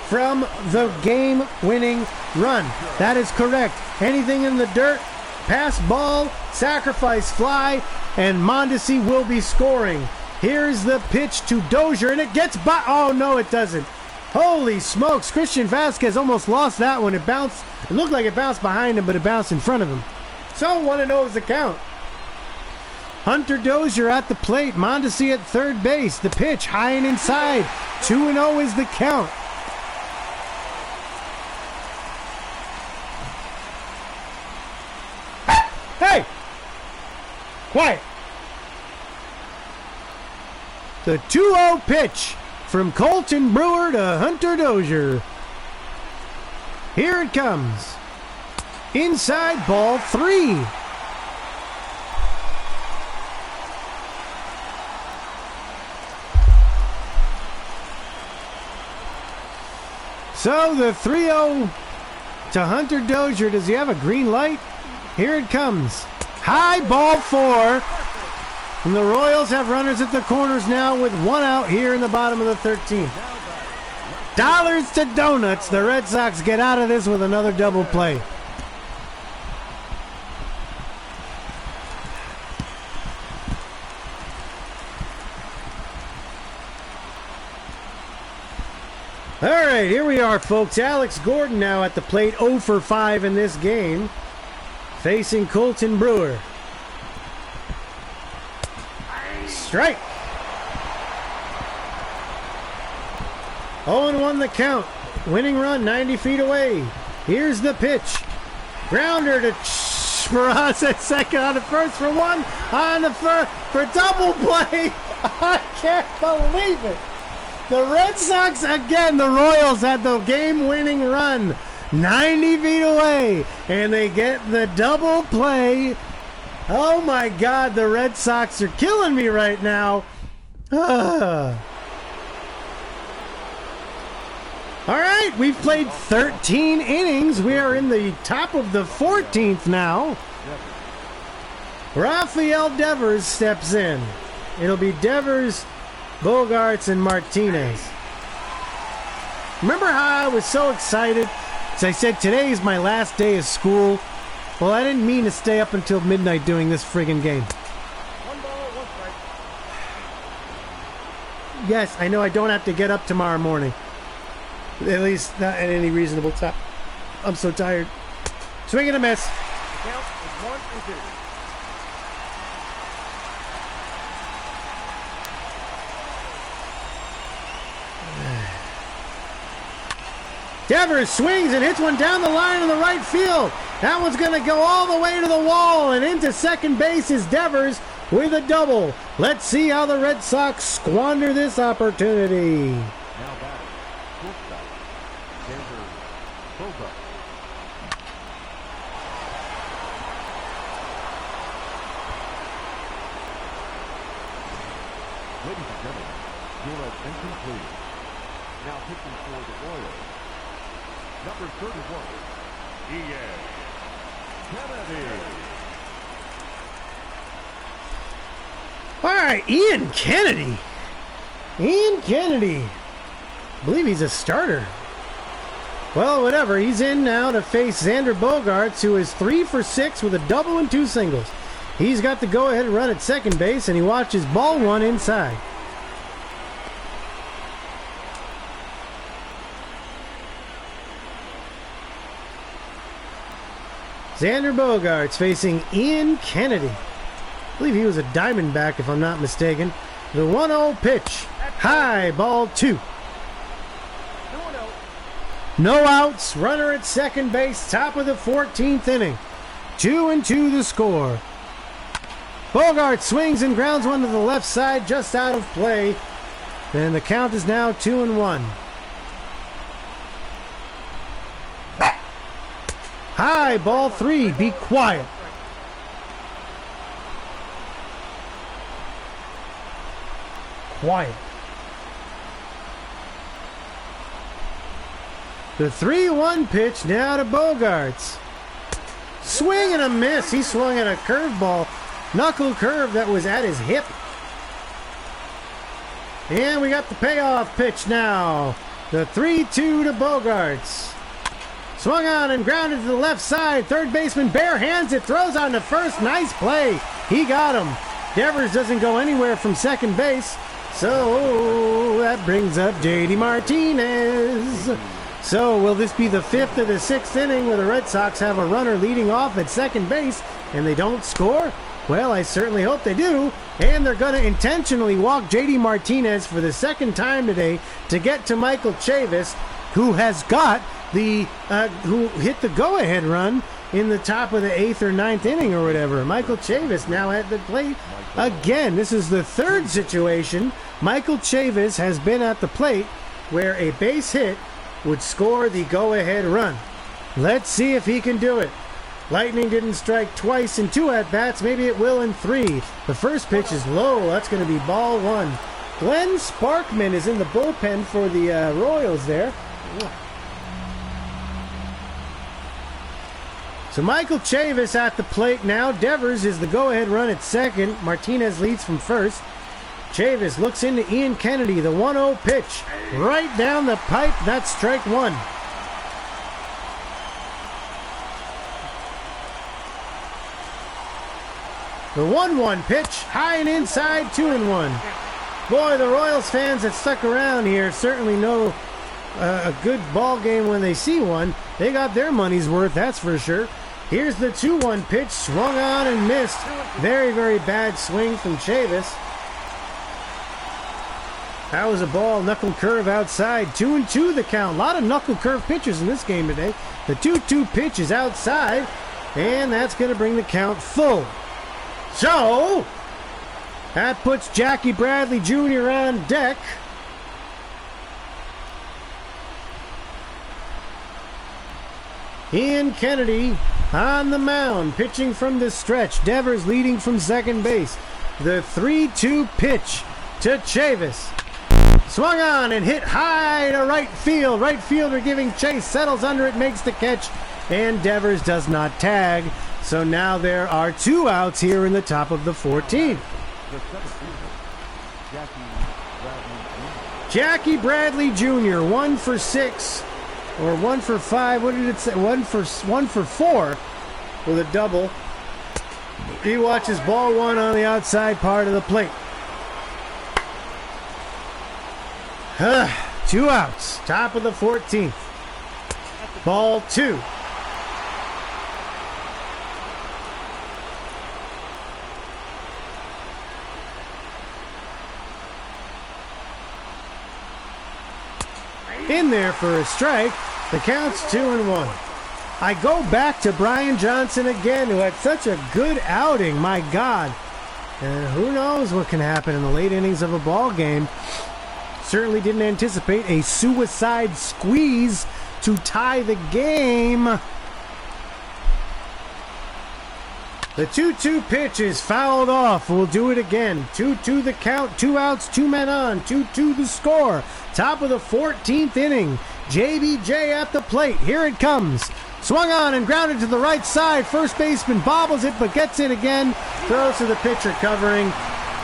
from the game-winning run. That is correct. Anything in the dirt, pass ball, sacrifice fly, and Mondesi will be scoring. Here's the pitch to Dozier, and it gets by. Oh, no, it doesn't. Holy smokes. Christian Vasquez almost lost that one. It bounced. It looked like it bounced behind him, but it bounced in front of him. So 1-0 is the count. Hunter Dozier at the plate. Mondesi at third base. The pitch high and inside. 2-0 is the count. Hey! Quiet. The 2-0 pitch from Colton Brewer to Hunter Dozier. Here it comes. Inside, ball 3. So the 3-0 to Hunter Dozier. Does he have a green light? Here it comes. High, ball 4. And the Royals have runners at the corners now with 1 out here in the bottom of the 13th. Dollars to donuts. The Red Sox get out of this with another double play. All right, here we are, folks. Alex Gordon now at the plate, 0 for 5 in this game, facing Colton Brewer. Strike. 0-1 the count. Winning run 90 feet away. Here's the pitch. Grounder to Peraza at second on the first for 1. On the first for double play. I can't believe it. The Red Sox, again, the Royals had the game-winning run 90 feet away, and they get the double play. Oh, my God, the Red Sox are killing me right now. All right, we've played 13 innings. We are in the top of the 14th now. Rafael Devers steps in. It'll be Devers, Bogarts, and Martinez. Remember how I was so excited? As I said, today is my last day of school. Well, I didn't mean to stay up until midnight doing this friggin' game. 1 ball, 1 strike. Yes, I know I don't have to get up tomorrow morning. At least not at any reasonable time. I'm so tired. Swing and a miss. Count is 1-2. Devers swings and hits one down the line in the right field. That one's going to go all the way to the wall, and into second base is Devers with a double. Let's see how the Red Sox squander this opportunity. Now back. Shortstop. Xander Bogaerts. Ladies and gentlemen, you're at incomplete. Now pitching for the Royals. Number 31, Ian Kennedy. All right, Ian Kennedy. Ian Kennedy. I believe he's a starter. Well, whatever. He's in now to face Xander Bogaerts, who is 3 for 6 with a double and 2 singles. He's got the go-ahead run at second base, and he watches ball 1 inside. Xander Bogaerts facing Ian Kennedy. I believe he was a Diamondback, if I'm not mistaken. The 1-0 pitch. High, ball 2. No outs, runner at second base, top of the 14th inning. 2-2 the score. Bogaerts swings and grounds one to the left side, just out of play. And the count is now 2-1. High, ball 3, be quiet. Quiet. The 3-1 pitch now to Bogaerts. Swing and a miss. He swung at a curveball. Knuckle curve that was at his hip. And we got the payoff pitch now. The 3-2 to Bogaerts. Swung on and grounded to the left side. Third baseman bare hands it. Throws on to first. Nice play. He got him. Devers doesn't go anywhere from second base. So that brings up J.D. Martinez. So will this be the 5th or the 6th inning where the Red Sox have a runner leading off at second base and they don't score? Well, I certainly hope they do. And they're going to intentionally walk J.D. Martinez for the second time today to get to Michael Chavis, who has got who hit the go-ahead run in the top of the 8th or 9th inning or whatever. Michael Chavis now at the plate again. This is the third situation Michael Chavis has been at the plate where a base hit would score the go-ahead run. Let's see if he can do it. Lightning didn't strike twice in 2 at-bats. Maybe it will in 3. The first pitch is low. That's going to be ball 1. Glenn Sparkman is in the bullpen for the Royals there. So Michael Chavis at the plate now. Devers is the go-ahead run at second. Martinez leads from first. Chavis looks into Ian Kennedy, the 1-0 pitch. Right down the pipe. That's strike 1. The 1-1 pitch, high and inside, 2-1. Boy, the Royals fans that stuck around here certainly know a good ball game when they see one. They got their money's worth, that's for sure. Here's the 2-1 pitch, swung on and missed. Very, very bad swing from Chavis. That was a ball, knuckle curve outside. 2-2 the count. A lot of knuckle curve pitches in this game today. The 2-2 pitch is outside, and that's going to bring the count full. So, that puts Jackie Bradley Jr. on deck. Ian Kennedy on the mound, pitching from the stretch. Devers leading from second base. The 3-2 pitch to Chavis. Swung on and hit high to right field. Right fielder giving chase, settles under it, makes the catch, and Devers does not tag. So now there are 2 outs here in the top of the 14th. Jackie Bradley Jr., 1 for 6, or 1 for 5. What did it say? 1 for 4 with a double. He watches ball 1 on the outside part of the plate. 2 outs, top of the 14th. Ball 2. In there for a strike. The count's 2-1. I go back to Brian Johnson again, who had such a good outing. My God. And who knows what can happen in the late innings of a ball game. Certainly didn't anticipate a suicide squeeze to tie the game. The 2-2 pitch is fouled off. We'll do it again. 2-2 the count, 2 outs, 2 men on, 2-2 the score. Top of the 14th inning. JBJ at the plate. Here it comes. Swung on and grounded to the right side. First baseman bobbles it but gets it again. Throws to the pitcher covering.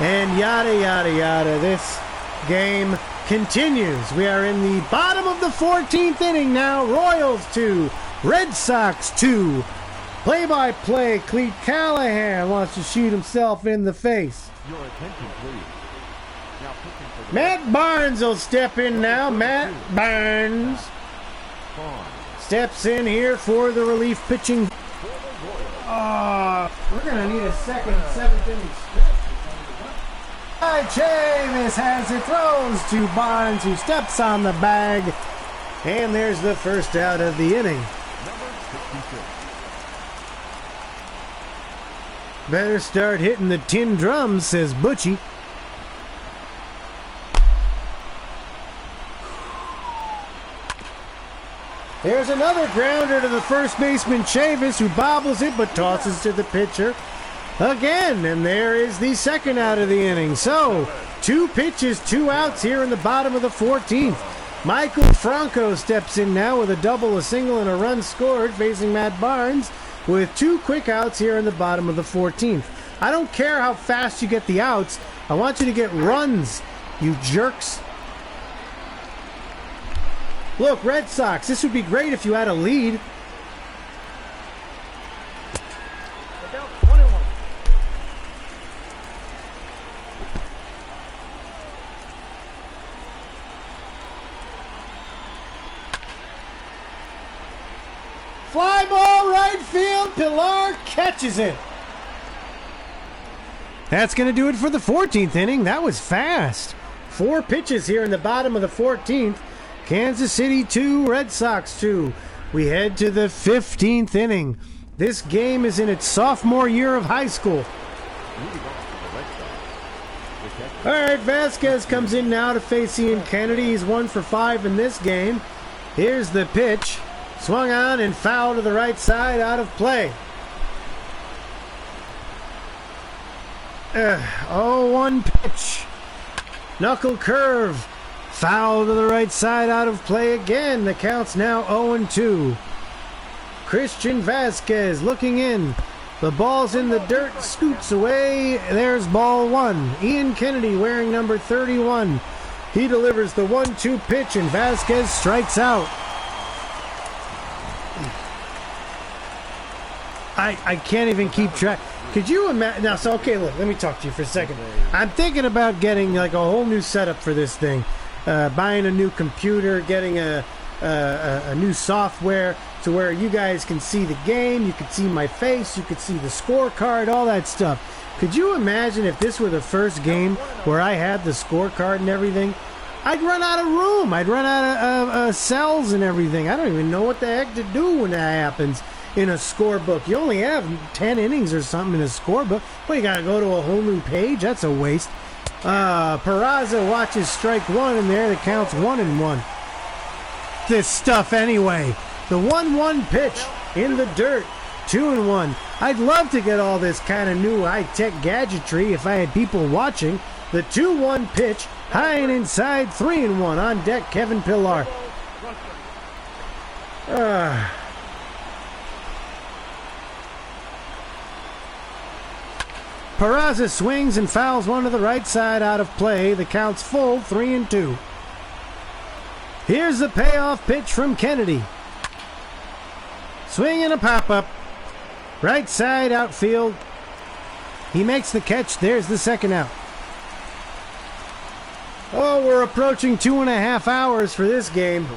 And yada, yada, yada. This game continues. We are in the bottom of the 14th inning now. Royals 2, Red Sox 2. Play-by-play, Cleat Callahan wants to shoot himself in the face. Your attention, please. Now pitching for the Matt Barnes will step in now. Matt Barnes Barnes. steps in here for the relief pitching. For the Royals. We're going to need a second 7th inning stretch. Chavis has it, throws to Barnes, who steps on the bag. And there's the first out of the inning. Number 66. Better start hitting the tin drums, says Butchie. There's another grounder to the first baseman, Chavis, who bobbles it but tosses to the pitcher again. And there is the second out of the inning. So, 2 pitches, 2 outs here in the bottom of the 14th. Michael Franco steps in now with a double, a single, and a run scored, facing Matt Barnes with 2 quick outs here in the bottom of the 14th. I don't care how fast you get the outs. I want you to get runs, you jerks. Look, Red Sox, this would be great if you had a lead. Look out, 1-1. Fly ball right field. Pilar catches it. That's going to do it for the 14th inning. That was fast. 4 pitches here in the bottom of the 14th. Kansas City 2, Red Sox 2. We head to the 15th inning. This game is in its sophomore year of high school. Moving on to the Red Sox. All right, Vasquez comes in now to face Ian Kennedy. He's 1 for 5 in this game. Here's the pitch. Swung on and foul to the right side, out of play. 0-1 pitch. Knuckle curve. Foul to the right side, out of play again. The count's now 0-2. Christian Vasquez looking in. The ball's in the dirt, scoots away. There's ball 1. Ian Kennedy wearing number 31. He delivers the 1-2 pitch and Vasquez strikes out. I can't even keep track. Could you imagine? Now, so, okay, look, let me talk to you for a second. I'm thinking about getting like a whole new setup for this thing. Buying a new computer, getting a new software to where you guys can see the game, you can see my face, you can see the scorecard, all that stuff. Could you imagine if this were the first game where I had the scorecard and everything? I'd run out of room. I'd run out of cells and everything. I don't even know what the heck to do when that happens in a scorebook. You only have 10 innings or something in a scorebook. Well, you got to go to a whole new page. That's a waste. Peraza watches strike 1 in there. The count's 1-1. This stuff anyway. The 1-1 pitch in the dirt. 2-1. I'd love to get all this kind of new high-tech gadgetry if I had people watching. The 2-1 pitch, high and inside, 3-1. On deck, Kevin Pillar. Peraza swings and fouls one to the right side, out of play. The count's full, 3-2. Here's the payoff pitch from Kennedy. Swing and a pop-up. Right side outfield. He makes the catch. There's the second out. Oh, we're approaching 2.5 hours for this game.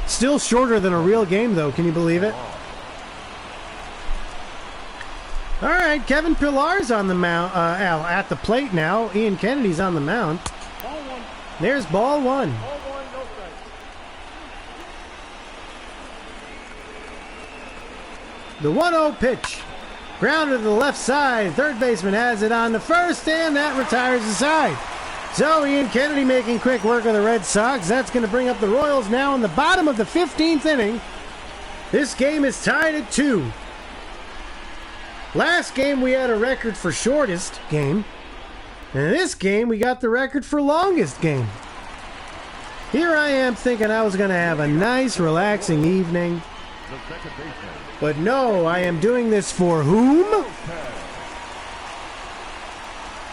Still shorter than a real game, though. Can you believe it? All right, Kevin Pillar's on the mound, at the plate now. Ian Kennedy's on the mound. Ball 1. There's ball 1. Ball 1, no strikes. The 1-0 pitch. Grounded to the left side. Third baseman has it on the first, and that retires the side. So Ian Kennedy making quick work of the Red Sox. That's going to bring up the Royals now in the bottom of the 15th inning. This game is tied at 2. Last game we had a record for shortest game. And in this game we got the record for longest game. Here I am thinking I was going to have a nice relaxing evening. The second baseman. But no, I am doing this for whom?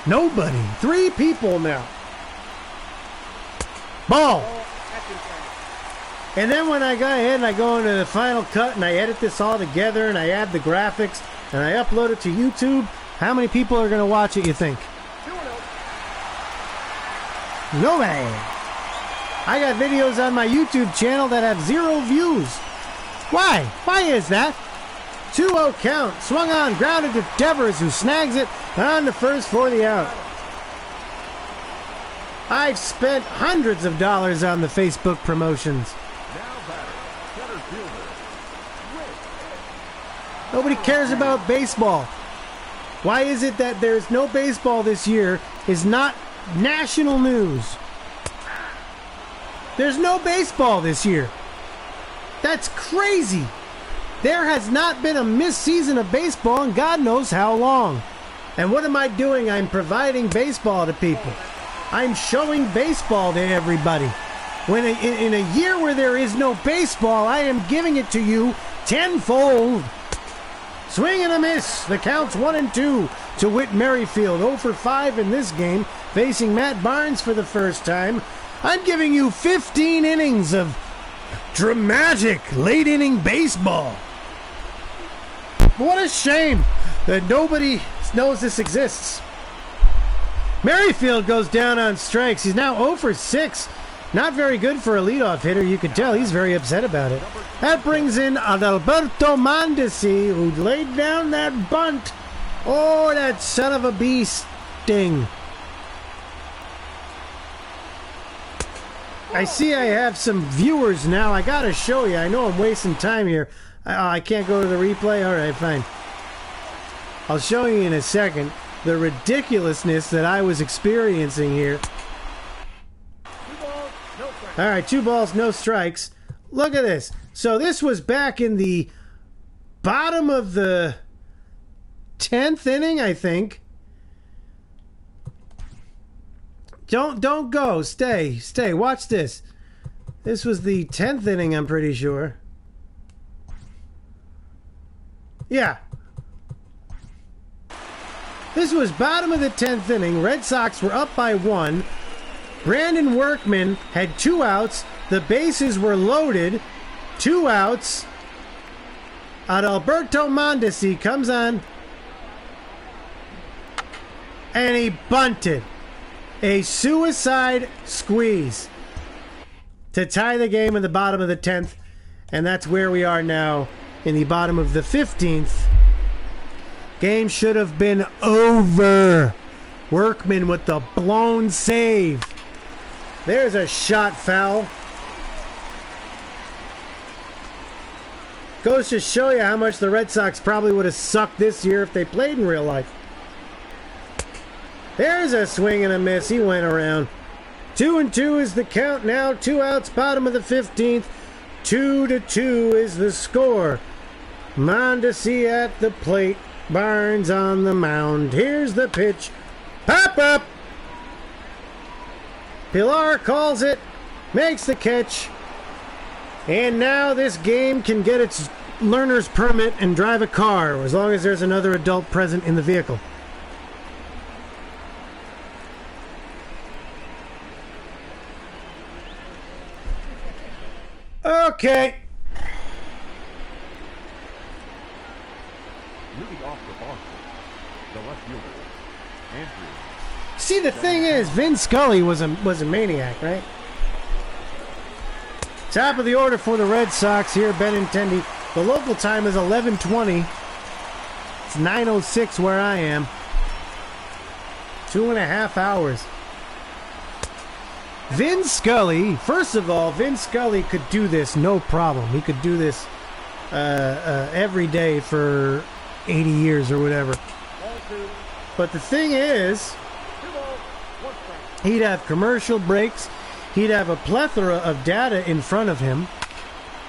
Nobody. 3 people now. Ball. Action plan. And then when I go ahead and I go into the Final Cut and I edit this all together and I add the graphics and I upload it to YouTube, how many people are going to watch it, you think? 2-0. Nobody. I got videos on my YouTube channel that have 0 views. Why? Why is that? 2-0 count. Swung on, grounded to Devers, who snags it on the first for the out. I've spent hundreds of dollars on the Facebook promotions. Now batter, center fielder. Nobody cares about baseball. Why is it that there's no baseball this year is not national news? There's no baseball this year. That's crazy. There has not been a missed season of baseball in God knows how long. And what am I doing? I'm providing baseball to people. I'm showing baseball to everybody. When in a year where there is no baseball, I am giving it to you tenfold. Swing and a miss. The count's 1-2 to Whit Merrifield. 0 for 5 in this game, facing Matt Barnes for the first time. I'm giving you 15 innings of dramatic late inning baseball. What a shame that nobody knows this exists. Merrifield goes down on strikes. He's now 0 for 6. Not very good for a leadoff hitter. You can tell he's very upset about it. That brings in Adalberto Mondesi, who laid down that bunt. Oh, that son of a bee sting. I see I have some viewers now. I gotta show you. I know I'm wasting time here. I can't go to the replay? All right, fine. I'll show you in a second the ridiculousness that I was experiencing here. 2 balls, no strikes. All right, 2 balls, no strikes. Look at this. So this was back in the bottom of the 10th inning, I think. Don't go. Stay. Watch this. This was the 10th inning, I'm pretty sure. Yeah. This was bottom of the 10th inning. Red Sox were up by 1. Brandon Workman had 2 outs. The bases were loaded. 2 outs. Adalberto Mondesi comes on. And he bunted. A suicide squeeze to tie the game in the bottom of the 10th. And that's where we are now in the bottom of the 15th. Game should have been over. Workman with the blown save. There's a shot foul. Goes to show you how much the Red Sox probably would have sucked this year if they played in real life. There's a swing and a miss. He went around. 2-2 is the count now. 2 outs, bottom of the 15th. 2-2 is the score. Mondesi at the plate. Barnes on the mound. Here's the pitch. Pop up. Pilar calls it. Makes the catch. And now this game can get its learner's permit and drive a car, as long as there's another adult present in the vehicle. Okay. Leading off for Boston, the left fielder, Andrew. See, the thing is, Vin Scully was a maniac, right? Top of the order for the Red Sox here, Benintendi. The local time is 11:20. It's 9:06 where I am. 2.5 hours. Vin Scully, first of all, Vin Scully could do this no problem. He could do this every day for 80 years or whatever. Ball 2. But the thing is, 2 balls, 1 strike. he'd have commercial breaks. He'd have a plethora of data in front of him.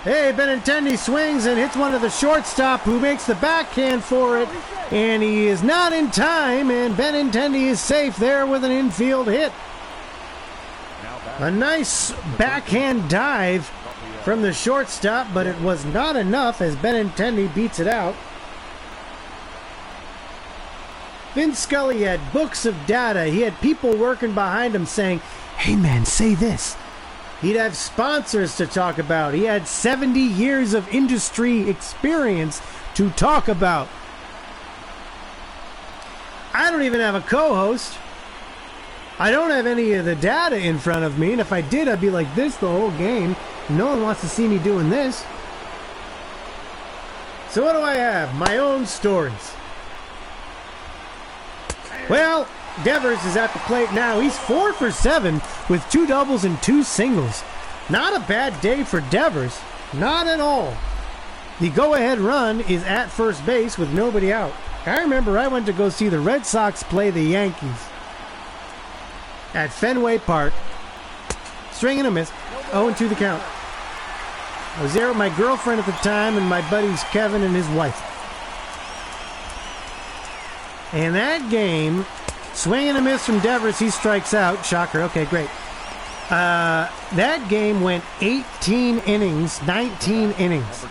Hey, Benintendi swings and hits one of the shortstop, who makes the backhand for it. And he is not in time, and Benintendi is safe there with an infield hit. A nice backhand dive from the shortstop, but it was not enough as Benintendi beats it out. Vin Scully had books of data. He had people working behind him saying, "Hey man, say this. He'd have sponsors to talk about. He had 70 years of industry experience to talk about. I don't even have a co-host. I don't have any of the data in front of me, and if I did, I'd be like this the whole game. No one wants to see me doing this. So what do I have? My own stories. Well, Devers is at the plate now. He's 4 for 7 with 2 doubles and 2 singles. Not a bad day for Devers. Not at all. The go-ahead run is at first base with nobody out. I remember I went to go see the Red Sox play the Yankees at Fenway Park. Swing and a miss. 0-2 the count. I was there with my girlfriend at the time and my buddies Kevin and his wife. And that game, swing and a miss from Devers. He strikes out. Shocker. Okay, great. That game went 18 innings, 19 innings.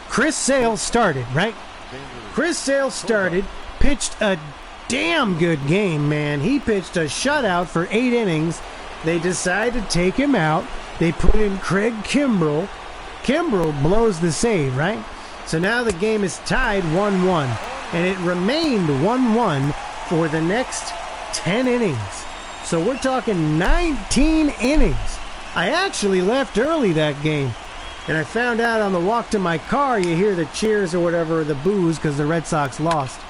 Chris Sale started, right? Chris Sale started, pitched a damn good game, man. He pitched a shutout for 8 innings. They decided to take him out. They put in Craig Kimbrell. Kimbrell blows the save, right? So now the game is tied 1-1. And it remained 1-1 for the next 10 innings. So we're talking 19 innings. I actually left early that game. And I found out on the walk to my car, you hear the cheers or whatever, the boos, because the Red Sox lost.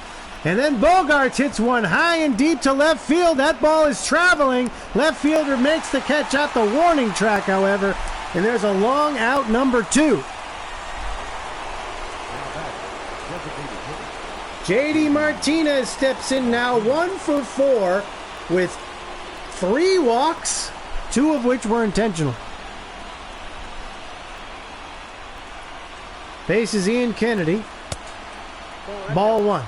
And then Bogaerts hits one high and deep to left field. That ball is traveling. Left fielder makes the catch at the warning track, however. And there's a long out, number 2. J.D. Martinez steps in now, 1 for 4 with 3 walks, 2 of which were intentional. Faces Ian Kennedy. Ball 1.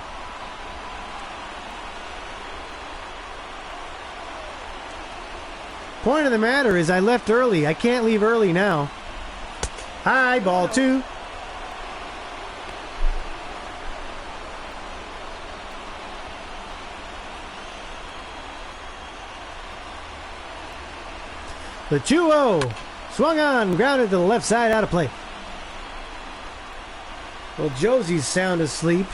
Point of the matter is I left early. I can't leave early now. High, ball 2. The 2-0. Swung on, grounded to the left side, out of play. Well, Josie's sound asleep.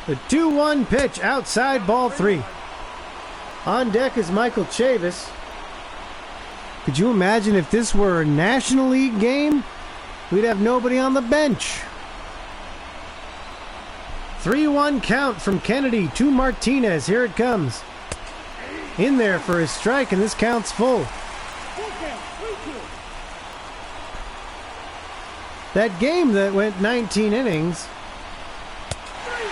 The 2-1 pitch, outside, ball 3. On deck is Michael Chavis. Could you imagine if this were a National League game? We'd have nobody on the bench. 3-1 count from Kennedy to Martinez. Here it comes. In there for his strike, and this count's full. That game that went 19 innings.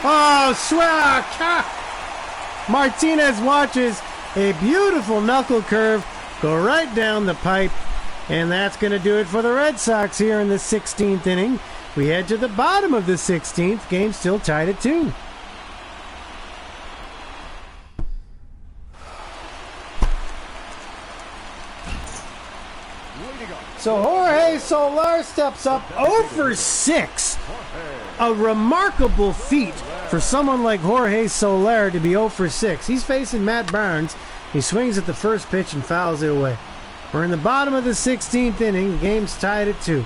Oh, swag! Martinez watches a beautiful knuckle curve go right down the pipe. And that's going to do it for the Red Sox here in the 16th inning. We head to the bottom of the 16th. Game still tied at 2. So Jorge Soler steps up 0 for 6. A remarkable feat for someone like Jorge Soler to be 0 for 6. He's facing Matt Barnes. He swings at the first pitch and fouls it away. We're in the bottom of the 16th inning. The game's tied at 2.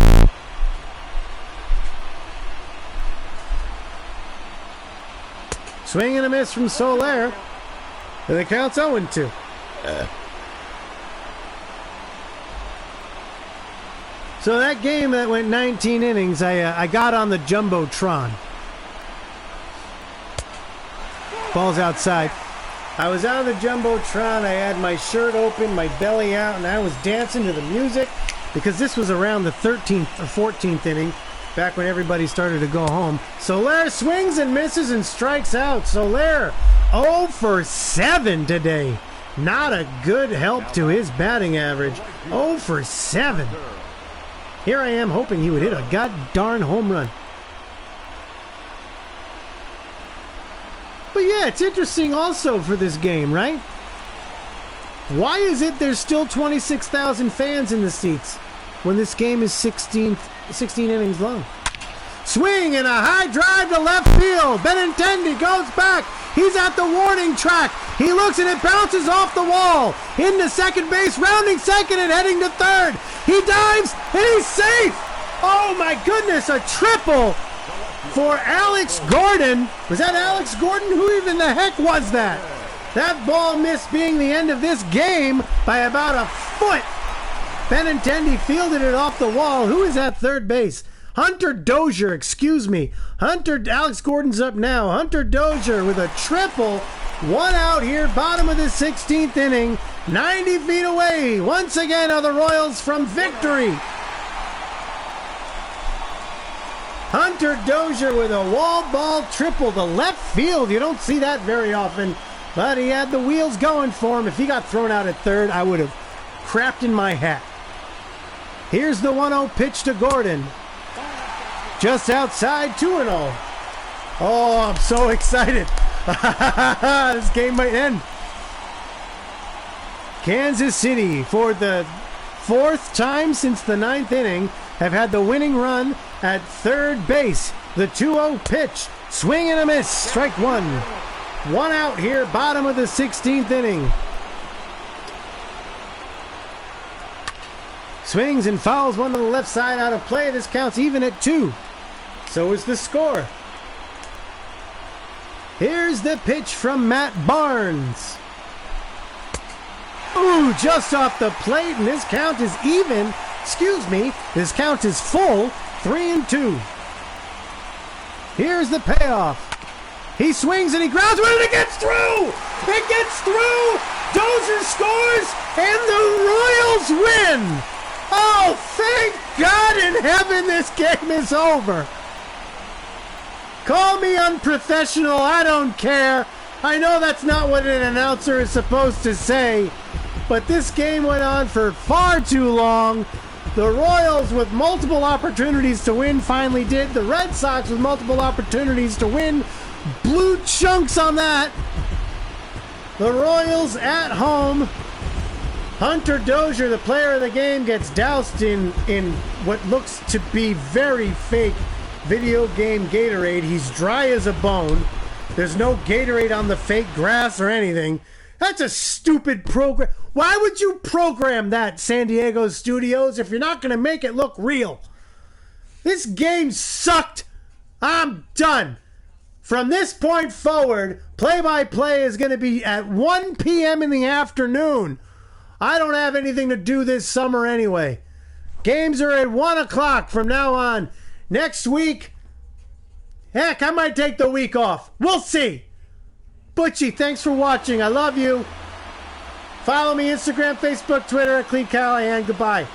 Swing and a miss from Soler. And the count's 0-2. So that game that went 19 innings, I got on the Jumbotron. Ball's outside. I was on the Jumbotron. I had my shirt open, my belly out, and I was dancing to the music because this was around the 13th or 14th inning, back when everybody started to go home. Soler swings and misses and strikes out. Soler 0 for 7 today. Not a good help to his batting average. 0 for 7. Here I am hoping he would hit a god-darn home run. But yeah, it's interesting also for this game, right? Why is it there's still 26,000 fans in the seats when this game is 16 innings long? Swing and a high drive to left field. Benintendi goes back. He's at the warning track. He looks and it bounces off the wall. Into second base, rounding second and heading to third. He dives and he's safe. Oh my goodness, a triple for Alex Gordon. Was that Alex Gordon? Who even the heck was that? That ball missed being the end of this game by about a foot. Benintendi fielded it off the wall. Who is at third base? Hunter Dozier, excuse me. Alex Gordon's up now. Hunter Dozier with a triple. One out here, bottom of the 16th inning. 90 feet away. Once again are the Royals from victory. Hunter Dozier with a wall ball triple to left field. You don't see that very often, but he had the wheels going for him. If he got thrown out at third, I would have crapped in my hat. Here's the 1-0 pitch to Gordon. Just outside, 2-0. Oh, I'm so excited. This game might end. Kansas City, for the fourth time since the ninth inning, have had the winning run at third base. The 2-0 pitch. Swing and a miss. Strike one. One out here, bottom of the 16th inning. Swings and fouls one to the left side out of play. This counts even at 2. So is the score. Here's the pitch from Matt Barnes. Ooh, just off the plate, and this count is even. Excuse me, this count is full. 3-2. Here's the payoff. He swings and he grounds one and it gets through! It gets through! Dozier scores and the Royals win! Oh, thank God in heaven this game is over. Call me unprofessional, I don't care. I know that's not what an announcer is supposed to say, but this game went on for far too long. The Royals with multiple opportunities to win finally did. The Red Sox with multiple opportunities to win blew chunks on that. The Royals at home. Hunter Dozier, the player of the game, gets doused in what looks to be very fake video game Gatorade. He's dry as a bone. There's no Gatorade on the fake grass or anything. That's a stupid program. Why would you program that, San Diego Studios, if you're not going to make it look real? This game sucked. I'm done. From this point forward, play-by-play is going to be at 1 p.m. in the afternoon. I don't have anything to do this summer anyway. Games are at 1 o'clock from now on. Next week, heck, I might take the week off. We'll see. Butchie, thanks for watching. I love you. Follow me Instagram, Facebook, Twitter at Cleat Callahan. Goodbye.